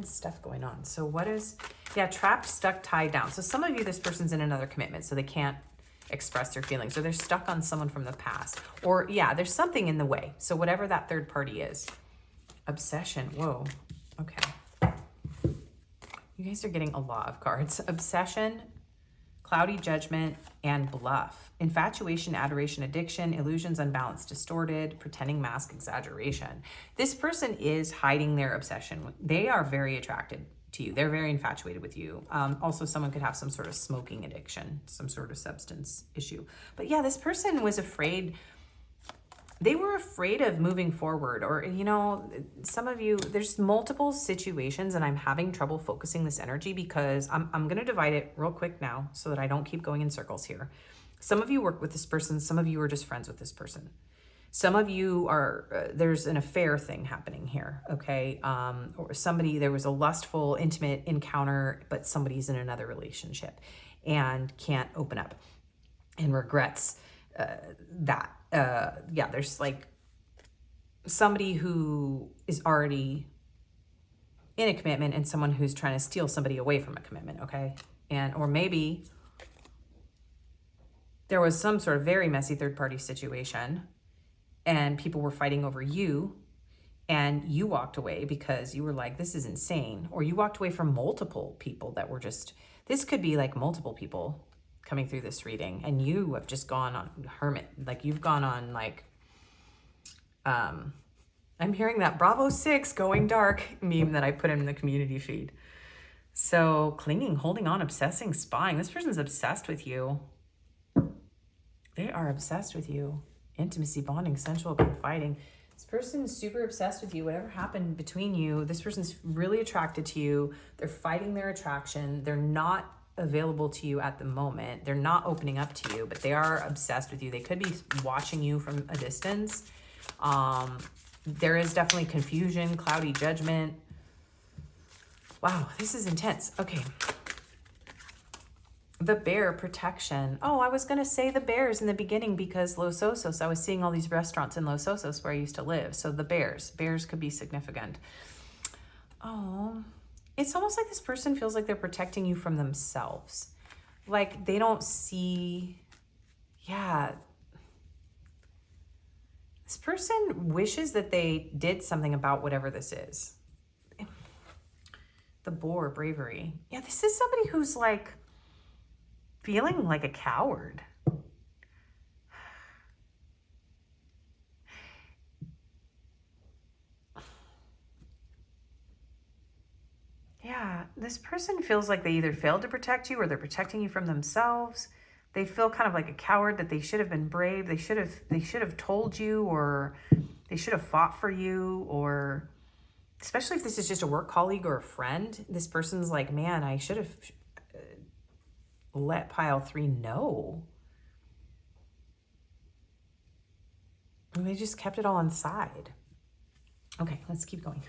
stuff going on. So what is, yeah, trapped, stuck, tied down. So some of you, this person's in another commitment, so they can't express their feelings, or they're stuck on someone from the past, or yeah, there's something in the way. So whatever that third party is. Obsession, whoa, okay. You guys are getting a lot of cards. Obsession, cloudy judgment, and bluff. Infatuation, adoration, addiction, illusions, unbalanced, distorted, pretending, mask, exaggeration. This person is hiding their obsession. They are very attracted to you. They're very infatuated with you. Also, someone could have some sort of smoking addiction, some sort of substance issue. But yeah, this person was afraid. They were afraid of moving forward, or, you know, some of you, there's multiple situations and I'm having trouble focusing this energy because I'm going to divide it real quick now so that I don't keep going in circles here. Some of you work with this person. Some of you are just friends with this person. Some of you are, there's an affair thing happening here, okay? Or somebody, there was a lustful, intimate encounter, but somebody's in another relationship and can't open up and regrets that. Yeah, there's like somebody who is already in a commitment and someone who's trying to steal somebody away from a commitment, okay? And, or maybe there was some sort of very messy third-party situation and people were fighting over you and you walked away because you were like, this is insane. Or you walked away from multiple people that were just, this could be like multiple people coming through this reading and you have just gone on hermit. Like you've gone on like, I'm hearing that Bravo 6 going dark meme that I put in the community feed. So clinging, holding on, obsessing, spying. This person's obsessed with you. They are obsessed with you. Intimacy, bonding, sensual, confiding. This person's super obsessed with you. Whatever happened between you, this person's really attracted to you. They're fighting their attraction. They're not available to you at the moment. They're not opening up to you, but they are obsessed with you. They could be watching you from a distance. There is definitely confusion, cloudy judgment. Wow, this is intense. Okay. The bear, protection. Oh, I was going to say the bears in the beginning because Los Osos, I was seeing all these restaurants in Los Osos where I used to live. So the bears could be significant. Oh, it's almost like this person feels like they're protecting you from themselves. Like they don't see, yeah. This person wishes that they did something about whatever this is. The boar, bravery. Yeah, this is somebody who's like, feeling like a coward. Yeah, this person feels like they either failed to protect you or they're protecting you from themselves. They feel kind of like a coward, that they should have been brave. They should have told you, or they should have fought for you, or especially if this is just a work colleague or a friend, this person's like, man, I should have let pile 3 know. And they just kept it all inside. Okay, let's keep going.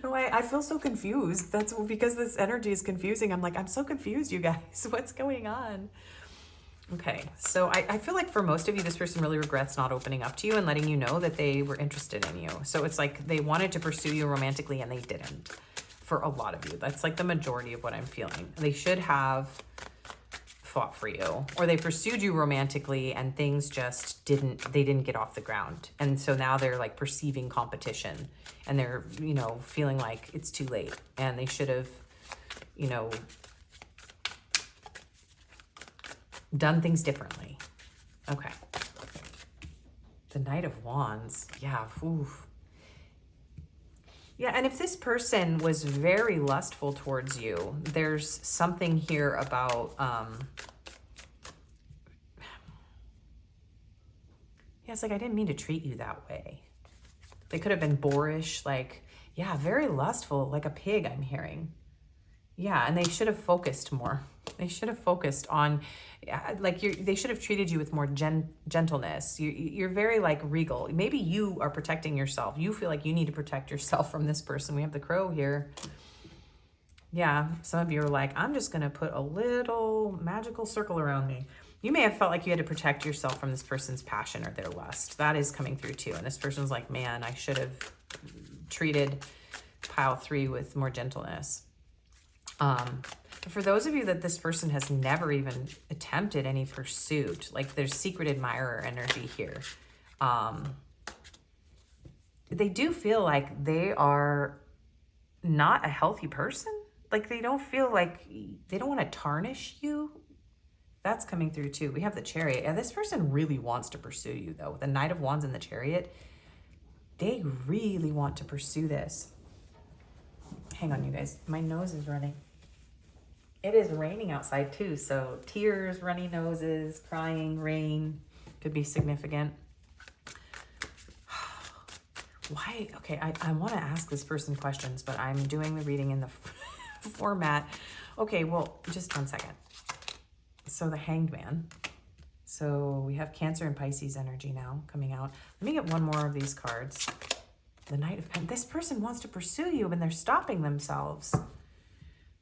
I feel so confused. That's because this energy is confusing. I'm like, I'm so confused, you guys. What's going on? Okay, so I feel like for most of you, this person really regrets not opening up to you and letting you know that they were interested in you. So it's like they wanted to pursue you romantically and they didn't. For a lot of you, that's like the majority of what I'm feeling. They should have fought for you, or they pursued you romantically and things just didn't get off the ground. And so now they're like perceiving competition and they're, you know, feeling like it's too late and they should have, you know, done things differently. Okay. The Knight of Wands. Yeah. Oof. Yeah, and if this person was very lustful towards you, there's something here about, yeah, it's like, I didn't mean to treat you that way. They could have been boorish, like, yeah, very lustful, like a pig, I'm hearing. Yeah, and they should have focused more. They should have focused on, like, they should have treated you with more gentleness. You're very, like, regal. Maybe you are protecting yourself. You feel like you need to protect yourself from this person. We have the crow here. Yeah, some of you are like, I'm just going to put a little magical circle around me. You may have felt like you had to protect yourself from this person's passion or their lust. That is coming through too. And this person's like, man, I should have treated pile 3 with more gentleness. For those of you that this person has never even attempted any pursuit, like there's secret admirer energy here. They do feel like they are not a healthy person. Like they don't feel like, they don't want to tarnish you. That's coming through too. We have the Chariot. And this person really wants to pursue you though. The Knight of Wands and the Chariot, they really want to pursue this. Hang on, you guys. My nose is running. It is raining outside too, so tears, runny noses, crying, rain could be significant. Why? Okay, I want to ask this person questions, but I'm doing the reading in the format. Okay, well, just 1 second. So the Hanged Man. So we have Cancer and Pisces energy now coming out. Let me get one more of these cards. The Knight of Pentacles. This person wants to pursue you, and they're stopping themselves.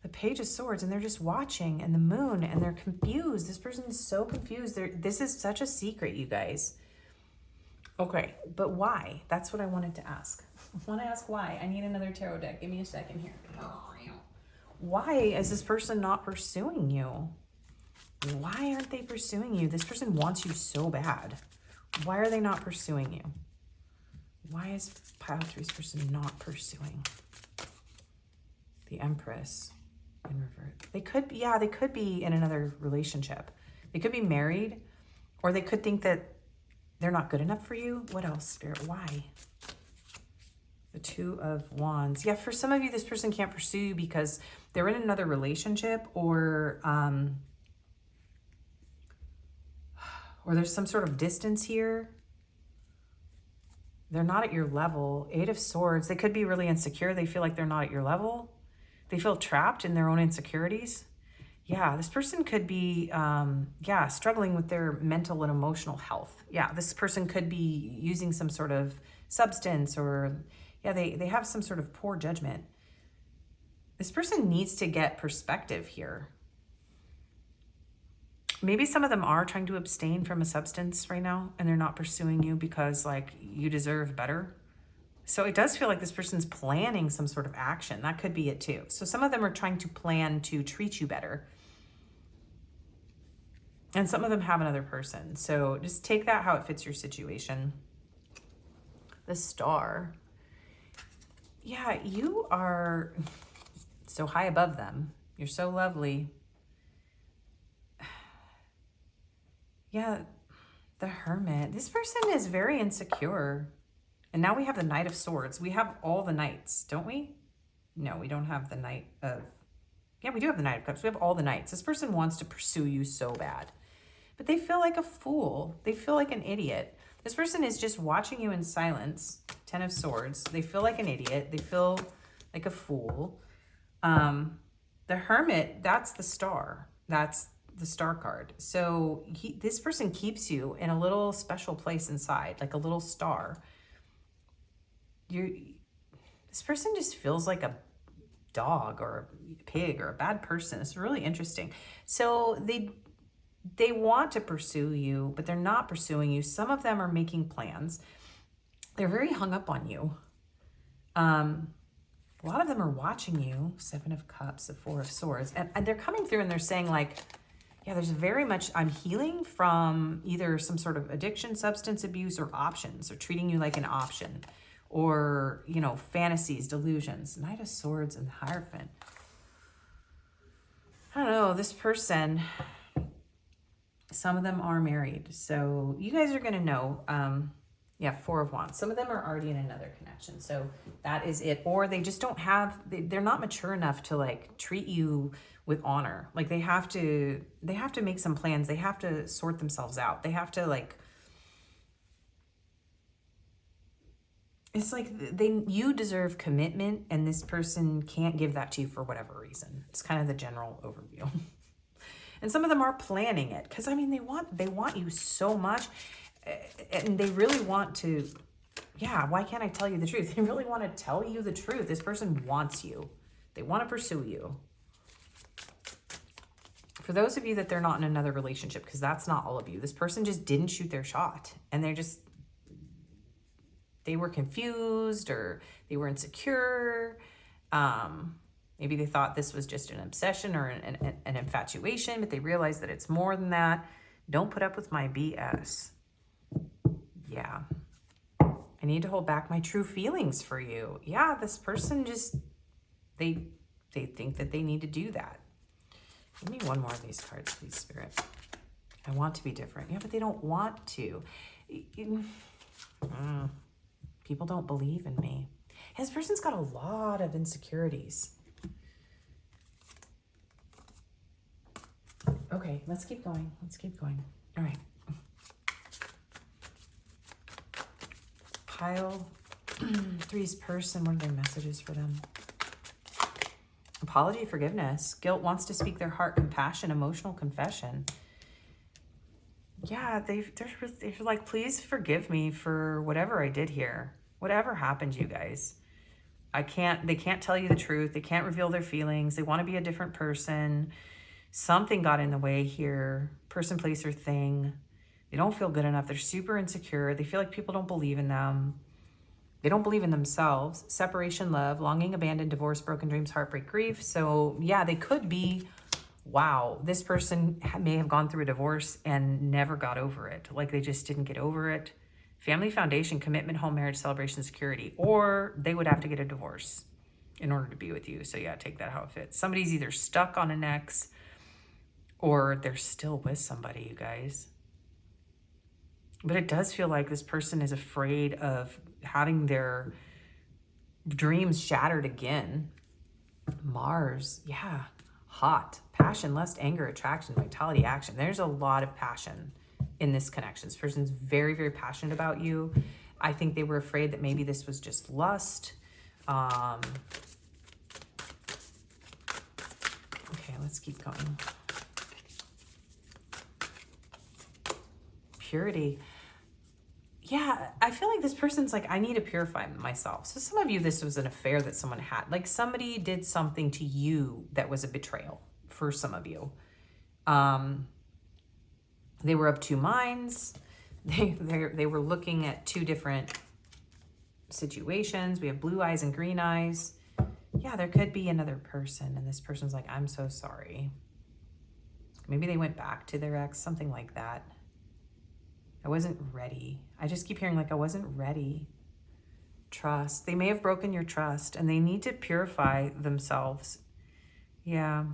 The Page of Swords, and they're just watching, and the Moon, and they're confused. This person is so confused. This is such a secret, you guys. Okay, but why? That's what I wanted to ask. I want to ask why. I need another tarot deck. Give me a second here. Why is this person not pursuing you? Why aren't they pursuing you? This person wants you so bad. Why are they not pursuing you? Why is pile 3's person not pursuing? The Empress. In reverse. They could be, yeah, they could be in another relationship. They could be married, or they could think that they're not good enough for you. What else, Spirit? Why? The Two of Wands. Yeah, for some of you, this person can't pursue you because they're in another relationship, or there's some sort of distance here. They're not at your level. 8 of Swords. They could be really insecure. They feel like they're not at your level. They feel trapped in their own insecurities. Yeah, this person could be, struggling with their mental and emotional health. Yeah, this person could be using some sort of substance, or, yeah, they have some sort of poor judgment. This person needs to get perspective here. Maybe some of them are trying to abstain from a substance right now, and they're not pursuing you because, like, you deserve better. So it does feel like this person's planning some sort of action. That could be it too. So some of them are trying to plan to treat you better. And some of them have another person. So just take that how it fits your situation. The Star. Yeah, you are so high above them. You're so lovely. Yeah, the Hermit. This person is very insecure. And now we have the Knight of Swords. We have all the Knights, don't we? No, we don't have the Knight of... Yeah, we do have the Knight of Cups. We have all the Knights. This person wants to pursue you so bad. But they feel like a fool. They feel like an idiot. This person is just watching you in silence. 10 of Swords. They feel like an idiot. They feel like a fool. The Hermit, that's the Star. That's the Star card. So this person keeps you in a little special place inside, like a little star. This person just feels like a dog or a pig or a bad person. It's really interesting. So they want to pursue you, but they're not pursuing you. Some of them are making plans. They're very hung up on you. A lot of them are watching you. 7 of Cups, the 4 of Swords. And they're coming through and they're saying, like, yeah, there's very much, I'm healing from either some sort of addiction, substance abuse, or options, or treating you like an option. Or, you know, fantasies, delusions. Knight of Swords and Hierophant. I don't know, this person Some of them are married. So you guys are going to know. Yeah, Four of Wands. Some of them are already in another connection. So that is it. Or they just don't have, they're not mature enough to like treat you with honor. Like they have to make some plans. They have to sort themselves out. They have to like, it's like you deserve commitment and this person can't give that to you for whatever reason. It's kind of the general overview. And some of them are planning it because I mean they want you so much, and they really want to. Yeah, why can't I tell you the truth? They really want to tell you the truth. This person wants you. They want to pursue you. For those of you that they're not in another relationship, because that's not all of you. This person just didn't shoot their shot, and they were confused or they were insecure. Maybe they thought this was just an obsession or an infatuation, but they realized that it's more than that. Don't put up with my BS. Yeah. I need to hold back my true feelings for you. Yeah, this person just, they think that they need to do that. Give me one more of these cards, please, Spirit. I want to be different. Yeah, but they don't want to. People don't believe in me. And this person's got a lot of insecurities. Okay, let's keep going. Let's keep going. All right. Pile three's person. What are their messages for them? Apology, forgiveness. Guilt wants to speak their heart. Compassion, emotional confession. Yeah, they're like, please forgive me for whatever I did here. Whatever happened, you guys. They can't tell you the truth. They can't reveal their feelings. They want to be a different person. Something got in the way here. Person, place, or thing. They don't feel good enough. They're super insecure. They feel like people don't believe in them. They don't believe in themselves. Separation, love, longing, abandoned, divorce, broken dreams, heartbreak, grief. So yeah, they could be, wow, this person may have gone through a divorce and never got over it. Like they just didn't get over it. Family, foundation, commitment, home, marriage, celebration, security. Or they would have to get a divorce in order to be with you. So yeah, take that how it fits. Somebody's either stuck on an ex or they're still with somebody, you guys. But it does feel like this person is afraid of having their dreams shattered again. Mars, yeah, hot. Passion, lust, anger, attraction, vitality, action. There's a lot of passion in this connection. This person's very, very passionate about you. I think they were afraid that maybe this was just lust. Okay, let's keep going. Purity. Yeah, I feel like this person's like, I need to purify myself. So some of you, this was an affair that someone had. Like somebody did something to you that was a betrayal for some of you. They were of two minds. They were looking at two different situations. We have blue eyes and green eyes. Yeah, there could be another person. And this person's like, I'm so sorry. Maybe they went back to their ex, something like that. I wasn't ready. I just keep hearing like, I wasn't ready. Trust. They may have broken your trust and they need to purify themselves. Yeah.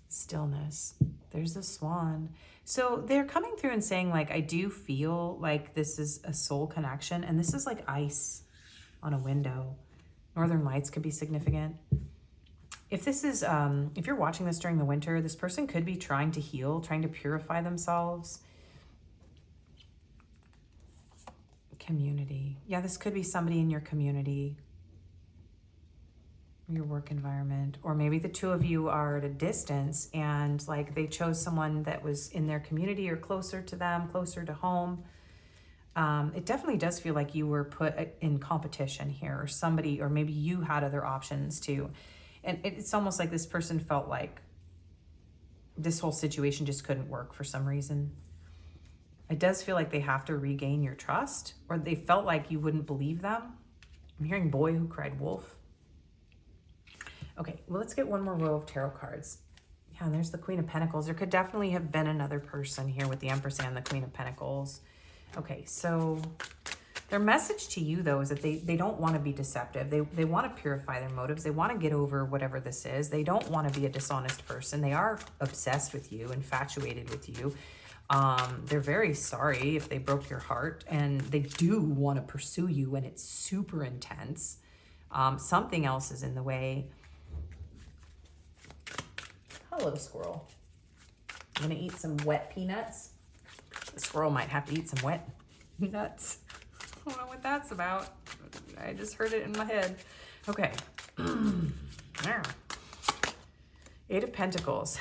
Stillness. There's the Swan. So they're coming through and saying like, I do feel like this is a soul connection. And this is like ice on a window. Northern lights could be significant. If this is, if you're watching this during the winter, this person could be trying to heal, trying to purify themselves. Community. Yeah, this could be somebody in your community, your work environment, or maybe the two of you are at a distance and like they chose someone that was in their community or closer to them, closer to home. It definitely does feel like you were put in competition here, or somebody, or maybe you had other options too. And it's almost like this person felt like this whole situation just couldn't work for some reason. It does feel like they have to regain your trust, or they felt like you wouldn't believe them. I'm hearing boy who cried wolf. Okay, well, let's get one more row of tarot cards. Yeah, and there's the Queen of Pentacles. There could definitely have been another person here with the Empress and the Queen of Pentacles. Okay, so Their message to you, though, is that they don't want to be deceptive. They want to purify their motives. They want to get over whatever this is. They don't want to be a dishonest person. They are obsessed with you, infatuated with you. They're very sorry if they broke your heart, and they do want to pursue you, and it's super intense. Something else is in the way. Hello, squirrel. I'm going to eat some wet peanuts. The squirrel might have to eat some wet nuts. I don't know what that's about. I just heard it in my head. Okay. Eight of Pentacles.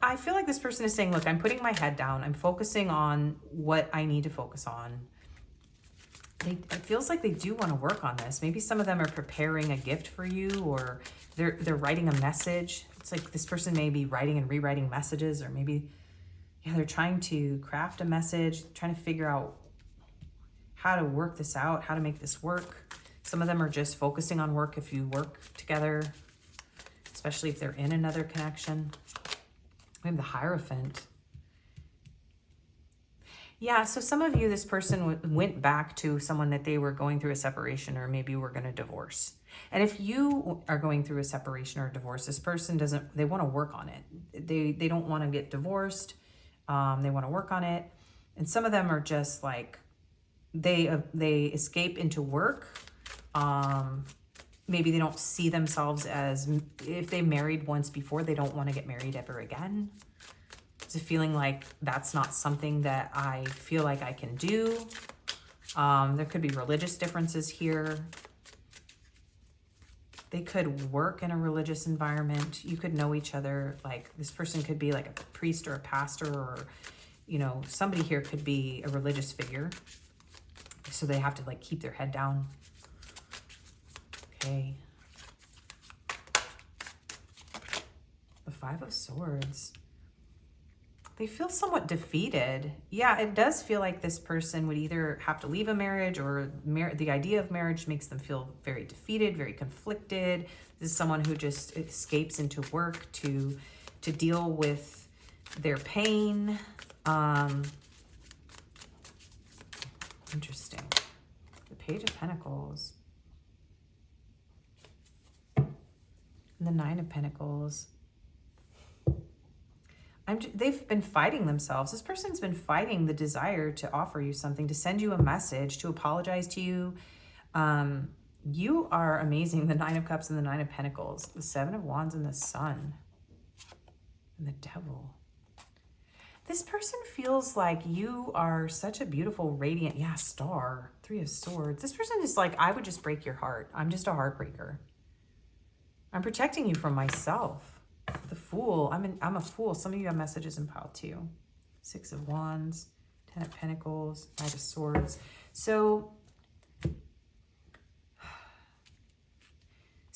I feel like this person is saying, look, I'm putting my head down. I'm focusing on what I need to focus on. It feels like they do want to work on this. Maybe some of them are preparing a gift for you, or they're writing a message. It's like this person may be writing and rewriting messages, or maybe they're trying to craft a message, trying to figure out how to work this out, how to make this work. Some of them are just focusing on work if you work together, especially if they're in another connection. We have the Hierophant. Yeah, so some of you, this person went back to someone that they were going through a separation, or maybe were going to divorce. And if you are going through a separation or a divorce, this person they want to work on it. They don't want to get divorced. They want to work on it. And some of them are just like, they escape into work. Maybe they don't see themselves as, if they married once before, they don't want to get married ever again. It's a feeling like that's not something that I feel like I can do. There could be religious differences here. They could work in a religious environment. You could know each other. Like, this person could be like a priest or a pastor, or, somebody here could be a religious figure. So they have to like keep their head down. Okay. The Five of Swords. They feel somewhat defeated. Yeah, it does feel like this person would either have to leave a marriage, or the idea of marriage makes them feel very defeated, very conflicted. This is someone who just escapes into work to deal with their pain. Interesting. The Page of Pentacles. And the Nine of Pentacles. They've been fighting themselves. This person's been fighting the desire to offer you something, to send you a message, to apologize to you. You are amazing. The Nine of Cups and the Nine of Pentacles. The Seven of Wands and the Sun. And the Devil. This person feels like you are such a beautiful, radiant, star. Three of Swords. This person is like, I would just break your heart. I'm just a heartbreaker. I'm protecting you from myself. The Fool. I'm a fool. Some of you have messages in pile 2. Six of Wands. Ten of Pentacles. Knight of Swords. So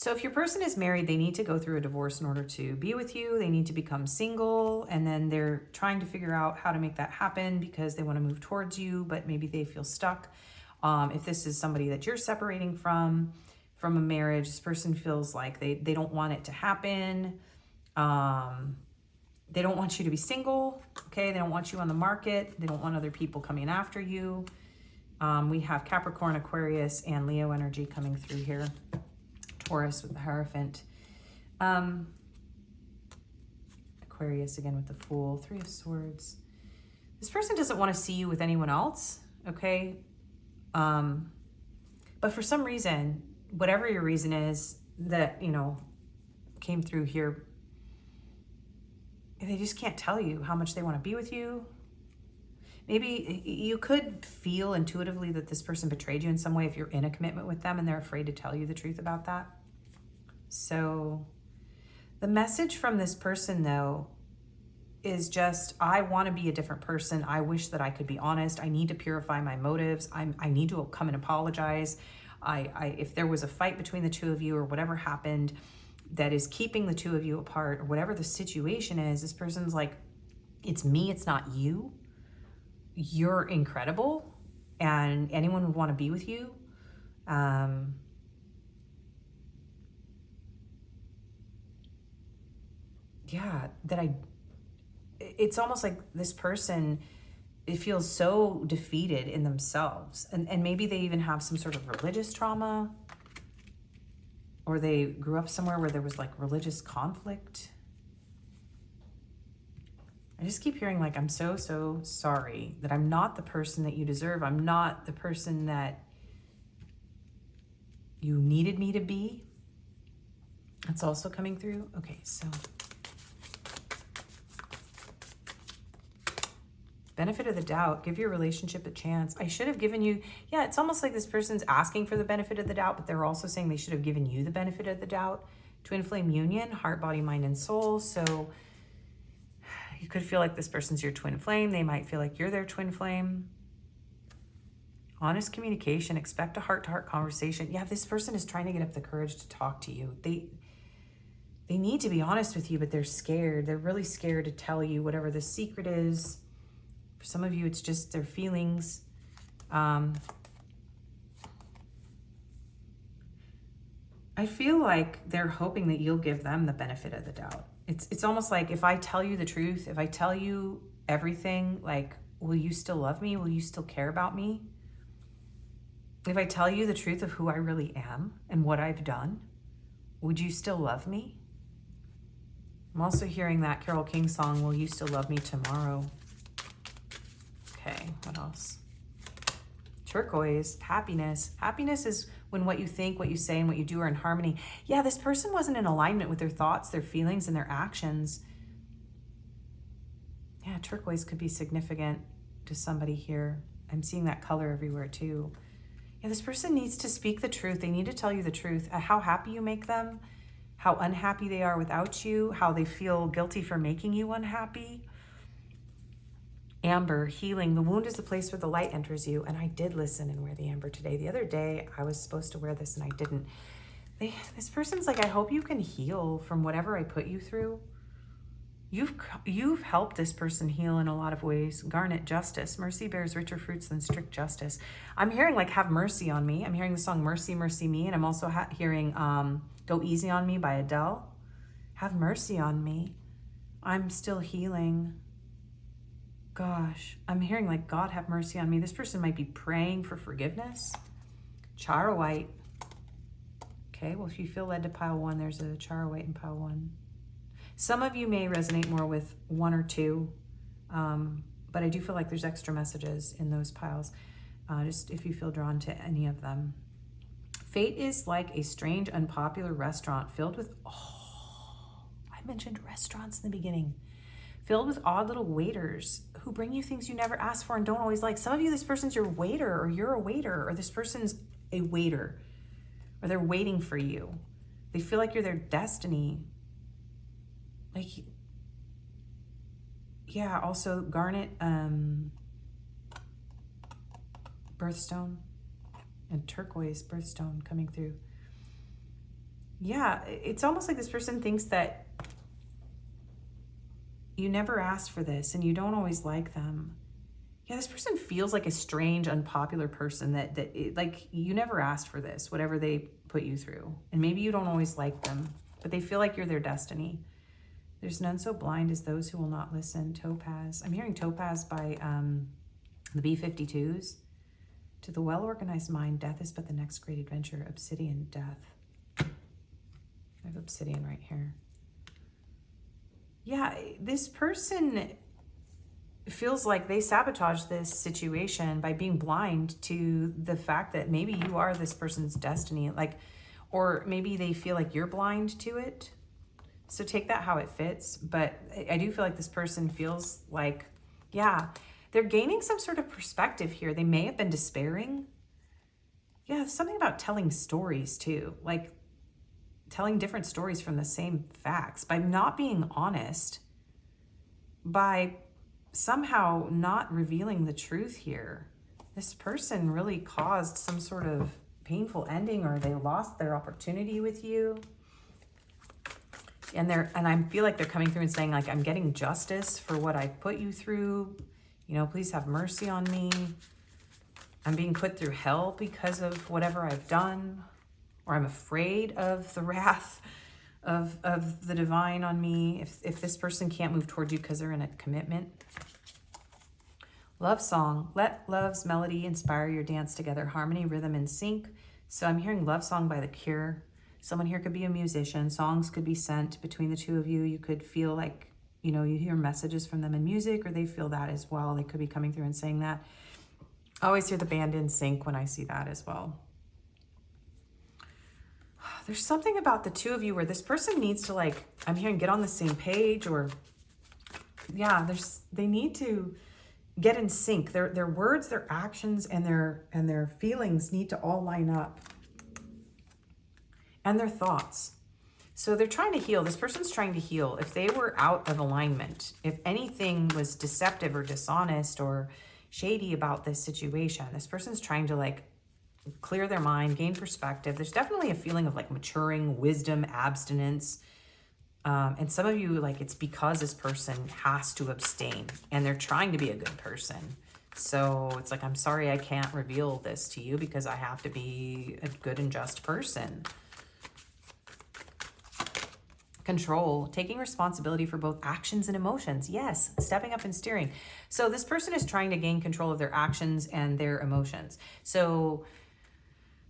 if your person is married, they need to go through a divorce in order to be with you. They need to become single, and then they're trying to figure out how to make that happen because they want to move towards you, but maybe they feel stuck. If this is somebody that you're separating from a marriage, this person feels like they don't want it to happen. They don't want you to be single, okay? They don't want you on the market. They don't want other people coming after you. We have Capricorn, Aquarius, and Leo energy coming through here. Taurus with the Hierophant. Aquarius again with the Fool. Three of Swords. This person doesn't want to see you with anyone else, okay? But for some reason, whatever your reason is that, came through here, they just can't tell you how much they want to be with you. Maybe you could feel intuitively that this person betrayed you in some way if you're in a commitment with them and they're afraid to tell you the truth about that. So the message from this person, though, is just, I want to be a different person. I wish that I could be honest. I need to purify my motives. I need to come and apologize. If there was a fight between the two of you or whatever happened that is keeping the two of you apart, or whatever the situation is, this person's like, it's me, it's not you. You're incredible, and anyone would want to be with you. It's almost like this person it feels so defeated in themselves. And maybe they even have some sort of religious trauma, or they grew up somewhere where there was like religious conflict. I just keep hearing like, I'm so, so sorry that I'm not the person that you deserve. I'm not the person that you needed me to be. That's also coming through. Okay, so benefit of the doubt, give your relationship a chance. I should have given you, yeah, it's almost like this person's asking for the benefit of the doubt, but they're also saying they should have given you the benefit of the doubt. Twin flame union, heart, body, mind, and soul. So you could feel like this person's your twin flame. They might feel like you're their twin flame. Honest communication, expect a heart-to-heart conversation. Yeah, this person is trying to get up the courage to talk to you. They need to be honest with you, but they're scared. They're really scared to tell you whatever the secret is. For some of you, it's just their feelings. I feel like they're hoping that you'll give them the benefit of the doubt. It's almost like, if I tell you the truth, if I tell you everything, like, will you still love me? Will you still care about me? If I tell you the truth of who I really am and what I've done, would you still love me? I'm also hearing that Carole King song, Will You Still Love Me Tomorrow? Okay, what else? Turquoise, happiness. Happiness is when what you think, what you say, and what you do are in harmony. Yeah, this person wasn't in alignment with their thoughts, their feelings, and their actions. Yeah, turquoise could be significant to somebody here. I'm seeing that color everywhere too. Yeah, this person needs to speak the truth. They need to tell you the truth. How happy you make them, how unhappy they are without you, how they feel guilty for making you unhappy. Amber, healing. The wound is the place where the light enters you. And I did listen and wear the amber today. The other day, I was supposed to wear this and I didn't. This person's like, I hope you can heal from whatever I put you through. You've helped this person heal in a lot of ways. Garnet, justice. Mercy bears richer fruits than strict justice. I'm hearing like, have mercy on me. I'm hearing the song Mercy, Mercy Me. And I'm also hearing Go Easy on Me by Adele. Have mercy on me. I'm still healing. Gosh, I'm hearing like, God have mercy on me. This person might be praying for forgiveness. Chara White. Okay, well, if you feel led to pile one, there's a Chara White in pile one. Some of you may resonate more with one or two, but I do feel like there's extra messages in those piles, just if you feel drawn to any of them. Fate is like a strange, unpopular restaurant filled with, I mentioned restaurants in the beginning, filled with odd little waiters who bring you things you never asked for and don't always like. Some of you, this person's your waiter, or you're a waiter, or this person's a waiter, or they're waiting for you. They feel like you're their destiny. Like, yeah, also garnet, birthstone, and turquoise birthstone coming through. Yeah, it's almost like this person thinks that you never asked for this and you don't always like them. Yeah, this person feels like a strange, unpopular person that like, you never asked for this, whatever they put you through. And maybe you don't always like them, but they feel like you're their destiny. There's none so blind as those who will not listen. Topaz. I'm hearing Topaz by the B-52s. To the well-organized mind, death is but the next great adventure. Obsidian, death. I have obsidian right here. Yeah, this person feels like they sabotaged this situation by being blind to the fact that maybe you are this person's destiny. Like, or maybe they feel like you're blind to it. So take that how it fits. But I do feel like this person feels like, yeah, they're gaining some sort of perspective here. They may have been despairing. Yeah, something about telling stories too. Like telling different stories from the same facts. By not being honest. By somehow not revealing the truth here. This person really caused some sort of painful ending, or they lost their opportunity with you. And I feel like they're coming through and saying, like, I'm getting justice for what I put you through. You know, please have mercy on me. I'm being put through hell because of whatever I've done. Or I'm afraid of the wrath of the divine on me. If this person can't move towards you because they're in a commitment. Love song. Let love's melody inspire your dance together. Harmony, rhythm, and sync. So I'm hearing love song by The Cure. Someone here could be a musician. Songs could be sent between the two of you. You could feel like, you know, you hear messages from them in music, or they feel that as well. They could be coming through and saying that. I always hear the band in sync when I see that as well. There's something about the two of you where this person needs to, like, I'm hearing get on the same page, or yeah, they need to get in sync. Their words, their actions, and their feelings need to all line up. And their thoughts. So they're trying to heal. This person's trying to heal. If they were out of alignment, if anything was deceptive or dishonest or shady about this situation, this person's trying to, like, clear their mind, gain perspective. There's definitely a feeling of, like, maturing, wisdom, abstinence. And some of you, like, it's because this person has to abstain and they're trying to be a good person. So it's like, I'm sorry, I can't reveal this to you because I have to be a good and just person. Control, taking responsibility for both actions and emotions. Yes, stepping up and steering. So this person is trying to gain control of their actions and their emotions. So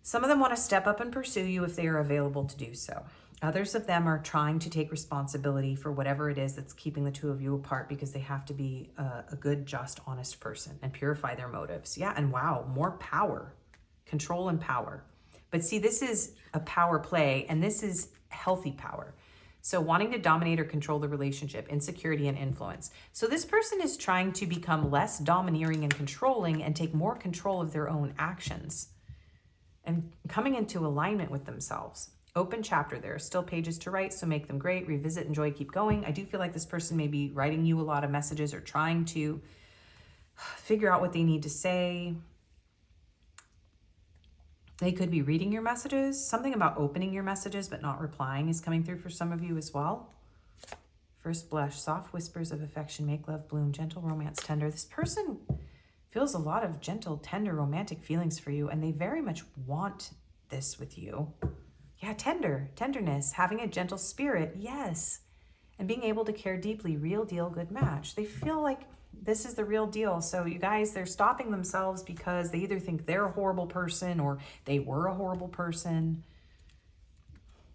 some of them want to step up and pursue you if they are available to do so. Others of them are trying to take responsibility for whatever it is that's keeping the two of you apart because they have to be a good, just, honest person and purify their motives. Yeah, and wow, more power, control and power. But see, this is a power play, and this is healthy power. So wanting to dominate or control the relationship, insecurity and influence. So this person is trying to become less domineering and controlling and take more control of their own actions and coming into alignment with themselves. Open chapter. There are still pages to write, so make them great. Revisit, enjoy, keep going. I do feel like this person may be writing you a lot of messages or trying to figure out what they need to say. They could be reading your messages. Something about opening your messages but not replying is coming through for some of you as well. First blush, soft whispers of affection, make love bloom, gentle romance, tender. This person feels a lot of gentle, tender, romantic feelings for you, and they very much want this with you. Yeah, tenderness, having a gentle spirit, yes. And being able to care deeply, real deal, good match. They feel like this is the real deal. So you guys, they're stopping themselves because they either think they're a horrible person or they were a horrible person.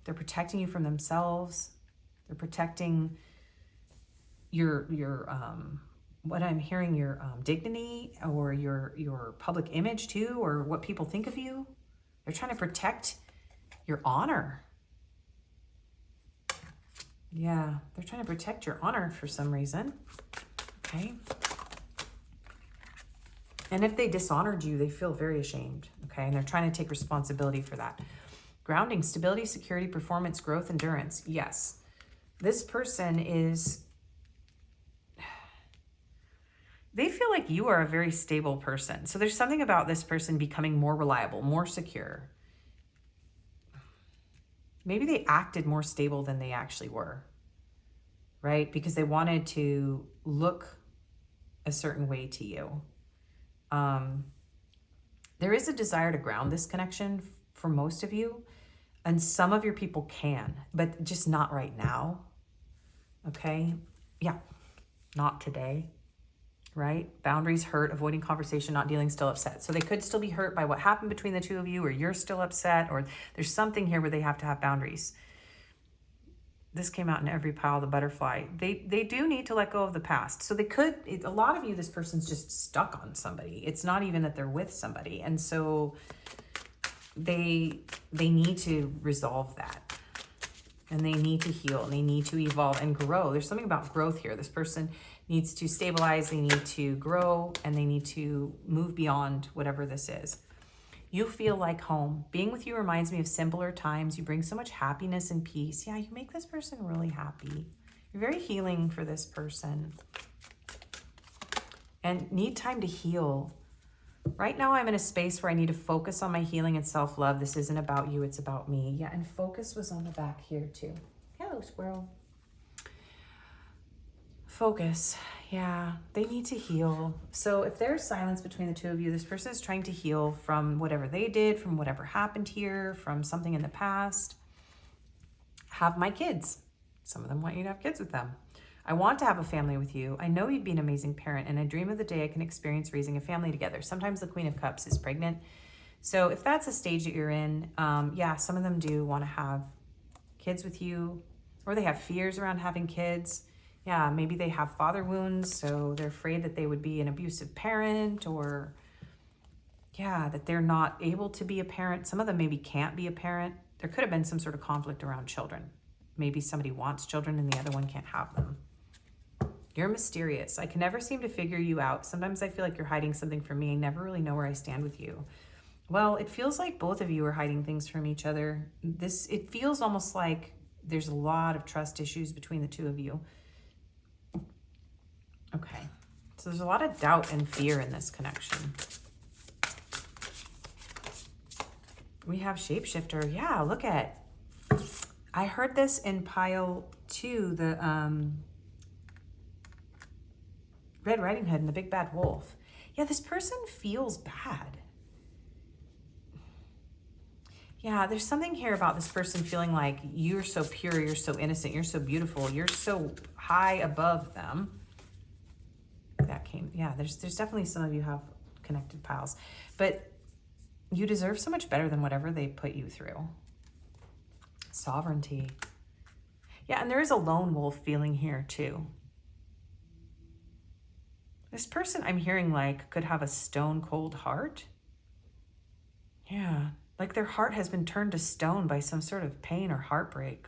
They're protecting you from themselves. They're protecting your what I'm hearing, your dignity or your public image too, or what people think of you. They're trying to protect your honor. Yeah, they're trying to protect your honor for some reason. Okay. And if they dishonored you, they feel very ashamed. Okay. And they're trying to take responsibility for that. Grounding, stability, security, performance, growth, endurance. Yes. This person is, they feel like you are a very stable person. So there's something about this person becoming more reliable, more secure. Maybe they acted more stable than they actually were, right? Because they wanted to look a certain way to you. There is a desire to ground this connection for most of you, and some of your people can, but just not right now, okay? Yeah, not today, right? Boundaries hurt, avoiding conversation, not dealing, still upset. So they could still be hurt by what happened between the two of you, or you're still upset, or there's something here where they have to have boundaries. This came out in every pile, the butterfly. They do need to let go of the past. So they could, a lot of you, this person's just stuck on somebody. It's not even that they're with somebody. And so they need to resolve that. And they need to heal, and they need to evolve and grow. There's something about growth here. This person needs to stabilize, they need to grow, and they need to move beyond whatever this is. You feel like home. Being with you reminds me of simpler times. You bring so much happiness and peace. Yeah, you make this person really happy. You're very healing for this person. And need time to heal. Right now I'm in a space where I need to focus on my healing and self-love. This isn't about you, it's about me. Yeah, and focus was on the back here too. Hello, squirrel. Focus. Yeah, they need to heal. So if there's silence between the two of you, this person is trying to heal from whatever they did, from whatever happened here, from something in the past. Have my kids. Some of them want you to have kids with them. I want to have a family with you. I know you'd be an amazing parent, and I dream of the day I can experience raising a family together. Sometimes the Queen of Cups is pregnant. So if that's a stage that you're in, yeah, some of them do want to have kids with you, or they have fears around having kids. Yeah, maybe they have father wounds, so they're afraid that they would be an abusive parent, or yeah, that they're not able to be a parent. Some of them maybe can't be a parent. There could have been some sort of conflict around children. Maybe somebody wants children and the other one can't have them. You're mysterious. I can never seem to figure you out. Sometimes I feel like you're hiding something from me. I never really know where I stand with you. Well, it feels like both of you are hiding things from each other. It feels almost like there's a lot of trust issues between the two of you. Okay, so there's a lot of doubt and fear in this connection. We have shapeshifter. Yeah, look at, I heard this in pile 2, the Red Riding Hood and the Big Bad Wolf. Yeah, this person feels bad. Yeah, there's something here about this person feeling like you're so pure, you're so innocent, you're so beautiful, you're so high above them. That came, yeah, there's definitely some of you have connected piles, but you deserve so much better than whatever they put you through. Sovereignty. Yeah, and there is a lone wolf feeling here too. This person I'm hearing like could have a stone cold heart. Yeah, like their heart has been turned to stone by some sort of pain or heartbreak.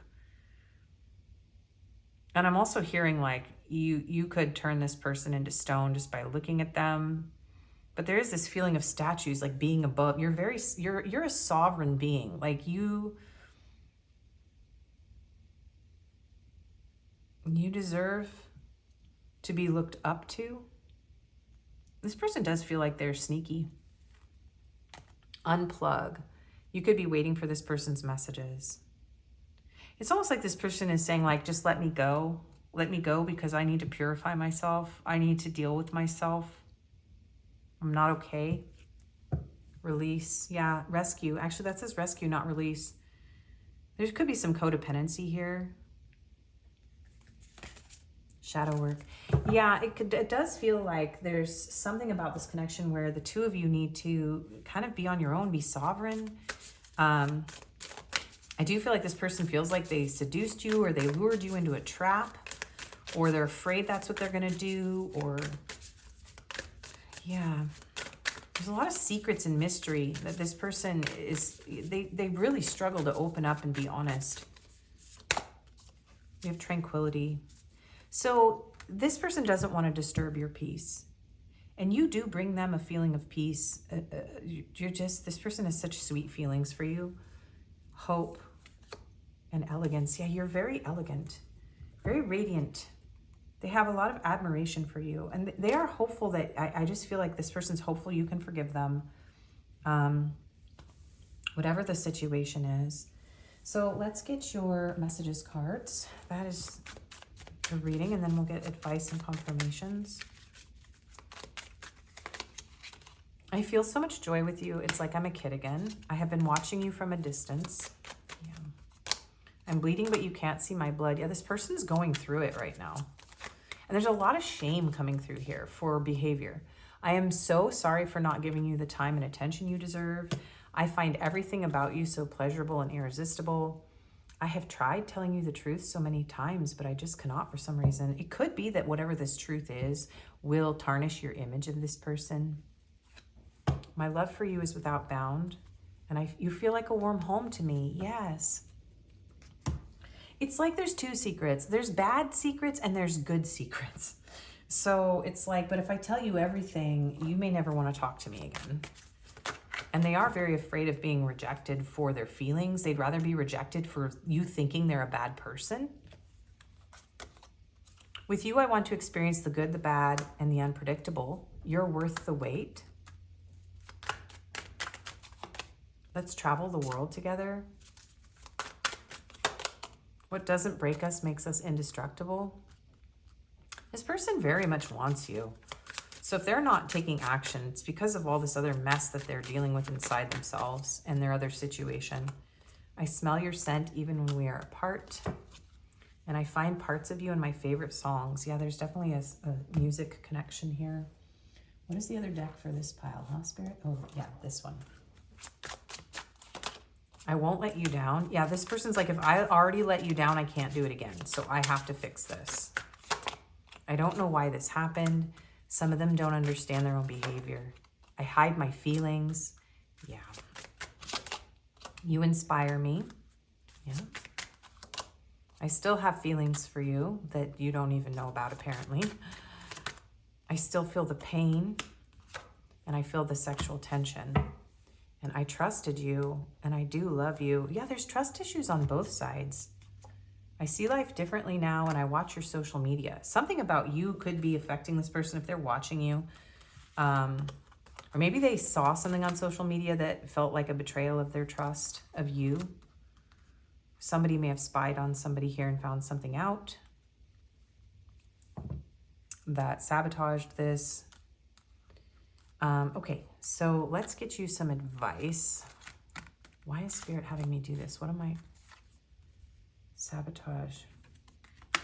And I'm also hearing like you could turn this person into stone just by looking at them. But there is this feeling of statues, like being above. You're a sovereign being. Like you deserve to be looked up to. This person does feel like they're sneaky. Unplug. You could be waiting for this person's messages. It's almost like this person is saying like, just let me go. Let me go because I need to purify myself. I need to deal with myself. I'm not okay. Release. Yeah, rescue. Actually, that says rescue, not release. There could be some codependency here. Shadow work. Yeah, it does feel like there's something about this connection where the two of you need to kind of be on your own, be sovereign. I do feel like this person feels like they seduced you or they lured you into a trap, or they're afraid that's what they're going to do, or yeah. There's a lot of secrets and mystery that this person is, they really struggle to open up and be honest. We have tranquility. So this person doesn't want to disturb your peace. And you do bring them a feeling of peace. This person has such sweet feelings for you. Hope and elegance. Yeah, you're very elegant, very radiant. They have a lot of admiration for you. And they are hopeful that, I just feel like this person's hopeful you can forgive them. Whatever the situation is. So let's get your messages cards. That is the reading, and then we'll get advice and confirmations. I feel so much joy with you. It's like I'm a kid again. I have been watching you from a distance. Yeah. I'm bleeding, but you can't see my blood. Yeah, this person's going through it right now. And there's a lot of shame coming through here for behavior. I am so sorry for not giving you the time and attention you deserve. I find everything about you so pleasurable and irresistible. I have tried telling you the truth so many times, but I just cannot for some reason. It could be that whatever this truth is will tarnish your image of this person. My love for you is without bound, and you feel like a warm home to me. Yes. It's like there's two secrets. There's bad secrets and there's good secrets. So it's like, but if I tell you everything, you may never want to talk to me again. And they are very afraid of being rejected for their feelings. They'd rather be rejected for you thinking they're a bad person. With you, I want to experience the good, the bad, and the unpredictable. You're worth the wait. Let's travel the world together. What doesn't break us makes us indestructible. This person very much wants you. So if they're not taking action, it's because of all this other mess that they're dealing with inside themselves and their other situation. I smell your scent even when we are apart. And I find parts of you in my favorite songs. Yeah, there's definitely a music connection here. What is the other deck for this pile, huh, Spirit? Oh, yeah, this one. I won't let you down. Yeah, this person's like, if I already let you down, I can't do it again. So I have to fix this. I don't know why this happened. Some of them don't understand their own behavior. I hide my feelings. Yeah. You inspire me. Yeah. I still have feelings for you that you don't even know about, apparently. I still feel the pain, and I feel the sexual tension. And I trusted you, and I do love you. Yeah, there's trust issues on both sides. I see life differently now, and I watch your social media. Something about you could be affecting this person if they're watching you. Or maybe they saw something on social media that felt like a betrayal of their trust of you. Somebody may have spied on somebody here and found something out that sabotaged this. Okay, so let's get you some advice. Why is Spirit having me do this? What am I? Sabotage.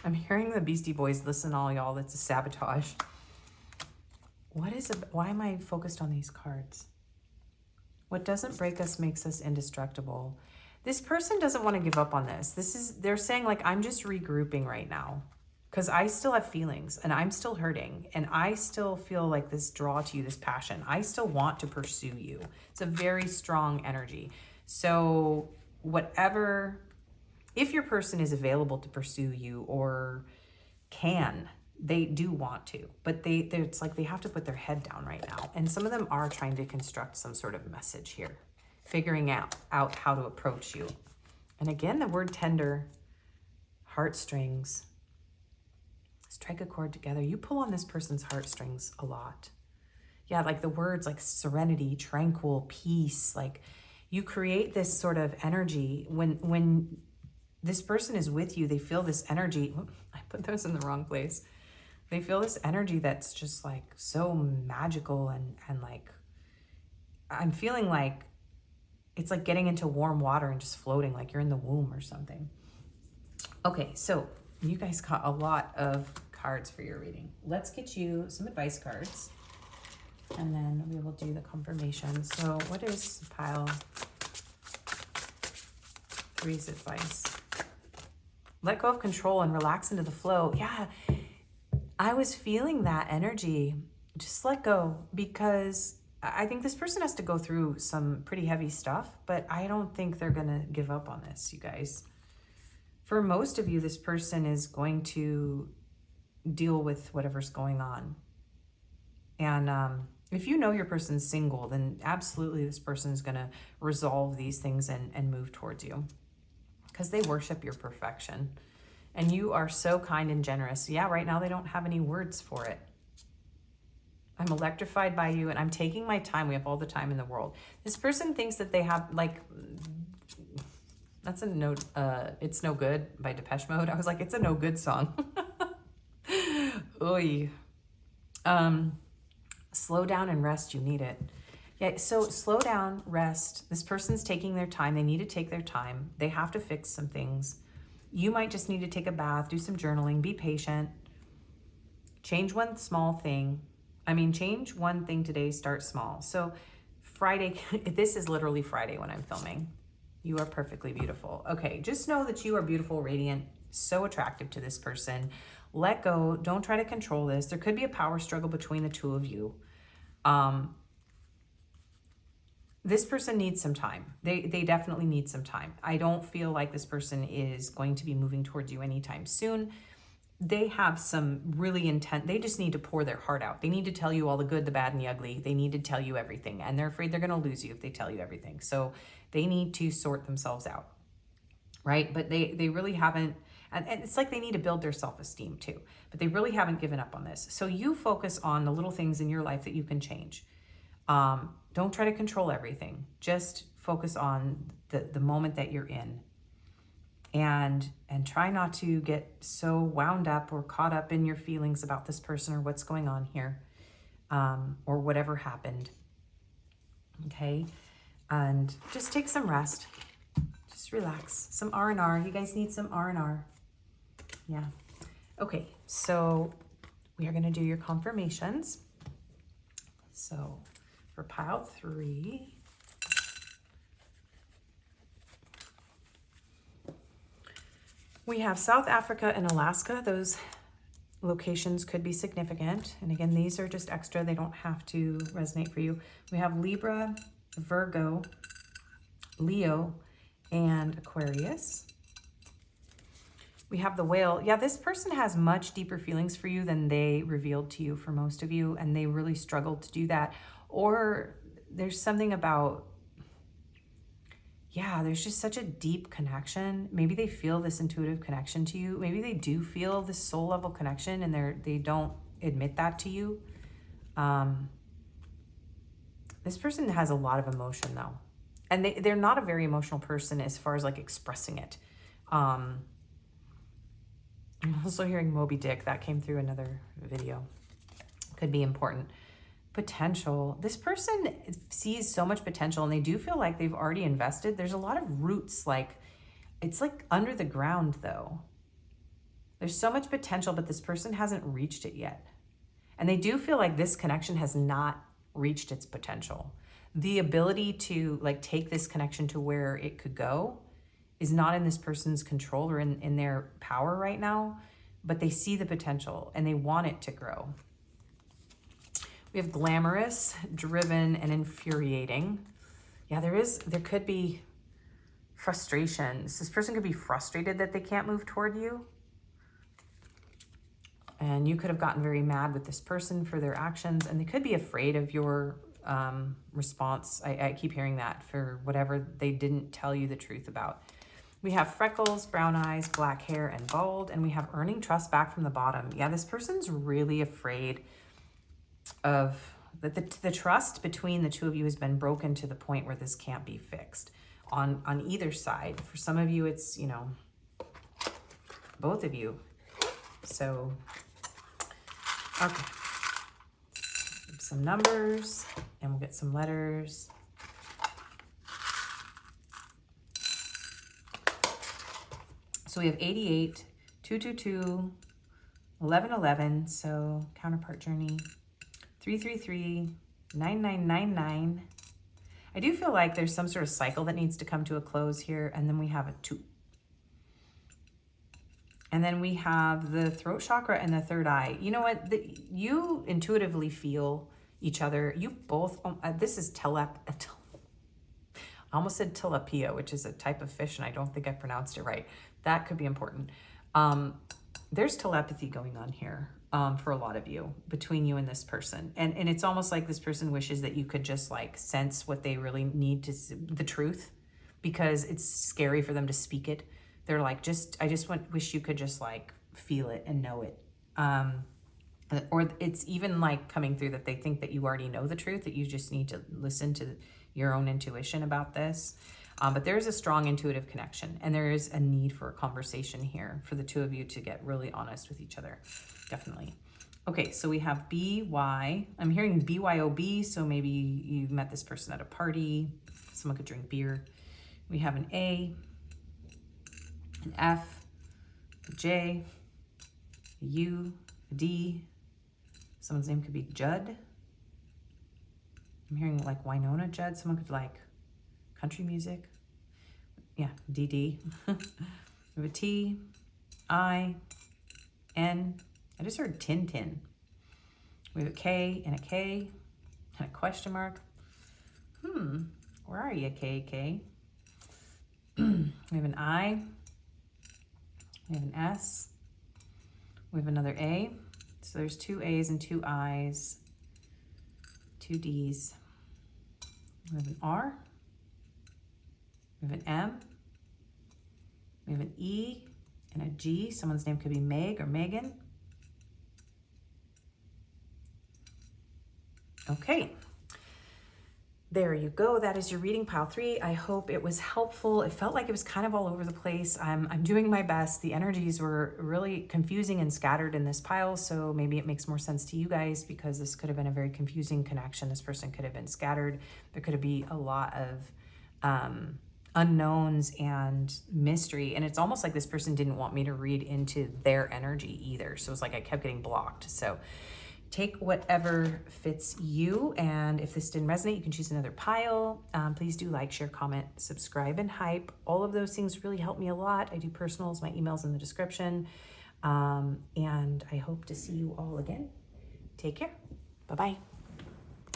I'm hearing the Beastie Boys. Listen, all y'all, that's a sabotage. What is it? Why am I focused on these cards? What doesn't break us makes us indestructible. This person doesn't want to give up on this. They're saying like, I'm just regrouping right now because I still have feelings and I'm still hurting and I still feel like this draw to you, this passion. I still want to pursue you. It's a very strong energy. So whatever, if your person is available to pursue you or can, they do want to, but it's like they have to put their head down right now. And some of them are trying to construct some sort of message here, figuring out how to approach you. And again, the word tender, heartstrings, strike a chord together. You pull on this person's heartstrings a lot. Yeah, like the words like serenity, tranquil, peace, like you create this sort of energy when this person is with you, they feel this energy. I put those in the wrong place. They feel this energy that's just like so magical and like, I'm feeling like it's like getting into warm water and just floating like you're in the womb or something. Okay, so you guys got a lot of cards for your reading. Let's get you some advice cards and then we will do the confirmation. So what is pile 3's advice? Let go of control and relax into the flow. Yeah, I was feeling that energy. Just let go, because I think this person has to go through some pretty heavy stuff, but I don't think they're going to give up on this, you guys. For most of you, this person is going to deal with whatever's going on. And if you know your person's single, then absolutely this person is going to resolve these things and move towards you, because they worship your perfection. And you are so kind and generous. Yeah, right now they don't have any words for it. I'm electrified by you and I'm taking my time. We have all the time in the world. This person thinks that they have like, that's a no, It's No Good by Depeche Mode. I was like, it's a no good song. Oy. Slow down and rest. You need it. Yeah, so slow down, rest. This person's taking their time. They need to take their time. They have to fix some things. You might just need to take a bath, do some journaling, be patient. Change one small thing. Change one thing today, start small. So Friday, this is literally Friday when I'm filming. You are perfectly beautiful. Okay, just know that you are beautiful, radiant, so attractive to this person. Let go. Don't try to control this. There could be a power struggle between the two of you. This person needs some time. They definitely need some time. I don't feel like this person is going to be moving towards you anytime soon. They have some really intent. They just need to pour their heart out. They need to tell you all the good, the bad, and the ugly. They need to tell you everything. And they're afraid they're going to lose you if they tell you everything. So they need to sort themselves out, right? But they really haven't. And it's like they need to build their self-esteem too. But they really haven't given up on this. So you focus on the little things in your life that you can change. Don't try to control everything. Just focus on the moment that you're in. And try not to get so wound up or caught up in your feelings about this person or what's going on here, or whatever happened. Okay? And just take some rest. Just relax. Some R&R. You guys need some R&R. Yeah. Okay, so we are going to do your confirmations. So for pile 3, we have South Africa and Alaska. Those locations could be significant. And again, these are just extra. They don't have to resonate for you. We have Libra, Virgo, Leo, and Aquarius. We have the Whale. Yeah, this person has much deeper feelings for you than they revealed to you for most of you, and they really struggled to do that. Or there's something about, yeah, there's just such a deep connection. Maybe they feel this intuitive connection to you. Maybe they do feel this soul level connection and they don't admit that to you. This person has a lot of emotion though. And they're not a very emotional person as far as like expressing it. I'm also hearing Moby Dick. That came through another video. Could be important. Potential. This person sees so much potential and they do feel like they've already invested. There's a lot of roots, like it's like under the ground though. There's so much potential, but this person hasn't reached it yet. And they do feel like this connection has not reached its potential. The ability to like take this connection to where it could go is not in this person's control or in their power right now, but they see the potential and they want it to grow. We have glamorous, driven, and infuriating. Yeah, there could be frustrations. This person could be frustrated that they can't move toward you. And you could have gotten very mad with this person for their actions, and they could be afraid of your response. I keep hearing that for whatever they didn't tell you the truth about. We have freckles, brown eyes, black hair, and bald, and we have earning trust back from the bottom. Yeah, this person's really afraid of the trust between the two of you has been broken to the point where this can't be fixed on either side. For some of you, it's, you know, both of you. So, okay. Some numbers, and we'll get some letters. So we have 88, 222, 1111, so counterpart journey, 333, 9999. I do feel like there's some sort of cycle that needs to come to a close here, and then we have a 2. And then we have the throat chakra and the third eye. You know what? You intuitively feel each other. You both, this is I almost said tilapia, which is a type of fish, and I don't think I pronounced it right. That could be important. There's telepathy going on here for a lot of you, between you and this person. And it's almost like this person wishes that you could just like sense what they really need to, the truth, because it's scary for them to speak it. They're like, wish you could just like feel it and know it. Or it's even like coming through that they think that you already know the truth, that you just need to listen to your own intuition about this. But there's a strong intuitive connection, and there is a need for a conversation here for the two of you to get really honest with each other. Definitely. Okay, so we have BY. I'm hearing BYOB, so maybe you met this person at a party. Someone could drink beer. We have an A, an F, a J, a U, a D. Someone's name could be Judd. I'm hearing like Winona Judd. Someone could like country music. Yeah, DD. We have a T, I, N. I just heard Tintin. We have a K and a question mark. Where are you, K? We have an I. We have an S. We have another A. So there's 2 A's and 2 I's, 2 D's. We have an R. We have an M. We have an E and a G. Someone's name could be Meg or Megan. Okay. There you go. That is your reading, pile 3. I hope it was helpful. It felt like it was kind of all over the place. I'm doing my best. The energies were really confusing and scattered in this pile, so maybe it makes more sense to you guys because this could have been a very confusing connection. This person could have been scattered. There could be a lot of unknowns and mystery. And it's almost like this person didn't want me to read into their energy either. So it's like I kept getting blocked. So take whatever fits you. And if this didn't resonate, you can choose another pile. Please do like, share, comment, subscribe, and hype. All of those things really help me a lot. I do personals, my email's in the description. And I hope to see you all again. Take care. Bye-bye.